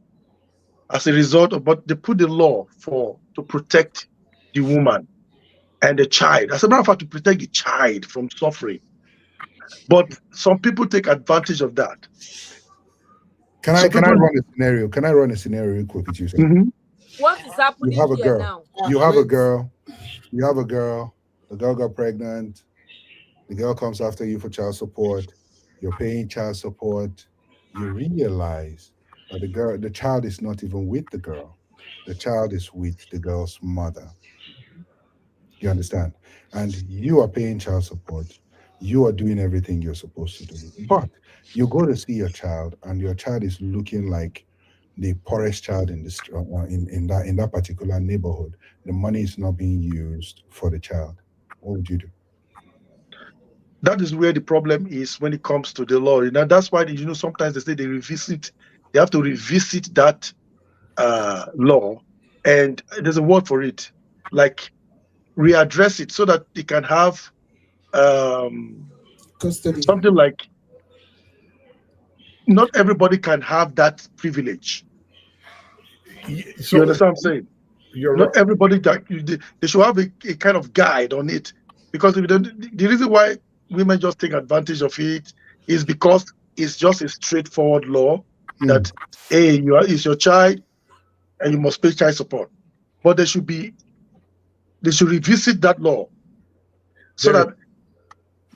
as a result of, but they put the law to protect the woman and the child. As a matter of fact, to protect the child from suffering. But some people take advantage of that. can I Some can I people. run a scenario? Can I run a scenario real quick with you, sir? What is You happening have a here girl. now? You have a girl. You have a girl. The girl got pregnant. The girl comes after you for child support. You're paying child support. You realize that the child is not even with the girl. The child is with the girl's mother. You understand? And you are paying child support. You are doing everything you're supposed to do. But you go to see your child, and your child is looking like the poorest child in that particular neighborhood. The money is not being used for the child. What would you do? That is where the problem is when it comes to the law. That's why sometimes they say they have to revisit that law, and there's a word for it, like readdress it so that they can have custody. Something like not everybody can have that privilege. So You understand what I'm saying? you're Not right. everybody they should have a kind of guide on it, because if the reason why women just take advantage of it is because it's just a straightforward law that hey, it's your child and you must pay child support. But they should revisit that law so that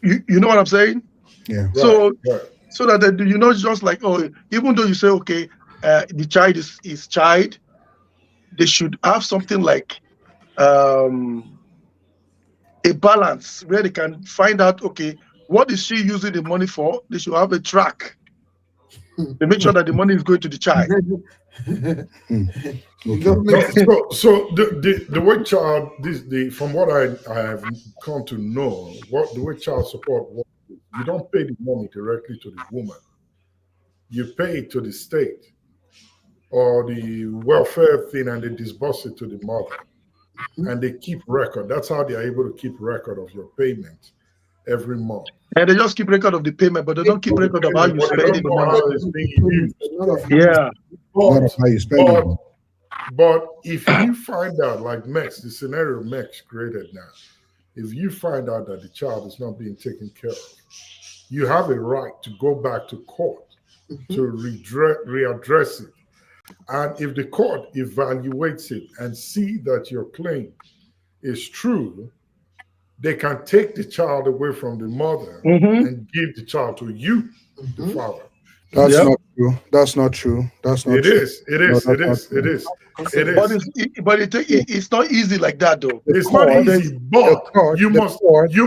you know what I'm saying? Yeah. So Right. so that just like, oh, even though you say okay, the child is his child, they should have something like a balance where they can find out, okay, what is she using the money for? They should have a track to make sure that the money is going to the child. So the way child from what I have come to know, what the way child support works, you don't pay the money directly to the woman. You pay it to the state or the welfare thing, and they disburse it to the mother, and they keep record. That's how they are able to keep record of your payment every month. And they just keep record of the payment, but they don't keep record of how you spend They the don't know money. how it's being used. Yeah. But if you find out, like Mex, the scenario Mex created now, if you find out that the child is not being taken care of, you have a right to go back to court to readdress it. And if the court evaluates it and see that your claim is true, they can take the child away from the mother and give the child to you, the father. That's not true. That's not true. That's not It true. is. It is. It is. It is. It is. But it's not easy like that, though. It's not easy, but you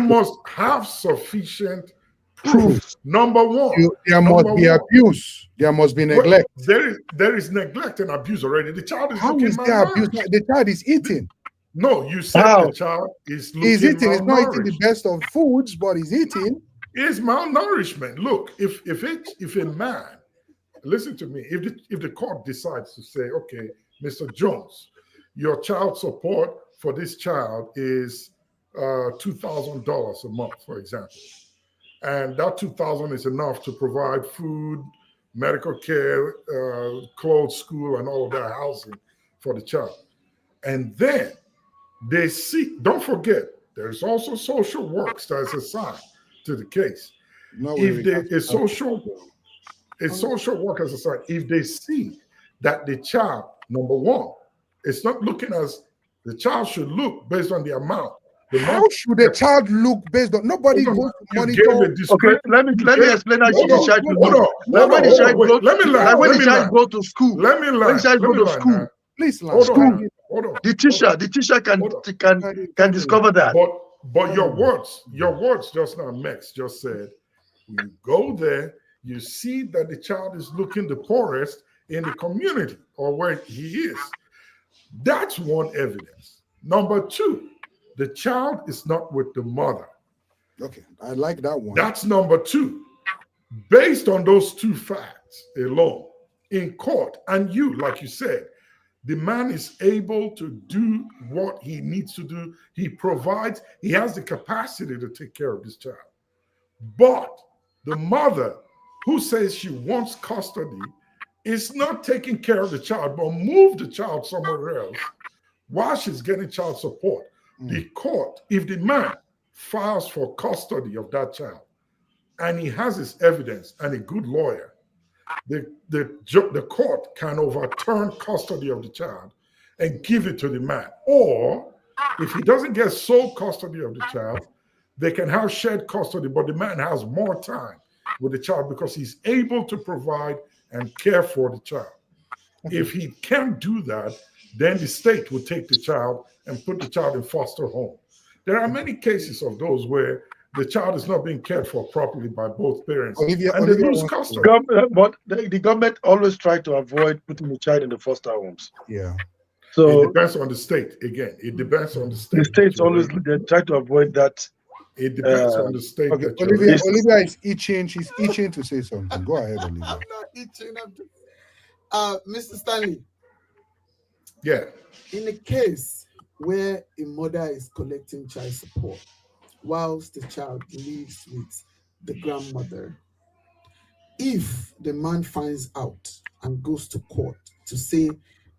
must have sufficient proof. Number one, There must be abuse. There must be neglect. There is neglect and abuse already. The child is How looking is there abuse? malnourished. The child is eating. No, you said the child is looking He's eating. He's not eating the malnourished. best of foods, but he's eating. It's malnourishment. Look, if a man, listen to me, if the court decides to say, okay, Mr. Jones, your child support for this child is $2,000 a month, for example, and that $2,000 is enough to provide food, medical care, clothes, school, and all of that housing for the child, and then they see. Don't forget, there's also social works that is assigned to the case. If a social worker is assigned, if they see that the child, number one, it's not looking as the child should look based on the amount. How should a child look based on nobody goes to monitor? Okay, let me explain how the child should look. When the child go to school, let me when the child go to school, please, hold on. The teacher can discover that. But your words just now, Max just said, you go there, you see that the child is looking the poorest in the community or where he is. That's one evidence. Number two, the child is not with the mother. Okay, I like that one. That's number two. Based on those two facts alone, in court, and you, like you said, the man is able to do what he needs to do. He provides, he has the capacity to take care of this child. But the mother who says she wants custody is not taking care of the child, but move the child somewhere else while she's getting child support. The court, if the man files for custody of that child and he has his evidence and a good lawyer, the court can overturn custody of the child and give it to the man. Or if he doesn't get sole custody of the child, they can have shared custody, but the man has more time with the child because he's able to provide and care for the child. If he can't do that, then the state will take the child and put the child in foster home. There are many cases of those where the child is not being cared for properly by both parents, and they lose custody. But the government always try to avoid putting the child in the foster homes. Yeah. So it depends on the state. Again, it depends on the state. The states always they try to avoid that. It depends on the state. Okay, that you're in. Olivia is itching. She's itching to say something. Go ahead, Olivia. I'm not itching. Mr. Stanley. Yeah. In a case where a mother is collecting child support whilst the child lives with the grandmother, if the man finds out and goes to court to say,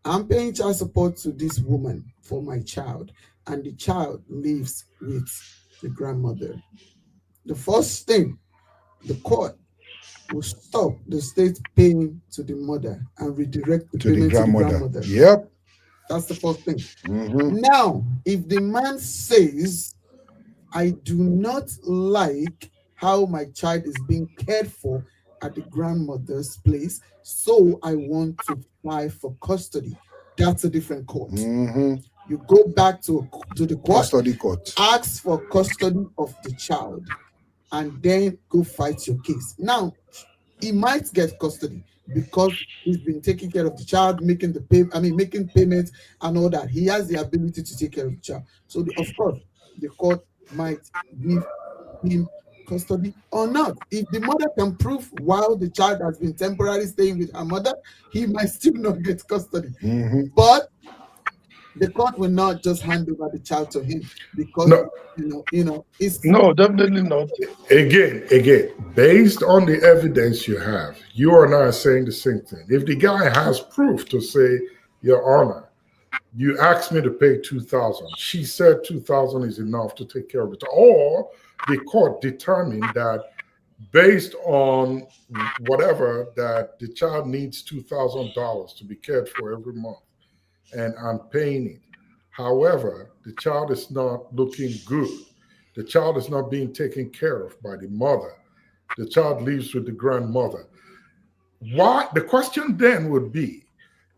I'm paying child support to this woman for my child, and the child lives with the grandmother, the first thing, the court will stop the state paying to the mother and redirect the payment to the grandmother. Yep. That's the first thing. Now, if the man says, I do not like how my child is being cared for at the grandmother's place, so I want to file for custody. That's a different court. You go back to the court, Custody court. ask for custody of the child, and then go fight your case. Now, he might get custody because he's been taking care of the child, making making payments and all that. He has the ability to take care of the child. So, of course, the court might give him custody or not. If the mother can prove while the child has been temporarily staying with her mother, he might still not get custody. But the court will not just hand over the child to him because it's No, definitely not. Again, based on the evidence you have, you are now saying the same thing. If the guy has proof to say, Your Honor, you asked me to pay 2,000. She said 2,000 is enough to take care of it. Or the court determined that based on whatever, that the child needs $2,000 to be cared for every month, and I'm paying it. However, the child is not looking good. The child is not being taken care of by the mother. The child lives with the grandmother. Why? The question then would be,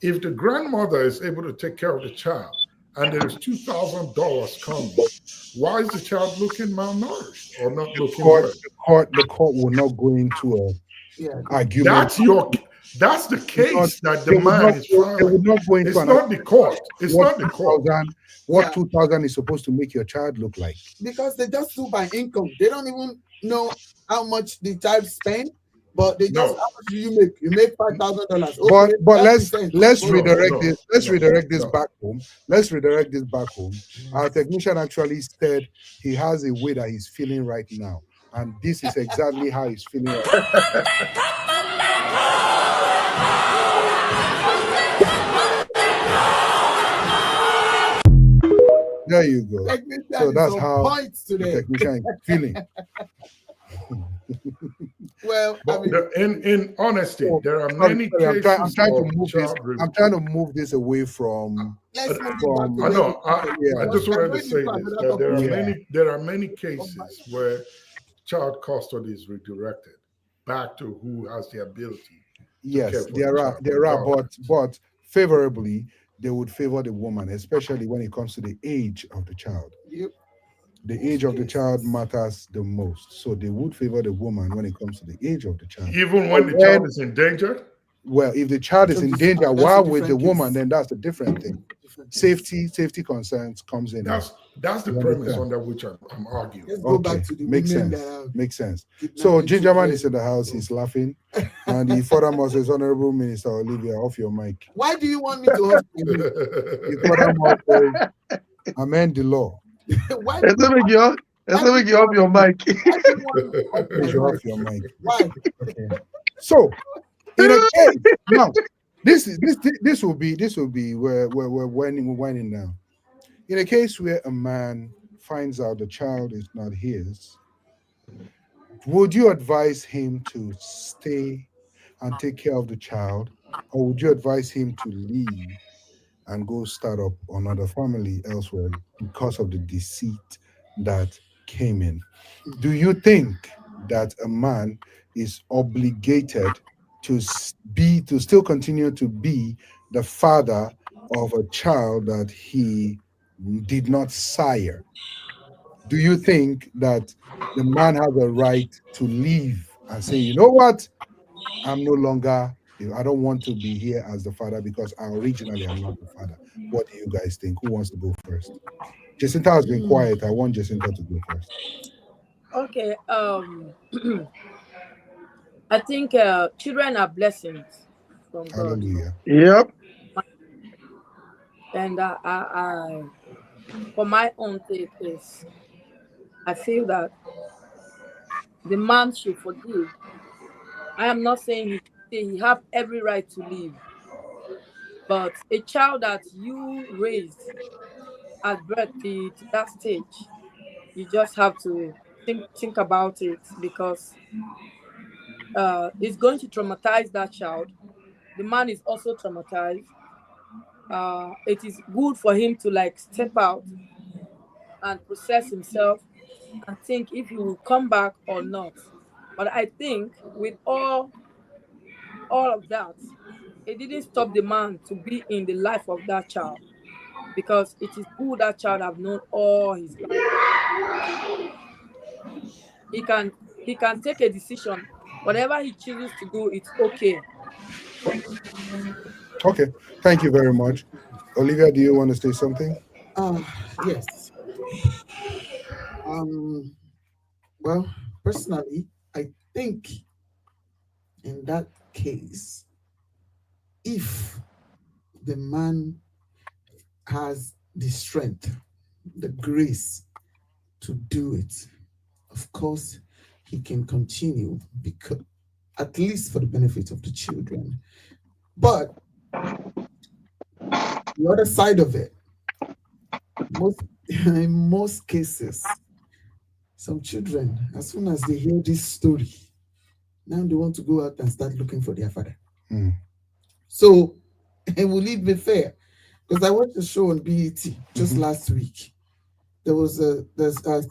if the grandmother is able to take care of the child and there is $2,000 coming, why is the child looking malnourished or not looking well? The court will not go into a argument. That's the case that the they would man not is go, they filing. would not go into It's an not the court. It's not the court. 2,000 is supposed to make your child look like. Because they just do by income. They don't even know how much the child spend, but they just how much do you make? You make $5,000. Okay, But let's redirect no, this. Let's no, redirect this no. back home. Let's redirect this back home. Our technician actually said he has a way that he's feeling right now, and this is exactly how he's feeling right now. There you go. So that's how the technician is feeling. Well, in honesty, there are many cases. I'm trying to move this away from. I just wanted to say this: that there are many cases where child custody is redirected back to who has the ability. Yes, there are, but favorably, they would favor the woman, especially when it comes to the age of the child. Yep. The age of the child matters the most, so they would favor the woman when it comes to the age of the child. Even when the child is in danger? Well, if the child is in danger while with the woman, then that's a different thing. Safety concerns comes in. That's the premise under which I'm arguing. Let's go back to the makes sense. Makes sense. So Gingerman is in the house. He's laughing, and he furthermore says, "Honorable Minister Olivia, off your mic." Why do you want me to off my mic? He furthermore says, "Amend the law." Why? Let's make you off your mic. You off your mic. Why? Okay. So, in a case now, this will be where we're winding down. In a case where a man finds out the child is not his, would you advise him to stay and take care of the child, or would you advise him to leave and go start up another family elsewhere because of the deceit that came in? Do you think that a man is obligated to still continue to be the father of a child that he did not sire? Do you think that the man has a right to leave and say, you know what, I'm no longer, I don't want to be here as the father because I originally am not the father? What do you guys think? Who wants to go first? Jacinta has been quiet. I want Jacinta to go first. Okay. I think children are blessings from God. Hallelujah. Yep. And I for my own take is, I feel that the man should forgive. I am not saying he have every right to leave, but a child that you raised at birth to that stage, you just have to think about it, because it's going to traumatize that child. The man is also traumatized. It is good for him to step out and process himself and think if he will come back or not. But I think with all of that, it didn't stop the man to be in the life of that child, because it is who that child have known all his life. He can take a decision. Whatever he chooses to do, it's okay. Okay, thank you very much. Olivia, do you want to say something? Yes. Um, well, personally, I think in that case, if the man has the strength, the grace to do it, of course, he can continue, because at least for the benefit of the children. But the other side of it, most in most cases, some children, as soon as they hear this story, now they want to go out and start looking for their father. Mm. So, and will it be fair? Because I watched a show on BET just last week. There's a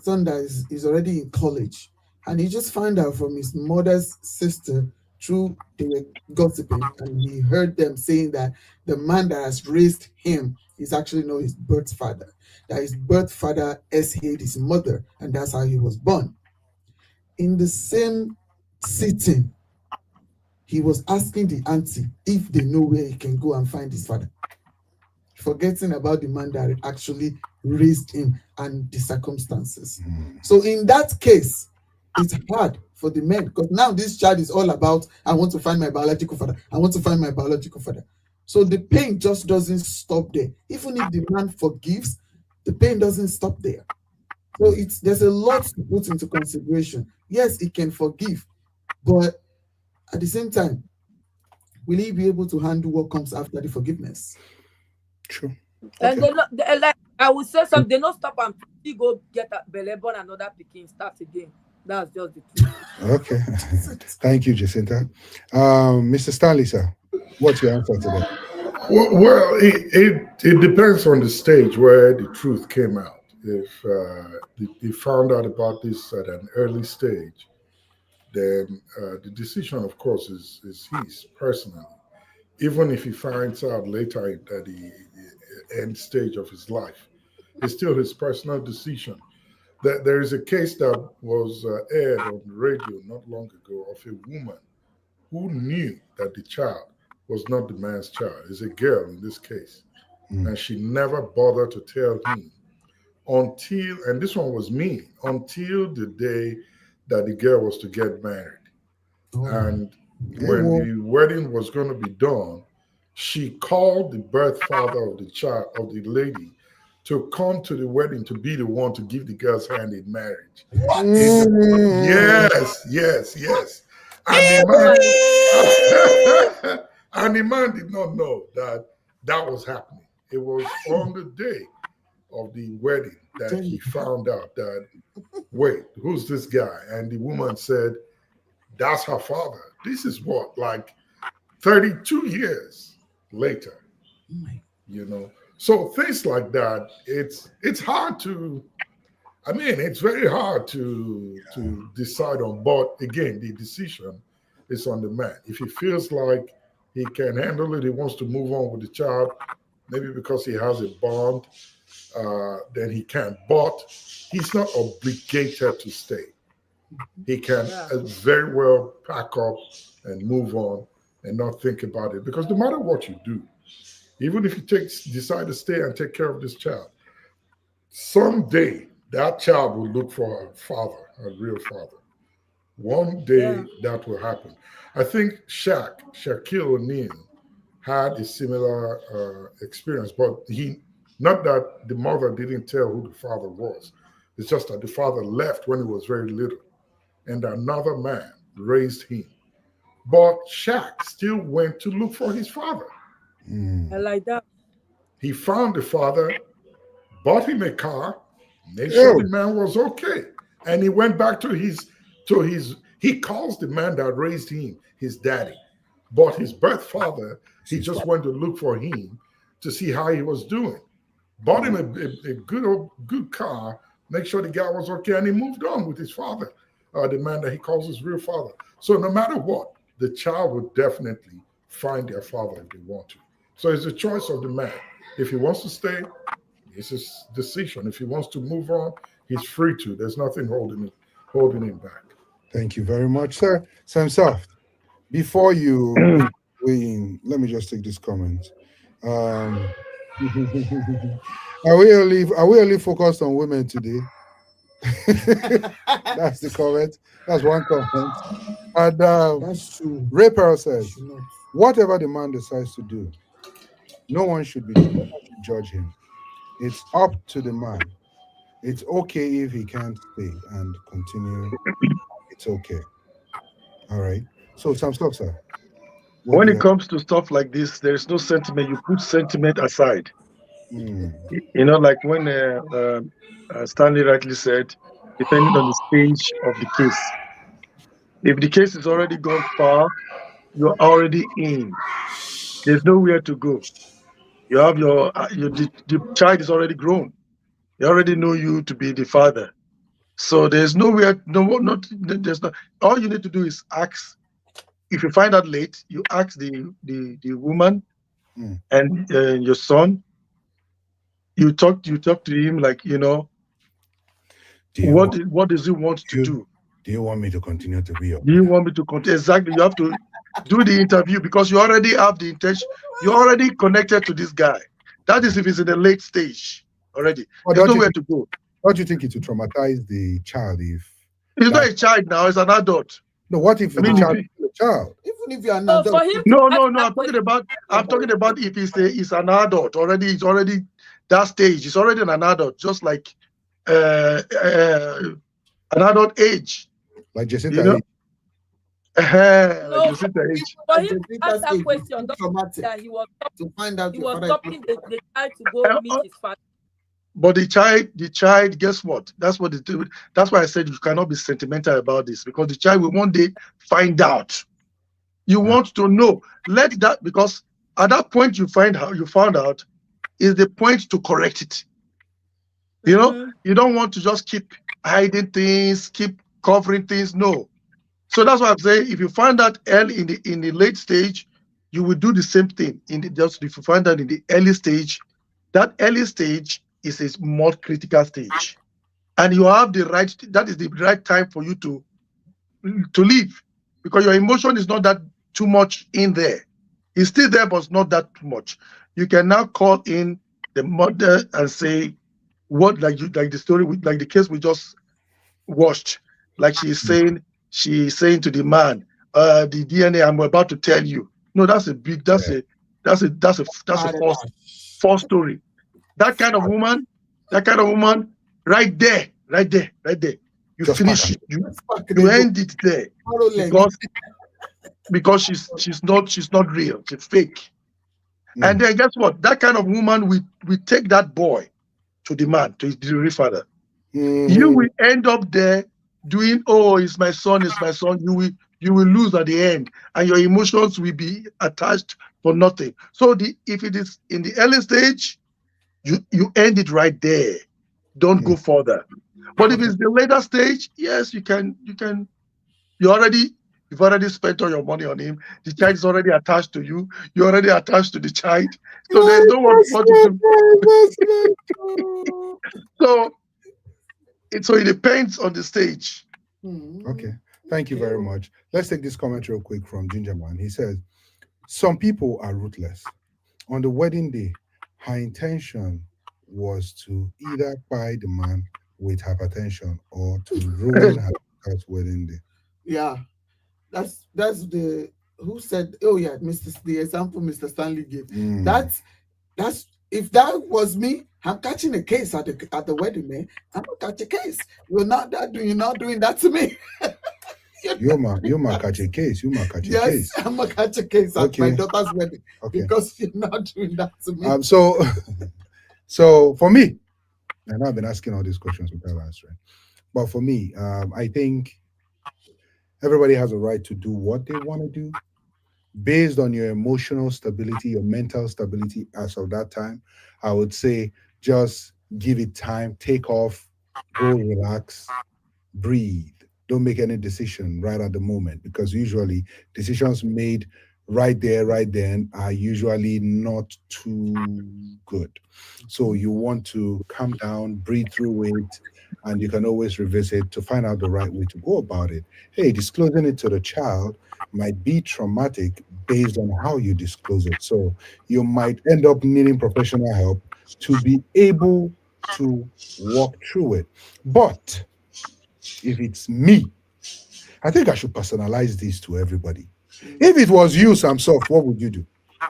son that is already in college, and he just found out from his mother's sister through they were gossiping, and he heard them saying that the man that has raised him is actually not his birth father. That his birth father hid his mother, and that's how he was born. In the same sitting, he was asking the auntie if they know where he can go and find his father, forgetting about the man that actually raised him and the circumstances. So in that case, it's hard for the men, because now this child is all about, I want to find my biological father. I want to find my biological father. So the pain just doesn't stop there. Even if the man forgives, the pain doesn't stop there. So there's a lot to put into consideration. Yes, he can forgive, but at the same time, will he be able to handle what comes after the forgiveness? True. And like I would say something, they not stop and he go get a belly born another picking, start again. That's just the truth. Okay. Thank you, Jacinta. Mr. Stanley, sir, what's your answer to that? Well, it depends on the stage where the truth came out. If they found out about this at an early stage, then the decision, of course, is his personally. Even if he finds out later at the end stage of his life, it's still his personal decision. There is a case that was aired on the radio not long ago of a woman who knew that the child was not the man's child. It's a girl in this case. And she never bothered to tell him until, and this one was me, until the day that the girl was to get married. And when the wedding was going to be done, she called the birth father of the child, of the lady, to come to the wedding to be the one to give the girl's hand in marriage. Yes, yes, yes. And and the man did not know that that was happening. It was on the day of the wedding that he found out that, wait, who's this guy? And the woman said, that's her father. This is what, like 32 years later, you know? So things like that, it's hard to, I mean, it's very hard to decide on. But again, the decision is on the man. If he feels like he can handle it, he wants to move on with the child, maybe because he has a bond, then he can. But he's not obligated to stay. He can very well pack up and move on and not think about it. Because no matter what you do, even if you decide to stay and take care of this child, someday that child will look for a father, a real father. One day that will happen. I think Shaquille O'Neal, had a similar experience, but not that the mother didn't tell who the father was. It's just that the father left when he was very little, and another man raised him. But Shaq still went to look for his father. I like that. He found the father, bought him a car, made sure the man was okay, and he went back to his. He calls the man that raised him his daddy, but his birth father, he just went to look for him to see how he was doing. Bought him a good car, make sure the guy was okay, and he moved on with his father. the man that he calls his real father. So no matter what, the child will definitely find their father if they want to. So it's a choice of the man. If he wants to stay, it's his decision. If he wants to move on, he's free to. There's nothing holding him back. Thank you very much, sir. Sam Soft, before you we let me just take this comment. Um, are we only focused on women today? That's the comment. That's one comment. And That's true. Rapper says, Should not. whatever the man decides to do, no one should judge him. It's up to the man. It's okay if he can't stay and continue. It's okay. All right. So Sam Stock, sir, what When do you it have? comes to stuff like this, there is no sentiment. You put sentiment aside. Hmm. Like when Stanley rightly said, depending on the stage of the case. If the case is already gone far, you're already in. There's nowhere to go. You have the child is already grown. They already know you to be the father. So there's nowhere, no, not there's not. All you need to do is ask. If you find out late, you ask the woman Hmm. and your son. You talk to him like Do you want what does he want to you do? do you want me to continue to be your Do you want me to continue? Exactly. You have to do the interview because you already have the intention. You're already connected to this guy. That is if it's in the late stage already. or There's don't you nowhere think to go. don't you think it will traumatize the child if He's not that a child now. He's an adult. no, what if I the mean, if child he, is still a child? Even if you're an So for adult, him to no, ask no, no. that I'm talking question, about. I'm talking about if he's an adult already. He's already that stage. He's already an adult, just like an adult age. Like You Jacinta know, age. like no, you said, the age. for at him the to ask Peter's that age, it's question, too don't mean traumatic that to find out he your was father is not. stopping the child to go meet his father. But the child, guess what? That's what it. That's why I said you cannot be sentimental about this because the child will one day find out. You Ah, want to know. Let that because at that point you found out is the point to correct it. Mm-hmm. You don't want to just keep hiding things, keep covering things. No. So that's why I'm saying if you find out early in the late stage, you will do the same thing. Just if you find out in the early stage, that early stage is a more critical stage, and you have the right. That is the right time for you to leave, because your emotion is not that too much in there. It's still there, but it's not that too much. You can now call in the mother and say what like the story like the case we just watched. Like mm, she's saying to the man, the DNA I'm about to tell you. No, that's a big yeah. that's a false story. That kind of woman, right there, you Just pack finish am. it. You end it there because she's not real. She's fake. And Mm, then guess what? That kind of woman we take that boy to the man, to his delivery father. You mhm, will end up there doing, oh, it's my son, it's my son. You will lose at the end, and your emotions will be attached for nothing. So if it is in the early stage, you end it right there. Don't mm. go further. But if it's the later stage, yes, you can you already you've already spent all your money on him. The child is already attached to you. You're already attached to the child. So My there's no one what to investment, do. my investment. Oh. So it depends on the stage. Okay. Thank you very much. Let's take this comment real quick from Gingerman. He says, some people are ruthless. On the wedding day, her intention was to either buy the man with hypertension or to ruin her daughter's wedding day. Yeah, that's the who said. Oh yeah, the example Mr. Stanley gave. Mm. That's if that was me, I'm catching a case at the wedding, man. I'm gonna catch a case. You're not doing that to me. You might catch a case. You might catch a Yes, case. I'm gonna catch a case at my Okay. daughter's wedding Okay. because you're not doing that to me. So for me, and I've been asking all these questions without answering. But for me, I think everybody has a right to do what they want to do based on your emotional stability, your mental stability as of that time. I would say just give it time, take off, go relax, breathe. don't make any decision right at the moment, because usually decisions made right there, right then are usually not too good. So you want to calm down, breathe through it, and you can always revisit to find out the right way to go about it. Hey, disclosing it to the child might be traumatic based on how you disclose it. So you might end up needing professional help to be able to walk through it. But if it's me, I think I should personalize this to everybody. If it was you, Samsoft, what would you do?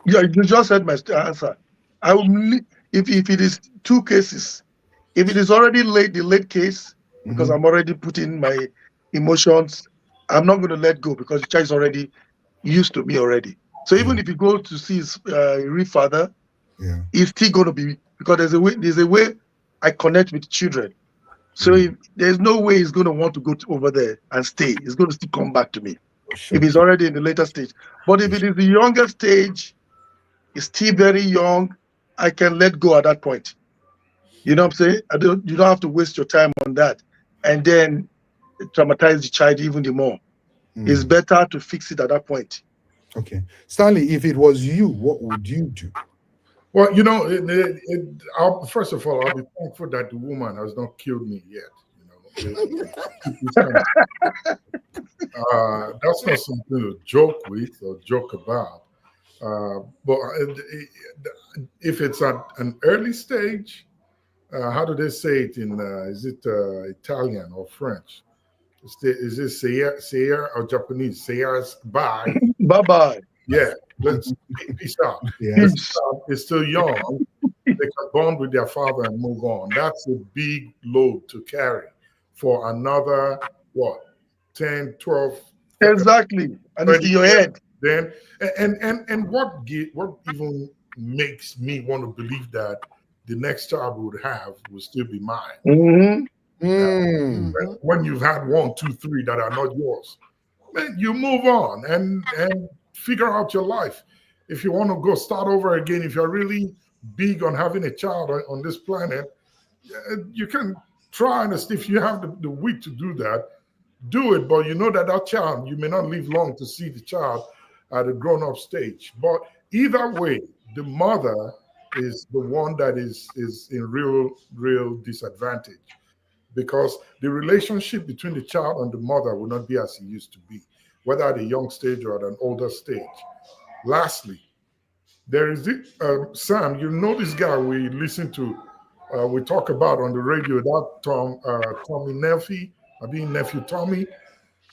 Yeah, you just heard my answer. I will, if it is two cases, if it is already late, the late case, because I'm already putting my emotions, I'm not going to let go because the child is already used to me already. So even if you go to see his real father, he's still going to be, because there's a way I connect with children. So if there's no way he's going to want to go over there and stay. He's going to still come back to me if he's already in the later stage. But if it is the younger stage, he's still very young, I can let go at that point. You know what I'm saying? You don't have to waste your time on that and then traumatize the child even the more. It's better to fix it at that point. Okay. Stanley, if it was you, what would you do? Well, first of all, I'll be thankful that the woman has not killed me yet. That's not something to joke with or joke about. But if it's at an early stage, how do they say it in? Is it Italian or French? Is it Seiya or Japanese? Seiya's bye. Bye bye. Yeah, let's peace out. Yes. It's still young. They can bond with their father and move on. That's a big load to carry for another, 10, 12. Exactly. And it's in your head. Then, and what even makes me want to believe that the next child we would have will still be mine. When you've had 1, 2, 3 that are not yours, man, you move on and figure out your life. If you want to go start over again, if you're really big on having a child on this planet, you can try, and if you have the wit to do that, do it. But you know that child, you may not live long to see the child at a grown-up stage. But either way, the mother is the one that is in real disadvantage, because the relationship between the child and the mother will not be as it used to be, whether at a young stage or at an older stage. Lastly, there is Sam, you know this guy we listen to, we talk about on the radio, that Tommy Nephew,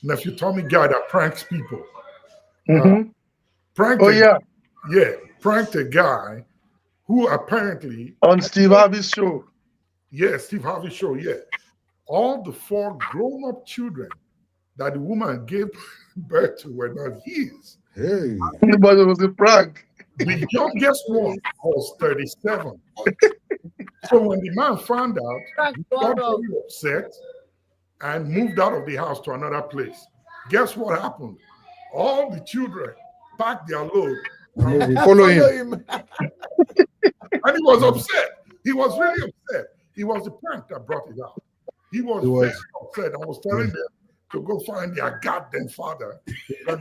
Nephew Tommy guy that pranks people. Pranked a guy who apparently on Steve Harvey's show. Yeah, Steve Harvey's show, yeah. All the 4 grown-up children that the woman gave birth to were not his. Hey. But it was a prank. The youngest one was 37. So when the man found out, he got very upset and moved out of the house to another place. Guess what happened? All the children packed their load and follow him. And he was upset. He was really upset. It was the prank that brought it out. He was very upset. I was telling them to go find their goddamn father. So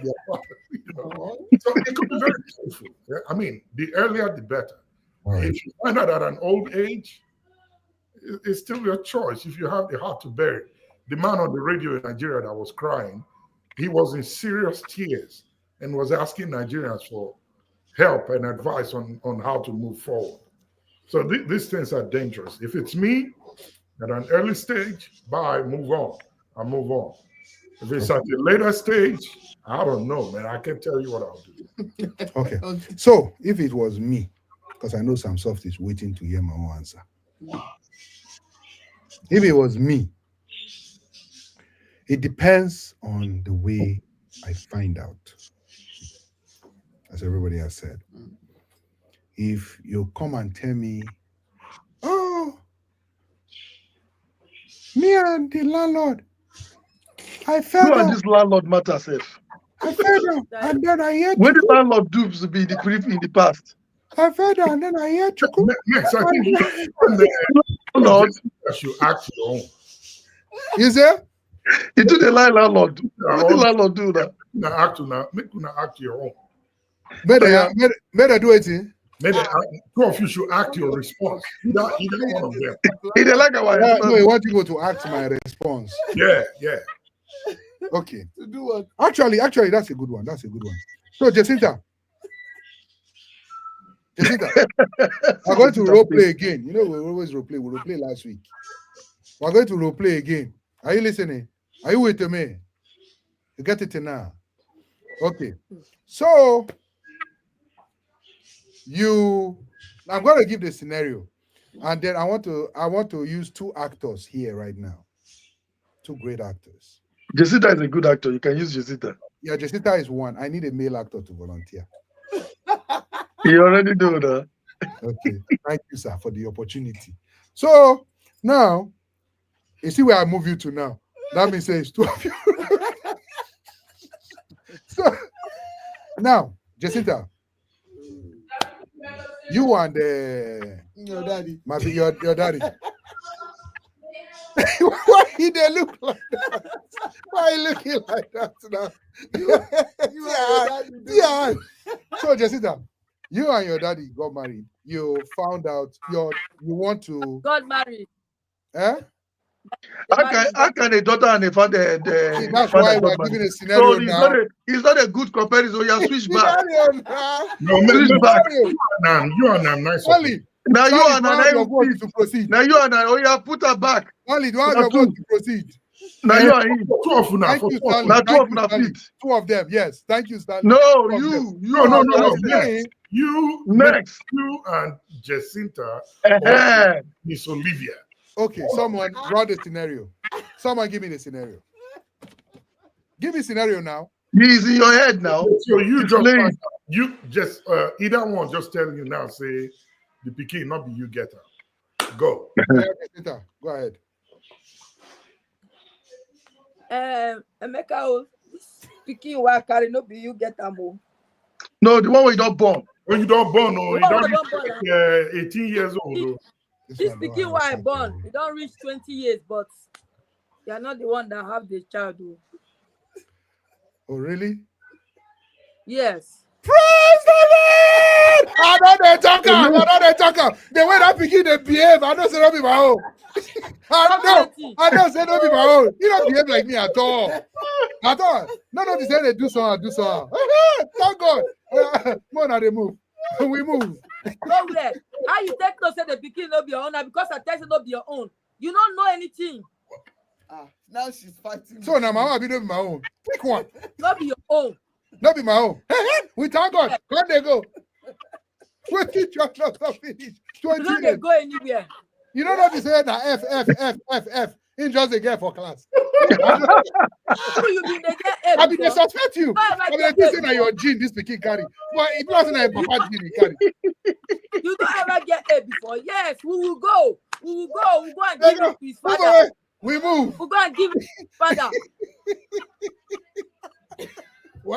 it could be very painful. Yeah? I mean, the earlier the better. Right. If you find out at an old age, it's still your choice. If you have the heart to bear it. The man on the radio in Nigeria that was crying, he was in serious tears and was asking Nigerians for help and advice on how to move forward. So these things are dangerous. If it's me at an early stage, move on. I move on. If it's at the later stage, I don't know, man. I can't tell you what I'll do. Okay. So if it was me, because I know Samsoft is waiting to hear my own answer. If it was me, it depends on the way I find out, as everybody has said. If you come and tell me, oh, me and the landlord, I fell down. This landlord matter self. I fell down, and then I hear when the landlord do to be the creep in the past. I fell down, and then I hear Chuku. Yes, I think the landlord should act your own. Is there? It do the landlord. What the all landlord do that? make una act your own. May they do it? Maybe two of you should act your response. Either one of them. He dey like our No, response. you want people to act my response. Yeah. Okay. To do what? Actually, that's a good one. That's a good one. So, Jacinta, we're going to role play again. You know, we always role play. We role play last week. We're going to role play again. Are you listening? Are you with me? You get it now? Okay. So, I'm going to give the scenario, and then I want to use two actors here right now. Two great actors. Jacinta is a good actor. You can use Jacinta. Yeah, Jacinta is one. I need a male actor to volunteer. You already do that. Okay. Thank you, sir, for the opportunity. So now, you see where I move you to now. That means it's two of you. So now, Jacinta, you and your daddy. Your daddy. Why he they look like that? Why he looking like that now? Yeah. So Jacinta, you and your daddy got married. You found out you want to got married. Eh? How can a daughter and a father See, that's why we're giving a scenario so now. It's not a good comparison. You have switched back. No, switch back. You and I'm nice. Now you and I to proceed. Now you and I, oh yeah, put her back. Only do I have your vote to proceed? Now you are in. Two of Thank you, Stanley. Now two of Thank you, them. Two of them, yes. Thank you, Stanley. No, No. Yes. You next. You and Jacinta. Miss Olivia. Okay, someone draw the scenario. Someone give me the scenario. Give me scenario now. He's in your head now. So you just either one just tell you now, say the pikin not be you get her. Go. Go ahead. Emeka, pikin wa carry no be you get am o. No, the one where you don't born. When you don't born, you don't reach 18 years old. This pikin wa I born, you don't reach 20 years, but you are not the one that have the child. Oh, really? Yes. Praise the Lord! I know they talk. The way that pikin they behave, I know say not be my own. I know say not be my own. You don't behave like me at all. At all. None of the say they do so. Thank God. More now they move. We move. Go there. How you take to say the pikin no be your own? Because I tell you no be your own. You don't know anything. Now she's fighting. So now mama be no be my own. Pick one. Not be your own. Not be my own. We thank God. Where they go? 20 just not finish. 20 You don't they go anywhere. You don't know this na F. He just a girl for class. Who you been the get F? I mean, they suspect you. I mean, they think that your gene this pikin carry. But it wasn't a papa gene he carry. You don't ever get A before. Yes, we will go. We will go and give it to his father. We move. We'll go and give it to his father.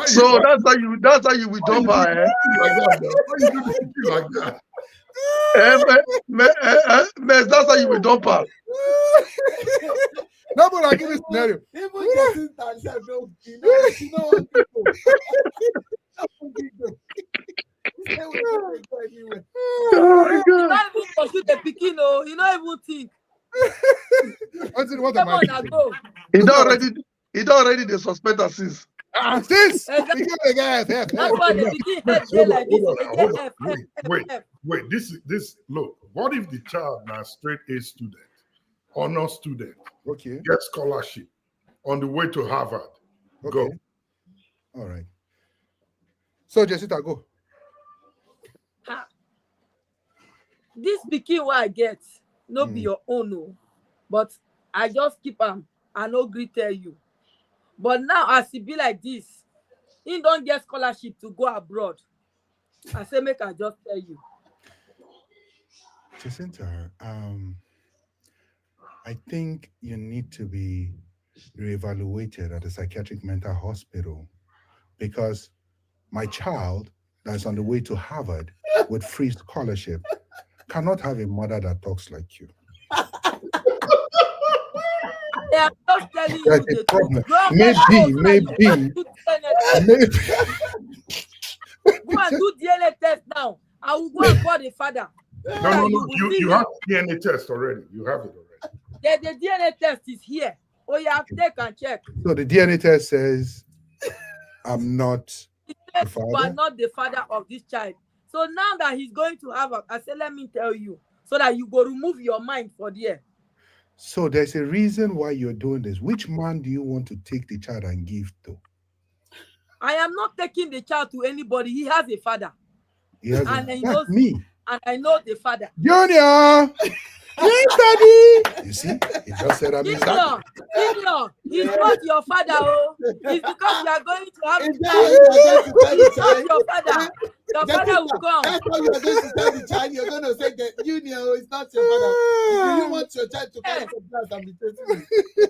So that's how you will dump her, eh? Like that. That's how you will dump her. No, but I give you scenario. Even Jacinta herself don't know. She know what people. Oh my God. You don't even pursue the pikin, no. You don't even think. What am I go. He don't already the suspect her since. Since That's why the pikin head dey like this. Wait. This look. What if the child now straight A student, honor student, okay, get scholarship on the way to Harvard? Okay. Go. All right. So Jacinta, go. This pikin what I get no be your own, no. But I just keep am. I no gree tell you. But now as it be like this, he don't get scholarship to go abroad. I say make I just tell you. Jacinta, I think you need to be reevaluated at a psychiatric mental hospital because my child that's on the way to Harvard with free scholarship cannot have a mother that talks like you. Hey, I'm just telling There's you a the truth. problem. Go and Maybe, go so that you go and maybe, do DNA test. maybe. Go and do DNA test now. I will go and call the father so No, no, that no. you will You see you him. have DNA test already. You have it already. The DNA test is here. Oh, you have to take and check. So the DNA test says I'm not It the says you are father. not the father of this child. So now that he's going to have I said, let me tell you, so that you go remove your mind for there. So there's a reason why you're doing this. Which man do you want to take the child and give to? I am not taking the child to anybody. He has a father. He has And he that's knows me. and I know the father. Junior! Yes, daddy! You see, he just said I'm his daddy. Senior, he's not your father, oh. It's because you are going to have Is the that how child. you are going to tell the He's not child? your father. Your father will come. That's how you are going to tell the child. You're going to say that Junior is not your father. Do you want your child to carry some glass and be tracing you?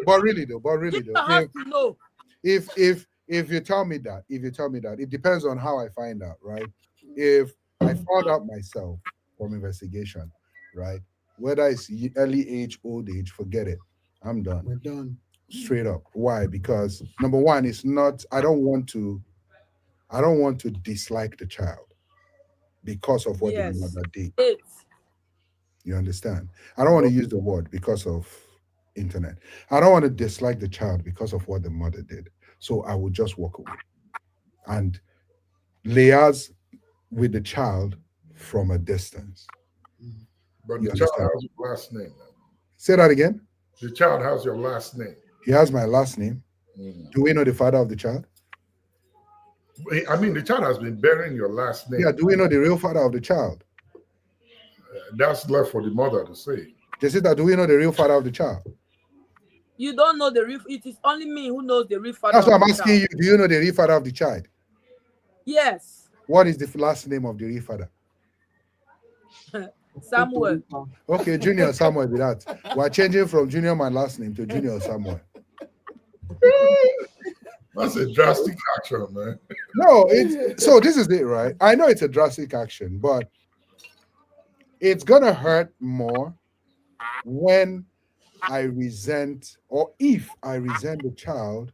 But really though, You have to know. if you tell me that, it depends on how I find out, right? If I found out myself from investigation, right? Whether it's early age, old age, forget it. I'm done. We're done. Straight up. Why? Because number one, it's not I don't want to dislike the child because of what the Yes. mother did. It's You understand? I don't want to use the word because of internet. I don't want to dislike the child because of what the mother did. So I would just walk away and liaise with the child from a distance. But You the child understand? has your last name now. Say that again. The child has your last name. He has my last name. Mm. Do we know the father of the child? I mean, the child has been bearing your last name. Yeah, do we know the real father of the child? That's left for the mother to say. Jessica, do we know the real father of the child? you don't know the real. It is only me who knows the real father. That's what of I'm the asking child. you. Do you know the real father of the child? Yes. What is the last name of the real father? Samuel. Okay, Junior Samuel be that. We're changing from Junior my last name to Junior Samuel. That's a drastic action, man. No, it's so this is it, right? I know it's a drastic action, but it's gonna hurt more when I resent or if I resent the child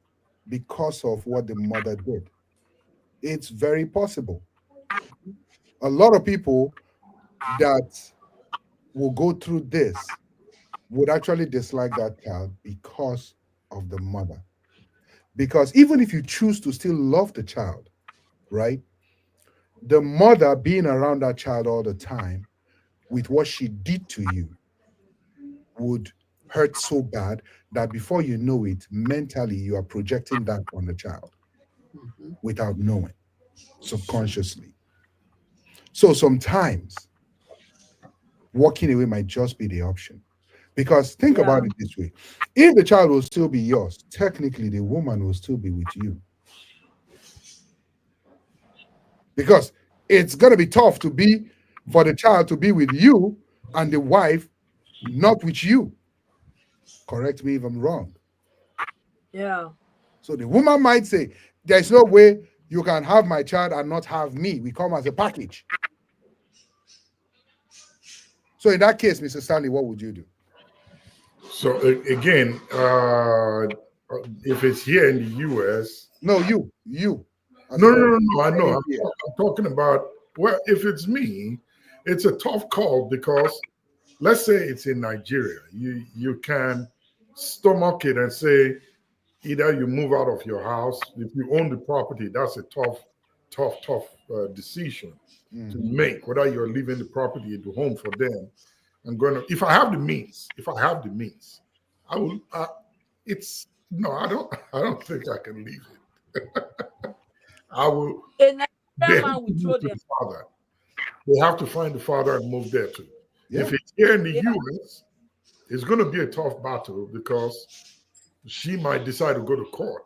because of what the mother did. It's very possible. A lot of people that will go through this would actually dislike that child because of the mother. Because even if you choose to still love the child, right? The mother being around that child all the time with what she did to you would hurt so bad that before you know it, mentally you are projecting that on the child without knowing, subconsciously. So sometimes walking away might just be the option. Because think about it this way, if the child will still be yours, technically the woman will still be with you. Because it's going to be tough to be for the child to be with you and the wife not with you. Correct me if I'm wrong. Yeah. So the woman might say, there's no way you can have my child and not have me. We come as a package. So in that case, Mr. Stanley, what would you do? So again, if it's here in the U.S., no, you. No. I know. I'm talking about. Well, if it's me, it's a tough call because, let's say it's in Nigeria, you can stomach it and say either you move out of your house. If you own the property, that's a tough decision to make. Whether you're leaving the property, the home for them. I'm going to, if I have the means, I will. It's no, I don't think I can leave it. I will. They have to move to the father. They have to find the father and move there too. Yeah. If it's here in the US, it's going to be a tough battle because she might decide to go to court,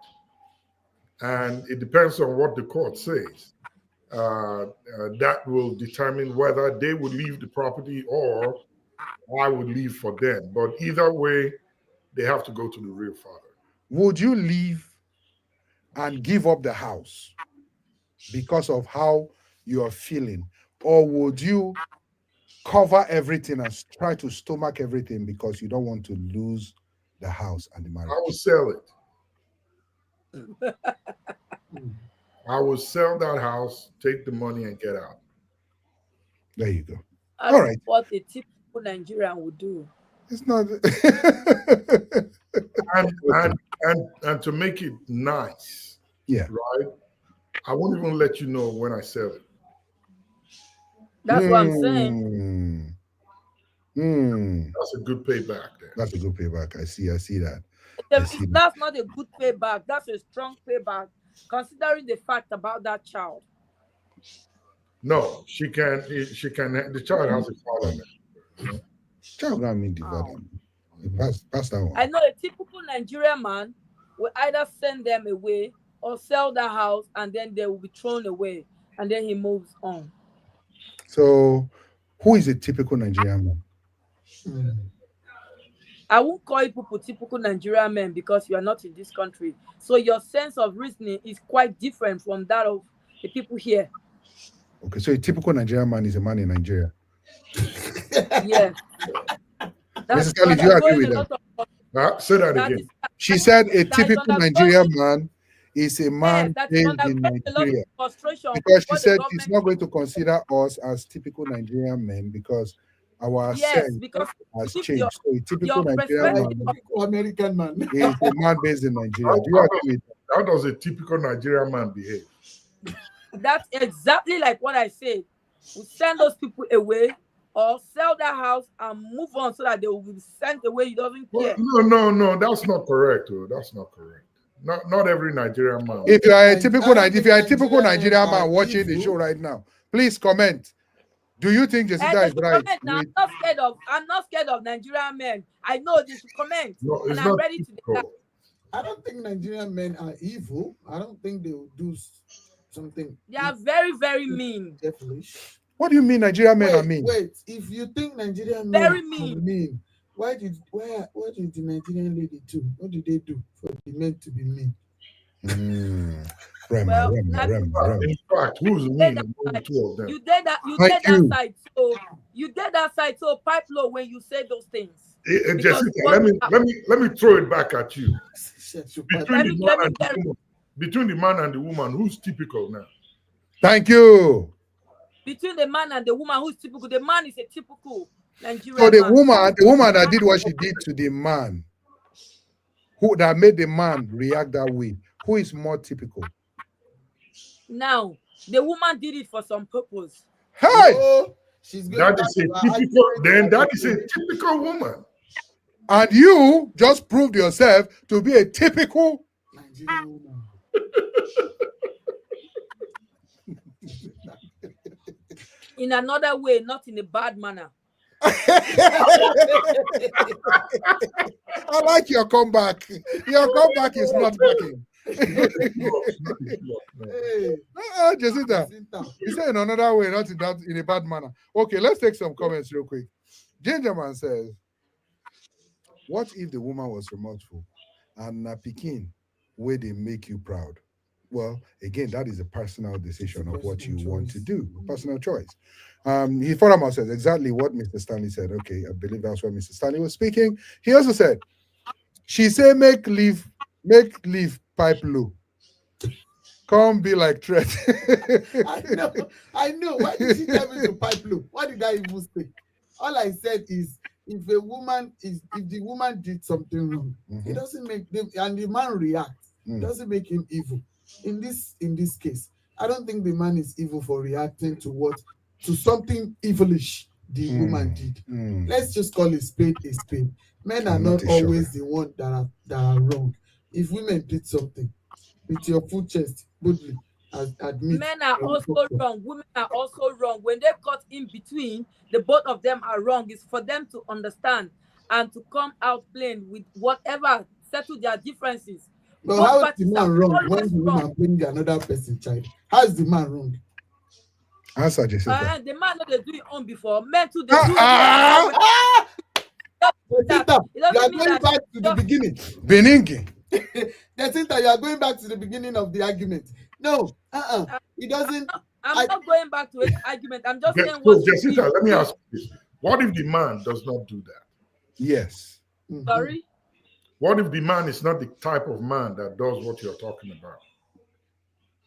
and it depends on what the court says. That will determine whether they would leave the property or I would leave for them. But either way, they have to go to the real father. Would you leave and give up the house because of how you are feeling? Or would you cover everything and try to stomach everything because you don't want to lose the house and the I marriage? will sell it. I will sell that house, take the money, and get out. There you go. That's All right. what a typical Nigerian would do. It's not. And to make it nice, Yeah. right? I won't even let you know when I sell it. That's what I'm saying. That's a good payback there. That's a good payback. I see that. That's not a good payback. That's a strong payback, considering the fact about that child. No, she can. The child has a father now. Child don't mean the father. Pass that one. I know a typical Nigerian man will either send them away or sell the house, and then they will be thrown away, and then he moves on. So, who is a typical Nigerian man? I won't call you people typical Nigerian men because you are not in this country. So your sense of reasoning is quite different from that of the people here. Okay, so a typical Nigerian man is a man in Nigeria. Yes. Mrs. Stanley, do you agree with that? Say that again. She said a typical Nigerian man is a man based in Nigeria. Because she said she's not going to consider us as typical Nigerian men because our sense has changed. So a typical Nigerian man, American man, is a man based in Nigeria. Do you agree with that? How does a typical Nigerian man behave? That's exactly like what I said. We send those people away or sell their house and move on so that they will be sent away. He doesn't care. No, that's not correct. That's not correct. Not every Nigerian man. If you are a typical Nigerian man watching the show right now, please comment. Do you think Jessica is right? Now, I'm not scared of Nigerian men. I know they should comment. No, and I'm ready to do that. I don't think Nigerian men are evil. I don't think they will do something. They are very, very mean. Devilish. What do you mean Nigerian men are mean? Wait, if you think Nigerian very men mean. are mean, what did the Nigerian lady do? What did they do for the men to be mean? Rema. In fact, who's mean? Only two of them. You did that side. So you did that side. So pipe low when you say those things. Jessica, let me throw it back at you. Between the man and the woman, who's typical now? Thank you. Between the man and the woman, who's typical? The man is a typical Nigerian So the man. woman that did what she did to the man, who that made the man react that way, who is more typical? Now, the woman did it for some purpose. Hey, that is a typical woman. And you just proved yourself to be a typical Nigerian woman. In another way, not in a bad manner. I like your comeback. Your comeback is not working. Jacinta, you said in another way, not in a bad manner. Okay, let's take some comments real quick. Gingerman says, what if the woman was remorseful and Pikin where they make you proud? Well, again, that is a personal decision of what you want to do, personal choice. He furthermore says exactly what Mr. Stanley said. Okay, I believe that's what Mr. Stanley was speaking. He also said, she said, make leave pipe low. Come be like threat. I know. Why did she tell me to pipe low? What did I even say? All I said is, if the woman did something wrong, it doesn't make them, and the man reacts, it doesn't make him evil. In this case, I don't think the man is evil for reacting to something evilish the woman did. Let's just call a spade a spade. Men are not always the one that are wrong. If women did something, with your full chest, boldly admit. Men are also wrong. Women are also wrong. When they cut in between, the both of them are wrong. It's for them to understand and to come out plain with whatever, settle their differences. But how is the man wrong when the woman bring another person child? How is the man wrong? Answer, Jessica. The man that they do it on before. Men too, they do it. Jacinta, you are going back to the beginning. Beninging. Jacinta, you are going back to the beginning of the argument. No, it doesn't. I'm not going back to an argument. I'm just saying what. Jacinta, let me ask you this: what if the man does not do that? Yes. Sorry. What if the man is not the type of man that does what you're talking about?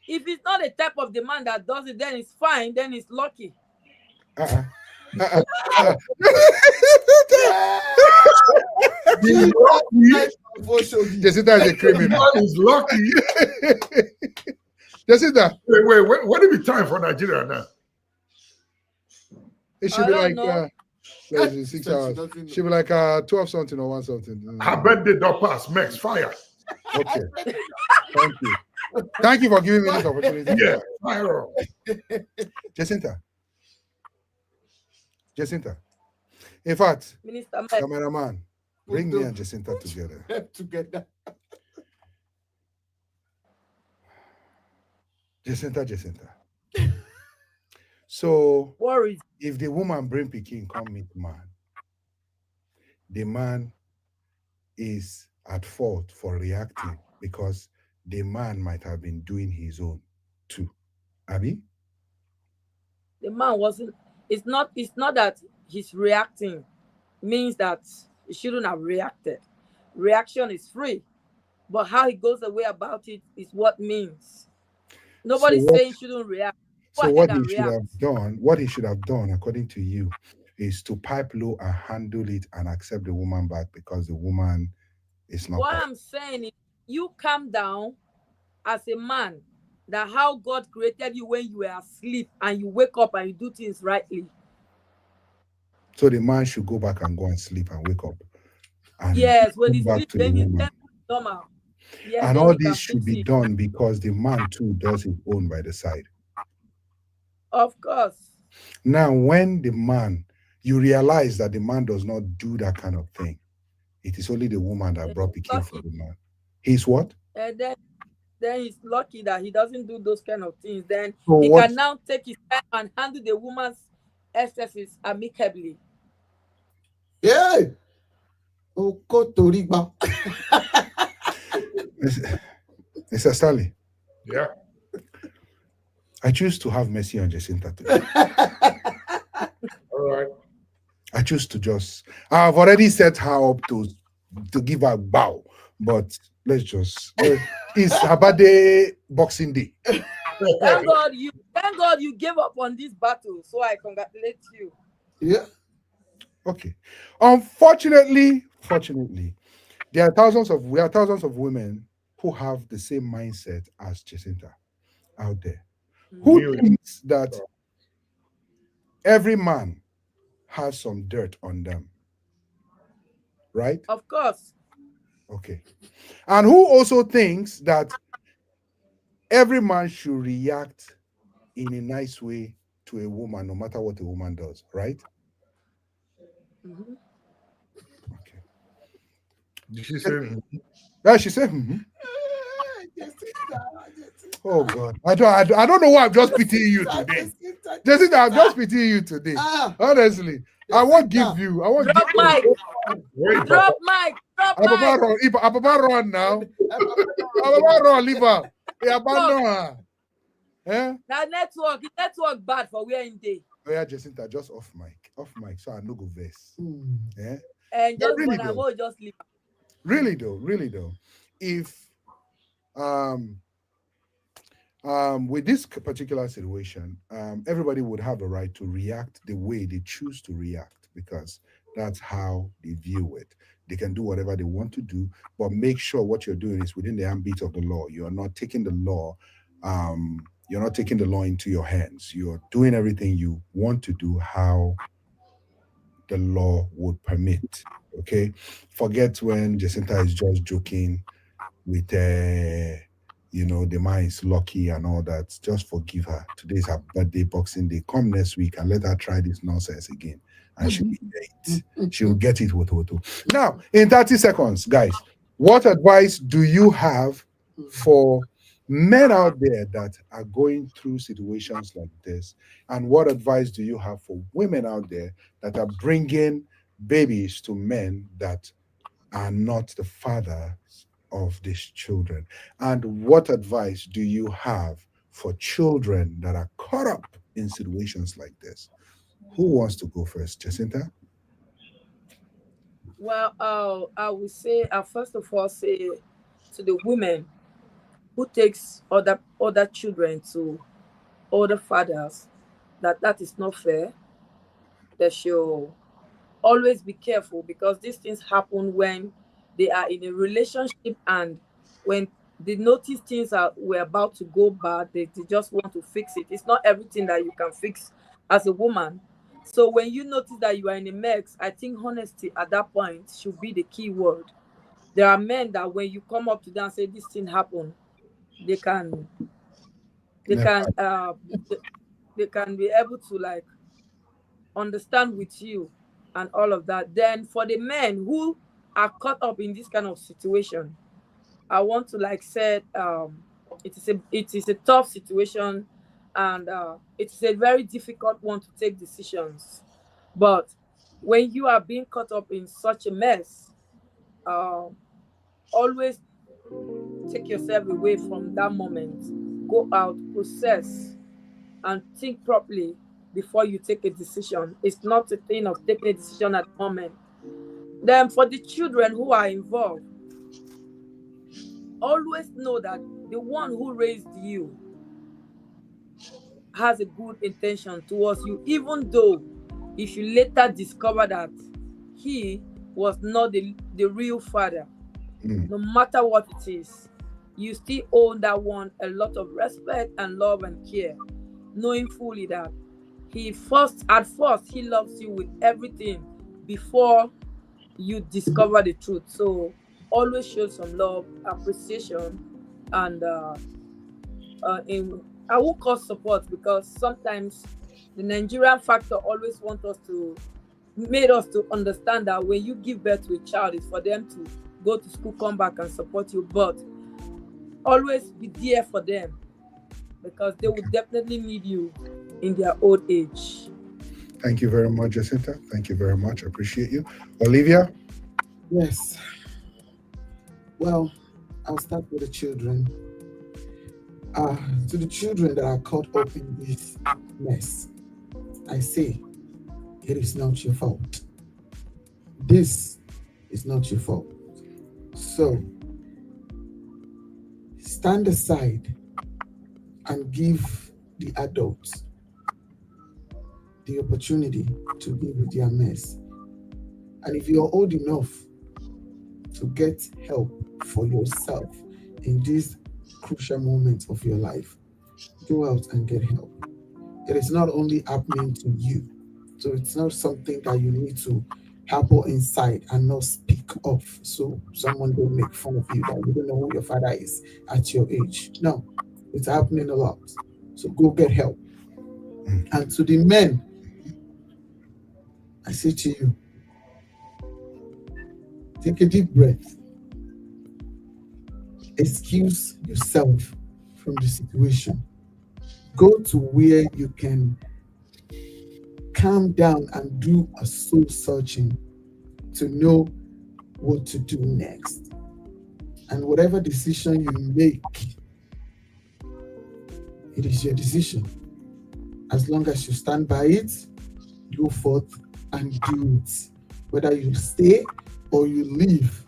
If it's not the type of the man that does it, then it's fine. Then it's lucky. Uh-uh. Uh-uh. Uh-uh. He's lucky. Jacinta is a criminal. Man is lucky. Jacinta. Wait. What if it's time for Nigeria now? It should be like 6 hours. Should be like 12 something or 1 something. Her birthday don't pass. Max fire. Okay. Thank you. Thank you for giving me this opportunity. Yeah, fire up. Jacinta. In fact, Minister cameraman, bring me and Jacinta together. Together. Jacinta. So, worries. If the woman bring pikin come meet man, the man is at fault for reacting because the man might have been doing his own too. Abby? The man wasn't. It's not that he's reacting. Means that he shouldn't have reacted. Reaction is free, but how he goes away about it is what means. Nobody's saying he shouldn't react. So what he should have done, according to you, is to pipe low and handle it and accept the woman back because the woman is not. What I'm saying is, you calm down as a man. That how God created you when you were asleep and you wake up and you do things rightly. So the man should go back and go and sleep and wake up. And yes, when he's back sleep, to the then he's woman. normal. Yes, and all this should be done because the man too does his own by the side. Of course. Now, when you realize that the man does not do that kind of thing, it is only the woman that brought the kid for the man. He's what? And then he's lucky that he doesn't do those kind of things. Then so he can now take his time and handle the woman's excesses amicably. Yeah. Mr. Stanley. Yeah. I choose to have mercy on Jacinta today. All right. I choose to I've already set her up to give her a bow, but let's it's her birthday, Boxing Day. Thank God you gave up on this battle, so I congratulate you. Yeah. Okay. Unfortunately, we are thousands of women who have the same mindset as Jacinta out there. Who thinks that every man has some dirt on them? Right? Of course. Okay. And who also thinks that every man should react in a nice way to a woman, no matter what a woman does, right? Mm-hmm. Okay. Did she say? Yeah, she said. Mm-hmm. Oh God, I don't know why I'm just pitying you today. Jessica, I'm just pitying you today. Honestly, I won't give you. I won't drop mic. Drop mic. I'm about run now. I'm about run. Leave her. They abandon her. Eh? Now network bad for where in day. Oh yeah, Jacinta, just off mic, so I no go verse. Yeah. And just really when I will just leave. Really though, if with this particular situation, everybody would have a right to react the way they choose to react because that's how they view it. They can do whatever they want to do, but make sure what you're doing is within the ambit of the law. You're not taking the law, into your hands. You're doing everything you want to do how the law would permit. Okay, forget when Jacinta is just joking with the man is lucky and all that. Just forgive her. Today's her birthday, Boxing Day. Come next week and let her try this nonsense again. And she'll be late. She'll get it with Hoto. Now, in 30 seconds, guys, what advice do you have for men out there that are going through situations like this? And what advice do you have for women out there that are bringing babies to men that are not the fathers of these children? And what advice do you have for children that are caught up in situations like this? Who wants to go first? Jacinta? Well, I would say, first of all, say to the women who takes other children to other fathers that that is not fair. They should always be careful, because these things happen when they are in a relationship, and when they notice things are were about to go bad, they just want to fix it. It's not everything that you can fix as a woman. So when you notice that you are in a mess, I think honesty at that point should be the key word. There are men that when you come up to them and say this thing happened, they can they Never. can uh they, they can be able to like understand with you and all of that. Then for the men who are caught up in this kind of situation, I want to like say it is a tough situation, and it is a very difficult one to take decisions. But when you are being caught up in such a mess, um always take yourself away from that moment. Go out, process, and think properly before you take a decision. It's not a thing of taking a decision at the moment. Then for the children who are involved, always know that the one who raised you has a good intention towards you, even though if you later discover that he was not the real father. No matter what it is, you still owe that one a lot of respect and love and care, knowing fully that at first he loves you with everything before you discover the truth. So always show some love, appreciation, and in I won't call support, because sometimes the Nigerian factor always want us to made us to understand that when you give birth to a child, it's for them to go to school, come back and support you. But always be there for them, because they will definitely need you in their old age. Thank you very much, Jacinta. Thank you very much. I appreciate you. Olivia? Yes. Well, I'll start with the children. To the children that are caught up in this mess, I say, it is not your fault. This is not your fault. So, stand aside and give the adults the opportunity to deal with their mess. And if you're old enough to get help for yourself in these crucial moments of your life, go out and get help. It is not only happening to you, so it's not something that you need to harbor inside and not speak of, so someone don't make fun of you that you don't know who your father is at your age. No, it's happening a lot. So go get help. And to the men, I say to you, take a deep breath. Excuse yourself from the situation. Go to where you can calm down and do a soul searching to know what to do next. And whatever decision you make, it is your decision. As long as you stand by it, go forth and do it. Whether you stay or you leave,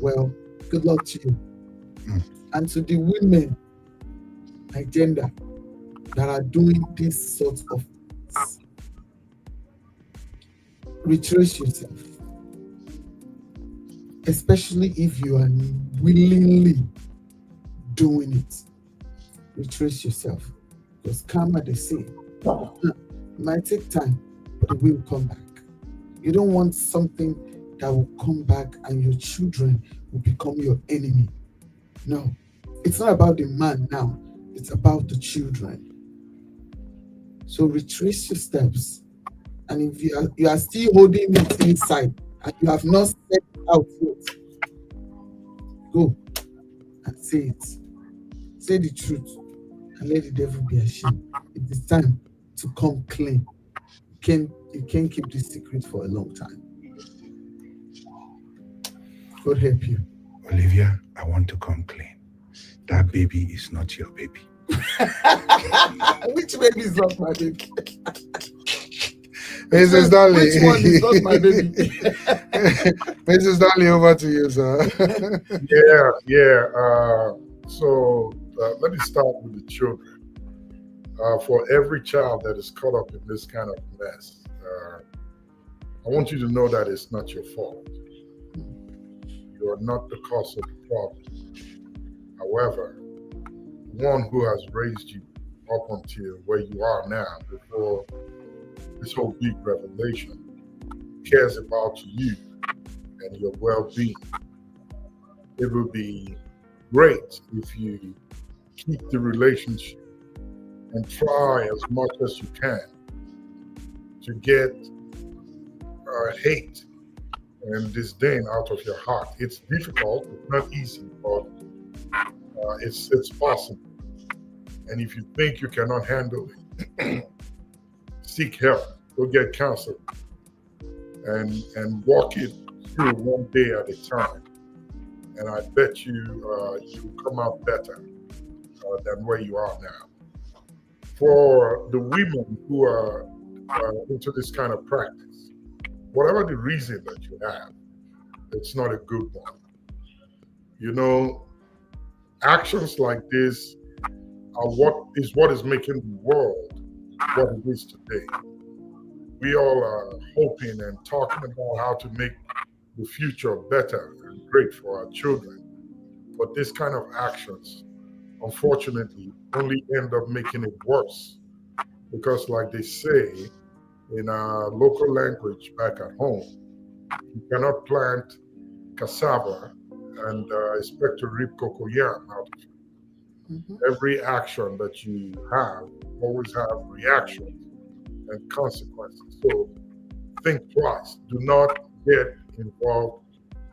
well, good luck to you. And to the women, like gender, that are doing this sort of things, retrace yourself. Especially if you are willingly doing it. Retrace yourself. Because karma, they say, it might take time, but it will come back. You don't want something that will come back and your children will become your enemy. No, it's not about the man now. It's about the children. So retrace your steps. And if you are still holding it inside and you have not said it out yet, go and say it. Say the truth and let the devil be ashamed. It is time to come clean. You can't keep this secret for a long time. God help you. Olivia, I want to come clean. That baby is not your baby. Which baby is not my baby? Mrs. Stanley. Which one is not my baby? Mrs. Stanley, over to you, sir. So let me start with the children. For every child that is caught up in this kind of mess, I want you to know that it's not your fault. You are not the cause of the problem. However, one who has raised you up until where you are now, before this whole big revelation, cares about you and your well-being. It would be great if you keep the relationship and try as much as you can to get hate and disdain out of your heart. It's difficult, it's not easy, but it's possible. And if you think you cannot handle it, seek help, go get counsel, and walk it through one day at a time. And I bet you will come out better than where you are now. For the women who are into this kind of practice, whatever the reason that you have, it's not a good one. You know, actions like this are what is making the world what it is today. We all are hoping and talking about how to make the future better and great for our children. But this kind of actions, unfortunately, only end up making it worse. Because like they say in our local language back at home, you cannot plant cassava and expect to reap cocoyam out of it. Every action that you have always have reactions and consequences. So think twice. Do not get involved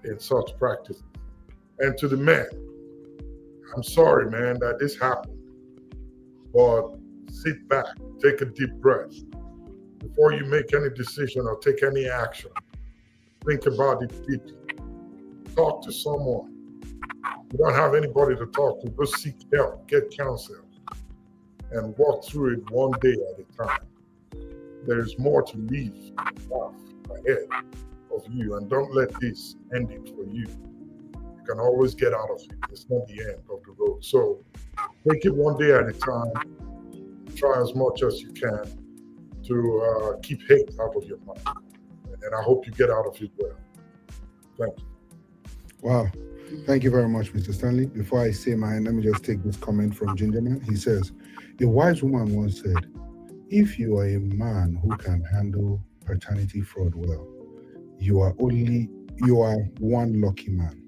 in such practices. And to the men, I'm sorry, man, that this happened. But sit back, take a deep breath. Before you make any decision or take any action, think about it deeply. Talk to someone. You don't have anybody to talk to, go seek help, get counsel, and walk through it one day at a time. There's more to leave ahead of you, and don't let this end it for you. You can always get out of it. It's not the end of the road. So take it one day at a time. Try as much as you can to keep hate out of your mind. And I hope you get out of it well. Thank you. Wow. Thank you very much, Mr. Stanley. Before I say mine, let me just take this comment from Gingerman. He says, a wise woman once said, if you are a man who can handle paternity fraud well, you are one lucky man.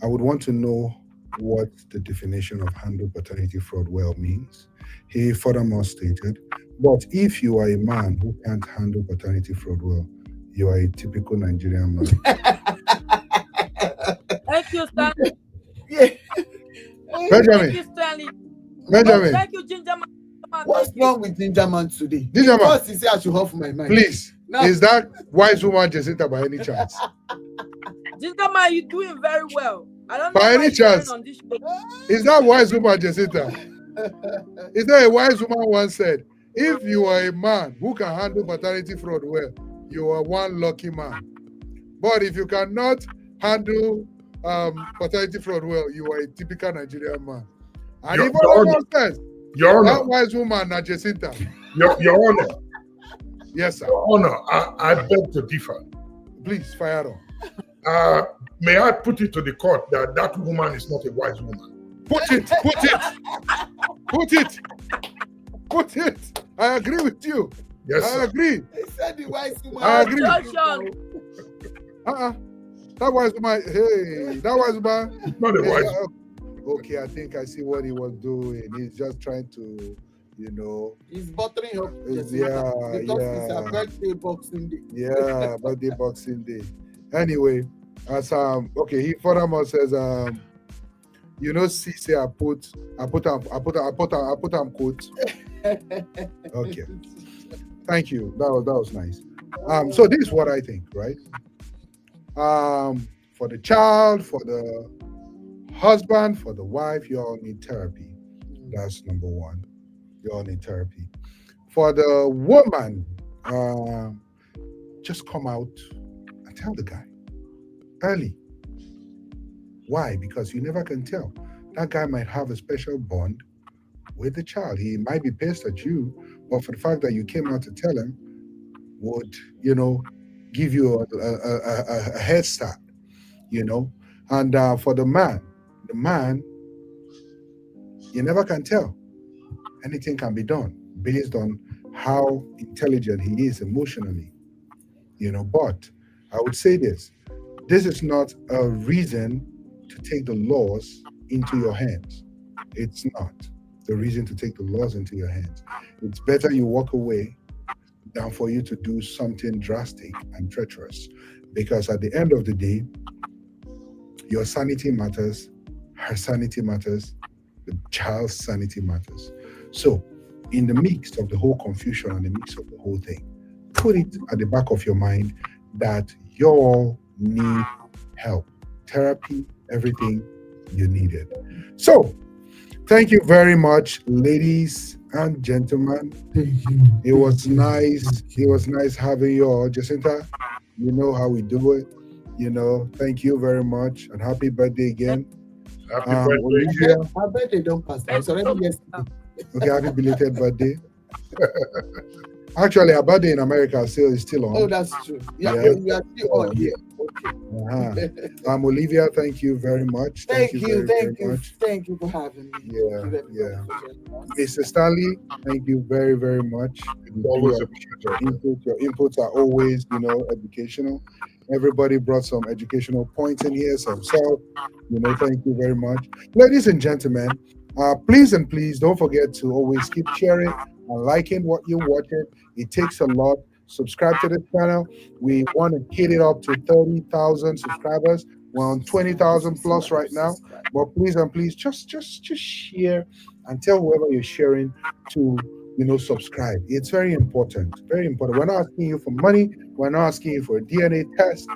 I would want to know what the definition of handle paternity fraud well means. He furthermore stated, but if you are a man who can't handle paternity fraud well, you are a typical Nigerian man. Thank you, Stanley. Benjamin. Thank you, Stanley. Benjamin. Thank you, Gingerman. What's wrong with Gingerman today? Gingerman. First, he said I should off my mind. Please, is that wise woman Jacinta by any chance? Gingerman, you're doing very well. I don't by know any chance, on this is that wise woman Jacinta? Is that a wise woman once said, if you are a man who can handle paternity fraud well, you are one lucky man. But if you cannot handle paternity fraud well, you are a typical Nigerian man. And even says, that wise woman, Jacinta. Your Honor. Yes, sir. Your Honor, I beg to differ. Please, fire on. May I put it to the court that that woman is not a wise woman? Put it. I agree with you. Yes, I sir. agree. He said the wise woman. I agree. Objection. That wise woman. Hey, that wise woman. It's not a wise woman. Okay, I think I see what he was doing. He's just trying to, He's buttering up. Because it's a birthday Boxing Day. Yeah, birthday Boxing Day. Anyway, as he furthermore says, see, say I put quote. Okay. Thank you. That was nice. So this is what I think, right? For the child, for the husband, for the wife, you all need therapy. That's number one. You all need therapy. For the woman, just come out and tell the guy early. Why? Because you never can tell. That guy might have a special bond with the child. He might be pissed at you, but for the fact that you came out to tell him would, give you a head start, And for the man, you never can tell. Anything can be done based on how intelligent he is emotionally, But I would say this is not a reason to take the laws into your hands. It's not the reason to take the laws into your hands. It's better you walk away than for you to do something drastic and treacherous. Because at the end of the day, your sanity matters, her sanity matters, the child's sanity matters. So, in the mix of the whole confusion and the mix of the whole thing, put it at the back of your mind that you all need help, therapy, everything you needed. So, thank you very much, ladies and gentlemen. It was nice. It was nice having you all. Jacinta, you know how we do it. Thank you very much and happy birthday again. Happy birthday. Olivia. Our birthday don't pass. It's already yesterday. Okay, happy belated birthday. Actually, our birthday in America is still on. Oh, that's true. Yeah, Yeah. we are still on here. Olivia, thank you very much. Thank you very much. Thank you for having me. Yeah. Mr. Stanley, thank you very, very much. Always a Your inputs are always, educational. Everybody brought some educational points in here, some self. Thank you very much. Ladies and gentlemen, please don't forget to always keep sharing and liking what you're watching. It takes a lot. Subscribe to the channel. We want to hit it up to 30,000 subscribers. We're on 20,000 plus right now. But please just share and tell whoever you're sharing to subscribe. It's very important. Very important. We're not asking you for money. We're not asking you for a DNA test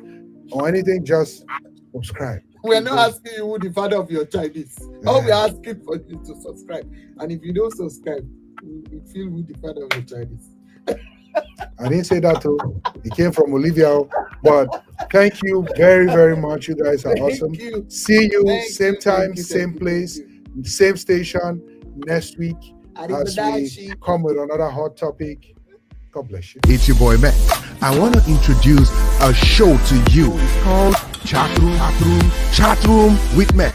or anything. Just subscribe. We're not asking you who the father of your child is. All we're asking for you to subscribe. And if you don't subscribe, we feel who the father of your child is. I didn't say that too. It came from Olivia. But thank you very, very much. You guys are awesome. You. See you same time, thank you, same place, same station next week as we come with another hot topic. God bless you. It's your boy Matt. I want to introduce a show to you. It's called Chat Room with Matt.